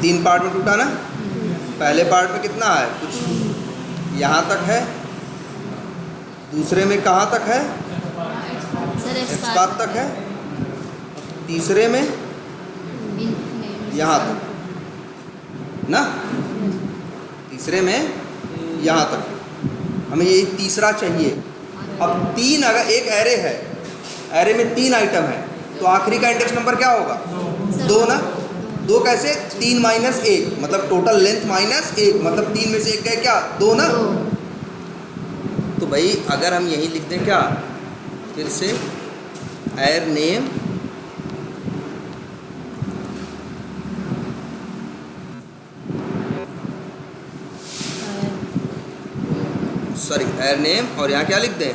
तीन पार्ट में टूटा ना। पहले पार्ट में कितना है? कुछ यहाँ तक है। दूसरे में कहाँ तक है? एक्स बार तक है, तीसरे में यहाँ तक ना, तीसरे में यहाँ तक, हमें ये तीसरा चाहिए। अब तीन, अगर एक एरे है, एरे में 3 आइटम है, तो आखिरी का इंडेक्स नंबर क्या होगा? 2 ना। 2 कैसे? 3 माइनस 1, मतलब टोटल लेंथ माइनस 1, मतलब 3 में से 1 गए क्या? 2 ना। तो भाई अगर हम यही लिख दें क्या, फिर से एर नेम सॉरी एर नेम, और यहाँ क्या लिख दें?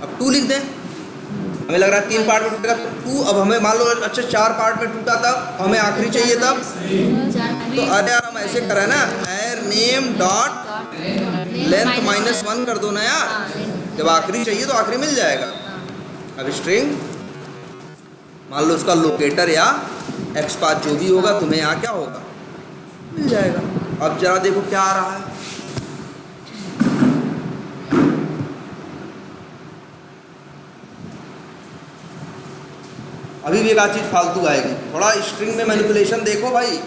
अब 2 लिख दें। हमें लग रहा है 3 पार्ट में टूटेगा, तो 2, अब हमें मान लो अच्छा 4 पार्ट में टूटा था, हमें आखिरी चाहिए तब, तो अरे यार हम ऐसे करें ना, एर नेम डॉट लेंथ -1 कर दो ना यार, जब आखिरी चाहिए तो आखिरी मिल जाएगा। अब स्ट्रिंग मान लो उसका लोकेटर या एक्स पाथ जो भी होगा, तुम्हें यहाँ क्या होगा? मिल जाएगा। अब जरा देखो क्या आ रहा है, अभी भी एक आध चीज़ फालतू आएगी, थोड़ा स्ट्रिंग में मैनिपुलेशन देखो भाई।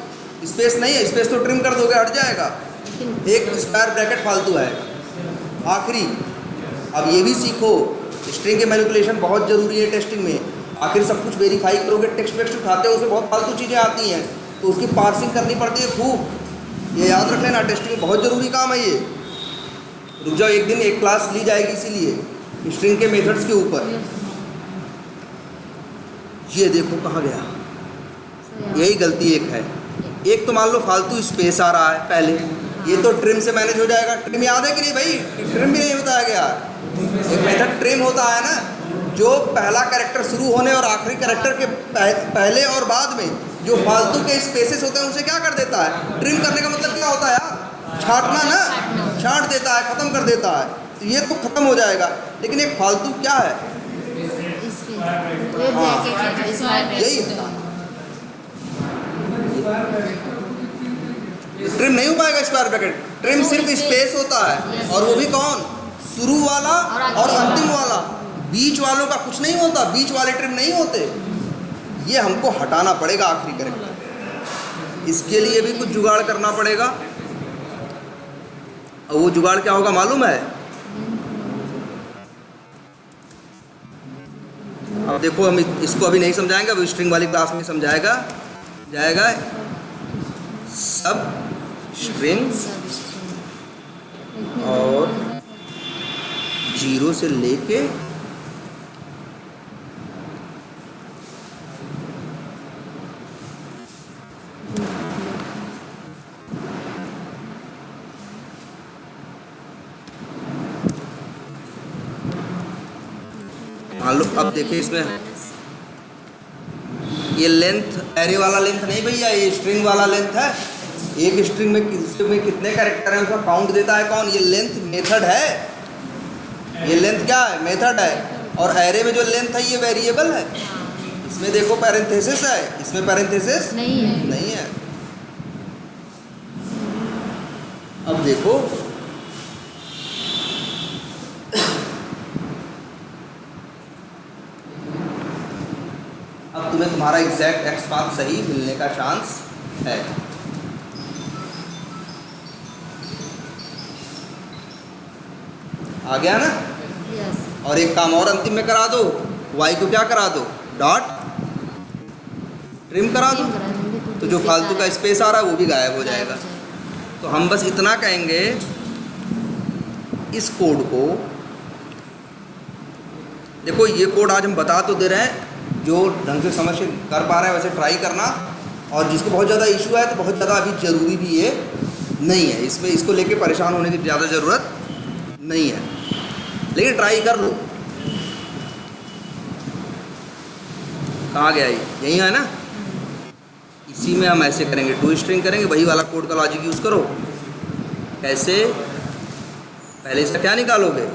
स्पेस नहीं है, स्पेस तो ट्रिम कर दोगे, हट जाएगा। एक स्क्वायर ब्रैकेट फालतू आएगा आखिरी। अब ये भी सीखो, स्ट्रिंग के मैनिपुलेशन बहुत ज़रूरी है टेस्टिंग में। आखिर सब कुछ वेरीफाई करोगे, टेक्स्ट वेक्स्ट उठाते हो, उसमें बहुत फालतू चीज़ें आती हैं, तो उसकी पार्सिंग करनी पड़ती है खूब। ये याद रख लेना, टेस्टिंग में बहुत ज़रूरी काम है ये। रुक जाओ, एक दिन एक क्लास ली जाएगी इसीलिए स्ट्रिंग के मेथड्स के ऊपर। ये देखो कहाँ गया, यही गलती एक है। एक तो मान लो फालतू स्पेस आ रहा है पहले, ये तो ट्रिम से मैनेज हो जाएगा। ट्रिम याद है कि नहीं भाई? ट्रिम भी नहीं बताया गया। एक मेथड ट्रिम होता है ना, जो पहला कैरेक्टर शुरू होने और आखिरी कैरेक्टर के पहले और बाद में जो फालतू के स्पेसेस होते हैं उसे क्या कर देता है? ट्रिम करने का मतलब क्या होता है यार? छांटना ना, छांट देता है, ख़त्म कर देता है। तो ये तो ख़त्म हो जाएगा, लेकिन एक फालतू क्या है? यही ट्रिम नहीं हो पाएगा स्क्वायर ब्रैकेट। ट्रिम सिर्फ स्पेस होता है, और वो भी कौन? शुरू वाला और अंतिम वाला, बीच वालों का कुछ नहीं होता। बीच वाले ट्रिम नहीं होते, ये हमको हटाना पड़ेगा आखिरी कैरेक्टर। इसके लिए भी कुछ जुगाड़ करना पड़ेगा, और वो जुगाड़ क्या होगा मालूम है? अब देखो, हम इसको अभी नहीं समझाएंगे, अब स्ट्रिंग वाली क्लास में समझाएगा जाएगा। सब स्ट्रिंग और 0 से लेके मान लो, अब देखिए इसमें ये लेंथ एरे वाला लेंथ नहीं भैया, ये स्ट्रिंग वाला लेंथ है। एक स्ट्रिंग में कितने कैरेक्टर हैं उसका काउंट देता है कौन? ये लेंथ मेथड है। ये लेंथ क्या है? मेथड है। और एरे में जो लेंथ है ये वेरिएबल है। इसमें देखो पैरेंथेसिस है, इसमें पैरेंथेसिस नहीं है। अब देखो, अब तुम्हें तुम्हारा एग्जैक्ट एक्स पाथ सही मिलने का चांस है। आ गया ना? और एक काम और अंतिम में करा दो, y को क्या करा दो? डॉट ट्रिम करा दो, तो जो फालतू का स्पेस आ रहा है वो भी गायब हो जाएगा। तो हम बस इतना कहेंगे, इस कोड को देखो, ये कोड आज हम बता तो दे रहे हैं, जो ढंग से समझ के कर पा रहे हैं वैसे ट्राई करना, और जिसको बहुत ज़्यादा इशू है तो बहुत ज़्यादा अभी ज़रूरी भी ये नहीं है, इसमें इसको लेके परेशान होने की ज़्यादा ज़रूरत नहीं है, लेकिन ट्राई कर लो। कहाँ गया ये? यही है ना? इसी में हम ऐसे करेंगे, टू स्ट्रिंग करेंगे, वही वाला कोड का लॉजिक यूज़ करो। कैसे? पहले इसका क्या निकालोगे,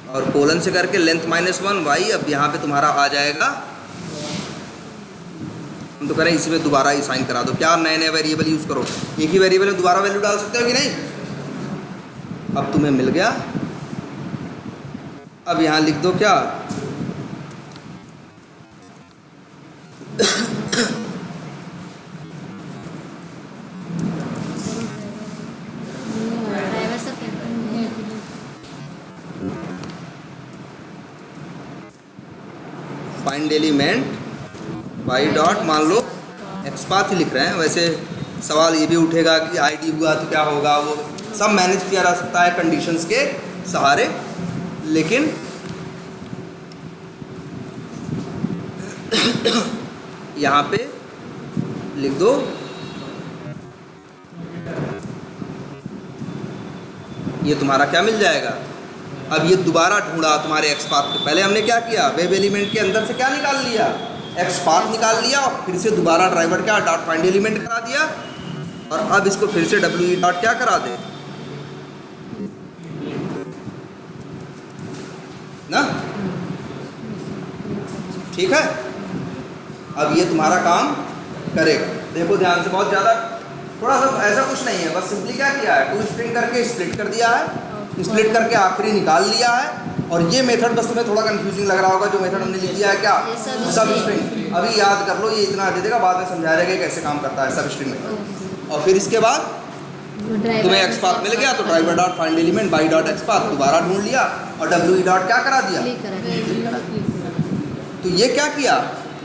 और कोलन से करके लेंथ -1 y। अब यहाँ पे तुम्हारा आ जाएगा, हम तो करें इसी में दोबारा ही साइन करा दो। क्या नए नए वेरिएबल यूज़ करो, एक ही वेरिएबल में दोबारा वैल्यू डाल सकते हो कि नहीं? अब तुम्हें मिल गया अब यहाँ लिख दो क्या, ड्राइवर सब कहते हैं फाइंड एलिमेंट वाई डॉट, मान लो एक्स पाथ ही लिख रहे हैं। वैसे सवाल ये भी उठेगा कि आईडी हुआ तो क्या होगा, वो सब मैनेज किया जा सकता है कंडीशंस के सहारे, लेकिन यहाँ पे लिख दो ये तुम्हारा क्या मिल जाएगा। अब ये दोबारा ढूंढा तुम्हारे एक्स पाथ के, पहले हमने क्या किया, वेब एलिमेंट के अंदर से क्या निकाल लिया, एक्स पाथ निकाल लिया, और फिर से दोबारा ड्राइवर क्या डॉट फाइंड एलिमेंट करा दिया, और अब इसको फिर से डब्ल्यू ई डॉट क्या करा दे ना, ठीक है। अब ये तुम्हारा काम करेगा। देखो ध्यान से, बहुत ज़्यादा थोड़ा सा ऐसा कुछ नहीं है, बस सिंपली क्या किया है, टू स्ट्रिंग करके स्प्लिट कर दिया है, स्प्लिट करके आखिरी निकाल लिया है। और ये मेथड बस तुम्हें थोड़ा कंफ्यूजिंग लग रहा होगा, जो मेथड हमने लिख दिया है क्या, सब स्ट्रिंग। अभी याद कर लो, ये इतना दे देगा, बाद में समझाया जाएगा कैसे काम करता है सब स्ट्रिंग मेथड। और फिर इसके बाद तुम्हें एक्स पाथ मिल गया तो driver dot find element by dot x path दोबारा ढूंढ लिया, और डब्ल्यू ई डॉट क्या करा दिया। तो ये क्या किया,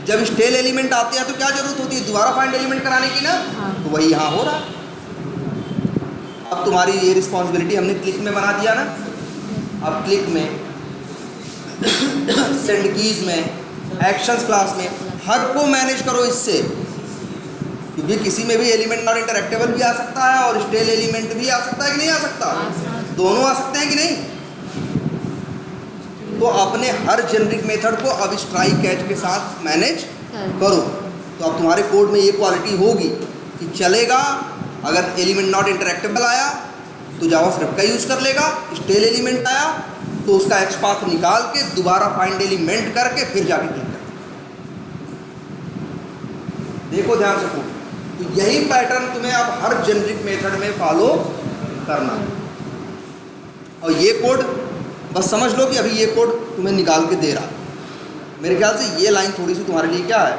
जब स्टेल एलिमेंट आते हैं तो क्या जरूरत होती है, दोबारा फाइंड एलिमेंट कराने की ना, तो वही यहाँ हो रहा है। अब तुम्हारी ये रिस्पॉन्सिबिलिटी हमने क्लिक में बना दिया ना, अब क्लिक में सेंड कीज में, एक्शंस क्लास में, हर को मैनेज करो इससे, क्योंकि किसी में भी एलिमेंट नॉट इंटरएक्टेबल भी आ सकता है और स्टेल एलिमेंट भी आ सकता है कि नहीं आ सकता, दोनों आ सकते हैं कि नहीं। तो अपने हर जेनरिक मेथड को अब स्ट्राइक कैच के साथ मैनेज करो, तो अब तुम्हारे कोड में ये क्वालिटी होगी कि चलेगा। अगर एलिमेंट नॉट इंटरएक्टेबल आया तो जावास्क्रिप्ट का यूज़ कर लेगा, स्टेल एलिमेंट आया तो उसका एक्स पाथ निकाल के दोबारा फाइंड एलिमेंट करके फिर जाके क्लिक कर। देखो ध्यान से कोड, तो यही पैटर्न तुम्हें अब हर जेनरिक मेथड में फॉलो करना है। और ये कोड बस समझ लो कि अभी ये कोड तुम्हें निकाल के दे रहा है। मेरे ख्याल से ये लाइन थोड़ी सी तुम्हारे लिए क्या है,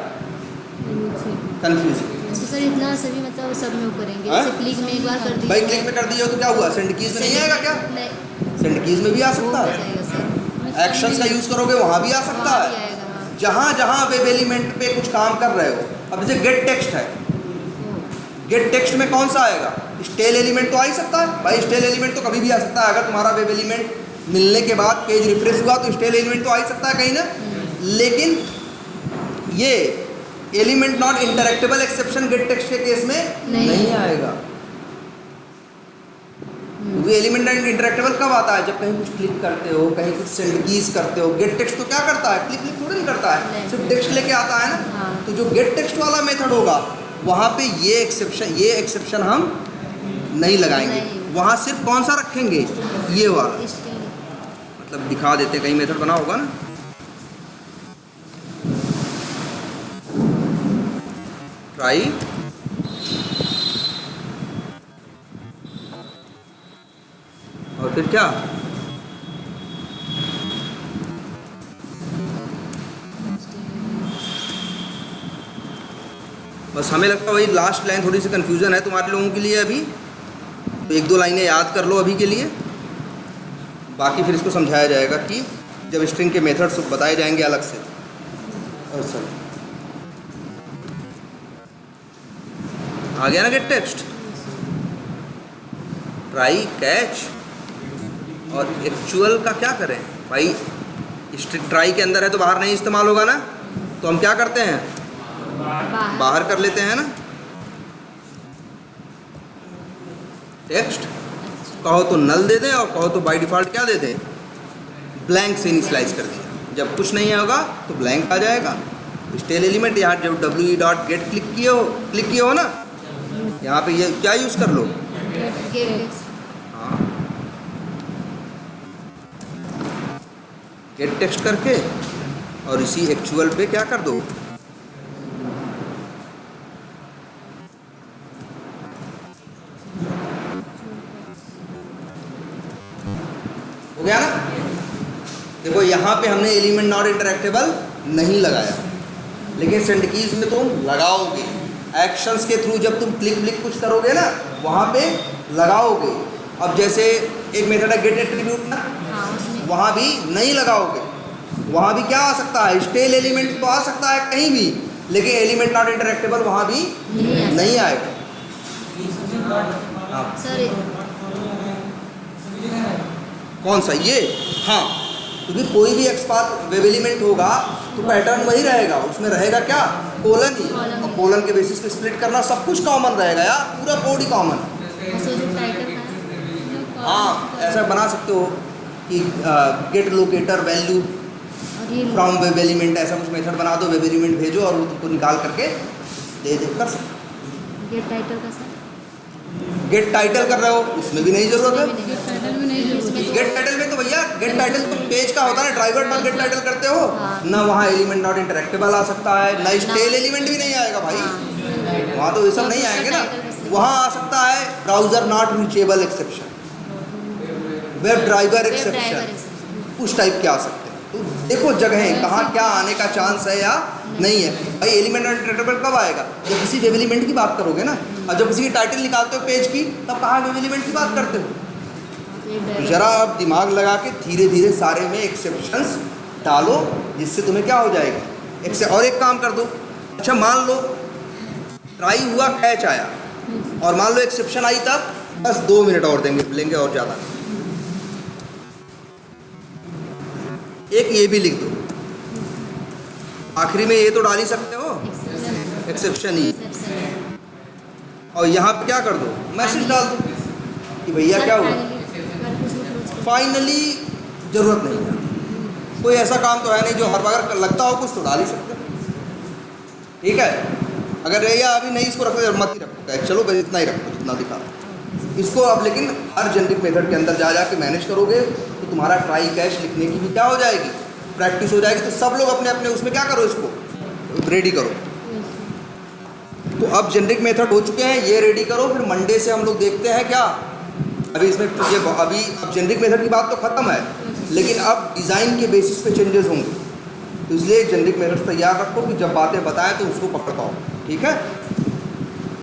कंफ्यूजिंग। तो सर इतना सभी मतलब सब में वो करेंगे, जैसे क्लिक में एक बार कर दिया, भाई क्लिक में कर दिया तो क्या हुआ, सेंड कीज में नहीं आएगा क्या, नहीं सेंड कीज में भी आ सकता है, एक्शंस का यूज़ करोगे वहाँ भी आ सकता है, जहाँ जहाँ वेब एलिमेंट पे कुछ काम कर रहे हो। अब जैसे गेट टेक्स्ट है, गेट टेक्स्ट में कौन सा आएगा, स्टेल एलिमेंट तो आ ही सकता है भाई, स्टेल एलिमेंट तो कभी भी आ सकता है। अगर तुम्हारा वेब एलिमेंट मिलने के बाद पेज रिफ्रेश हुआ तो स्टेल एलिमेंट तो आ ही सकता है कहीं ना, लेकिन ये element not interactable exception get text के केस में नहीं आएगा। क्योंकि एलिमेंट नॉट इंटरएक्टेबल कब आता है, जब कहीं कुछ क्लिक करते हो, कहीं कुछ सेंड कीज करते हो। गेट टेक्स्ट तो क्या करता है, क्लिक क्लिक थोड़ी नहीं करता है, सिर्फ टेक्स्ट लेके आता है ना। तो जो गेट टेक्स्ट वाला मेथड होगा वहाँ पे ये एक्सेप्शन हम नहीं लगाएंगे, वहाँ सिर्फ कौन सा रखेंगे, ये वाला। मतलब दिखा देते, कहीं मेथड बना होगा ना, ट्राई और फिर क्या, बस हमें लगता है वही लास्ट लाइन थोड़ी सी कंफ्यूजन है तुम्हारे लोगों के लिए अभी, तो एक दो लाइनें याद कर लो अभी के लिए, बाकी फिर इसको समझाया जाएगा कि जब स्ट्रिंग के मेथड्स बताए जाएंगे अलग से। और सर आ गया ना गेट टेक्स्ट, ट्राई कैच और एक्चुअल का क्या करें भाई, ट्राई के अंदर है तो बाहर नहीं इस्तेमाल होगा ना, तो हम क्या करते हैं बाहर कर लेते हैं ना। टेक्स्ट कहो तो नल दे दें और कहो तो बाय डिफ़ॉल्ट क्या दे दें, ब्लैंक से इनिशियलाइज कर दिया। जब कुछ नहीं होगा तो ब्लैंक आ जाएगा। स्टेल एलिमेंट यहाँ जब W E dot gate click किए हो ना, यहाँ पे ये क्या यूज़ कर लो, हाँ गेट टेक्स्ट करके, और इसी एक्चुअल पे क्या कर दो, हो गया ना। देखो यहाँ पे हमने एलिमेंट नॉट इंटरैक्टेबल नहीं लगाया, लेकिन सेंड कीज में तुम लगाओगे। एक्शंस के थ्रू जब तुम क्लिक कुछ करोगे ना, वहाँ पे लगाओगे। अब जैसे एक मेथड है गेट एट्रीब्यूट ना, हाँ उसमें वहाँ भी नहीं लगाओगे। वहाँ भी क्या आ सकता है, स्टेल एलिमेंट तो आ सकता है कहीं भी, लेकिन एलिमेंट नॉट इंटरैक्टेबल वहाँ भी नहीं आएगा। हाँ सर कौन सा ये? हाँ, क्योंकि कोई भी एक्सपाथ वेब एलिमेंट होगा तो पैटर्न वही रहेगा, उसमें रहेगा क्या, कोलन ही। और कोलन के बेसिस पे स्प्लिट करना, सब कुछ कॉमन रहेगा यार, पूरा कोड ही कॉमन। उसमें जो टाइटल था हाँ, ऐसा बना सकते हो कि गेट लोकेटर वैल्यू और ये फ्रॉम वेब एलिमेंट, ऐसा कुछ मेथड बना दो, वेब एलिमेंट भेजो और वो तुमको निकाल करके दे कर सकते। गेट टाइटल का सर गेट टाइटल कर रहे हो, उसमें भी नहीं जरूरत है। टाइटल में नहीं जरूरत है। गेट टाइटल में तो भैया गेट टाइटल तो पेज का होता है ना, ड्राइवर पर गेट टाइटल करते हो ना, वहाँ एलिमेंट नॉट इंटरैक्टेबल आ सकता है, ना स्टेल एलिमेंट भी नहीं आएगा भाई, वहाँ तो ये सब नहीं आएंगे ना। वहाँ आ सकता है browser not reachable exception, web driver exception, उस टाइप के आ सकते हैं। तो देखो जगहें कहाँ क्या आने का चांस है या नहीं है भाई। एलिमेंट नॉट इंटरैक्टेबल कब आएगा, जब किसी वेब एलिमेंट की बात करोगे ना, और जब किसी की टाइटल निकालते हो पेज की, तब कहाँ वेब एलिमेंट की बात करते हो। जरा आप दिमाग लगा के धीरे धीरे सारे में एक्सेप्शंस डालो, जिससे तुम्हें क्या हो जाएगा। और एक काम कर दो, अच्छा मान लो ट्राई हुआ, कैच आया, और मान लो एक्सेप्शन आई, तब बस 2 मिनट और लेंगे और ज़्यादा। एक ये भी लिख दो, आखिरी में ये तो डाल ही सकते हो एक्सेप्शन ही, और यहाँ पे क्या कर दो, मैसेज डाल दो कि भैया क्या हुआ। फाइनली ज़रूरत नहीं है, कोई ऐसा काम तो है नहीं जो हर बार लगता हो कुछ तो डाल ही सकते हो, ठीक है। अगर भैया अभी नहीं इसको रखते, मत ही रखो, चलो बस इतना ही रखो जितना दिखा इसको। अब लेकिन हर जेनेरिक मेथड के अंदर जा के मैनेज करोगे तो तुम्हारा ट्राई कैच लिखने की भी क्या हो जाएगी, प्रैक्टिस हो जाएगी। तो सब लोग अपने अपने उसमें क्या करो, इसको रेडी करो। तो अब जेनेरिक मेथड हो चुके हैं, ये रेडी करो। फिर मंडे से हम लोग देखते हैं क्या, अभी इसमें तो ये अभी अब जेनेरिक मेथड की बात तो ख़त्म है, लेकिन अब डिज़ाइन के बेसिस पे चेंजेस होंगे। तो इसलिए जेनेरिक मेथड तैयार रखो कि जब बातें बताएं तो उसको पकड़ पाओ, ठीक है।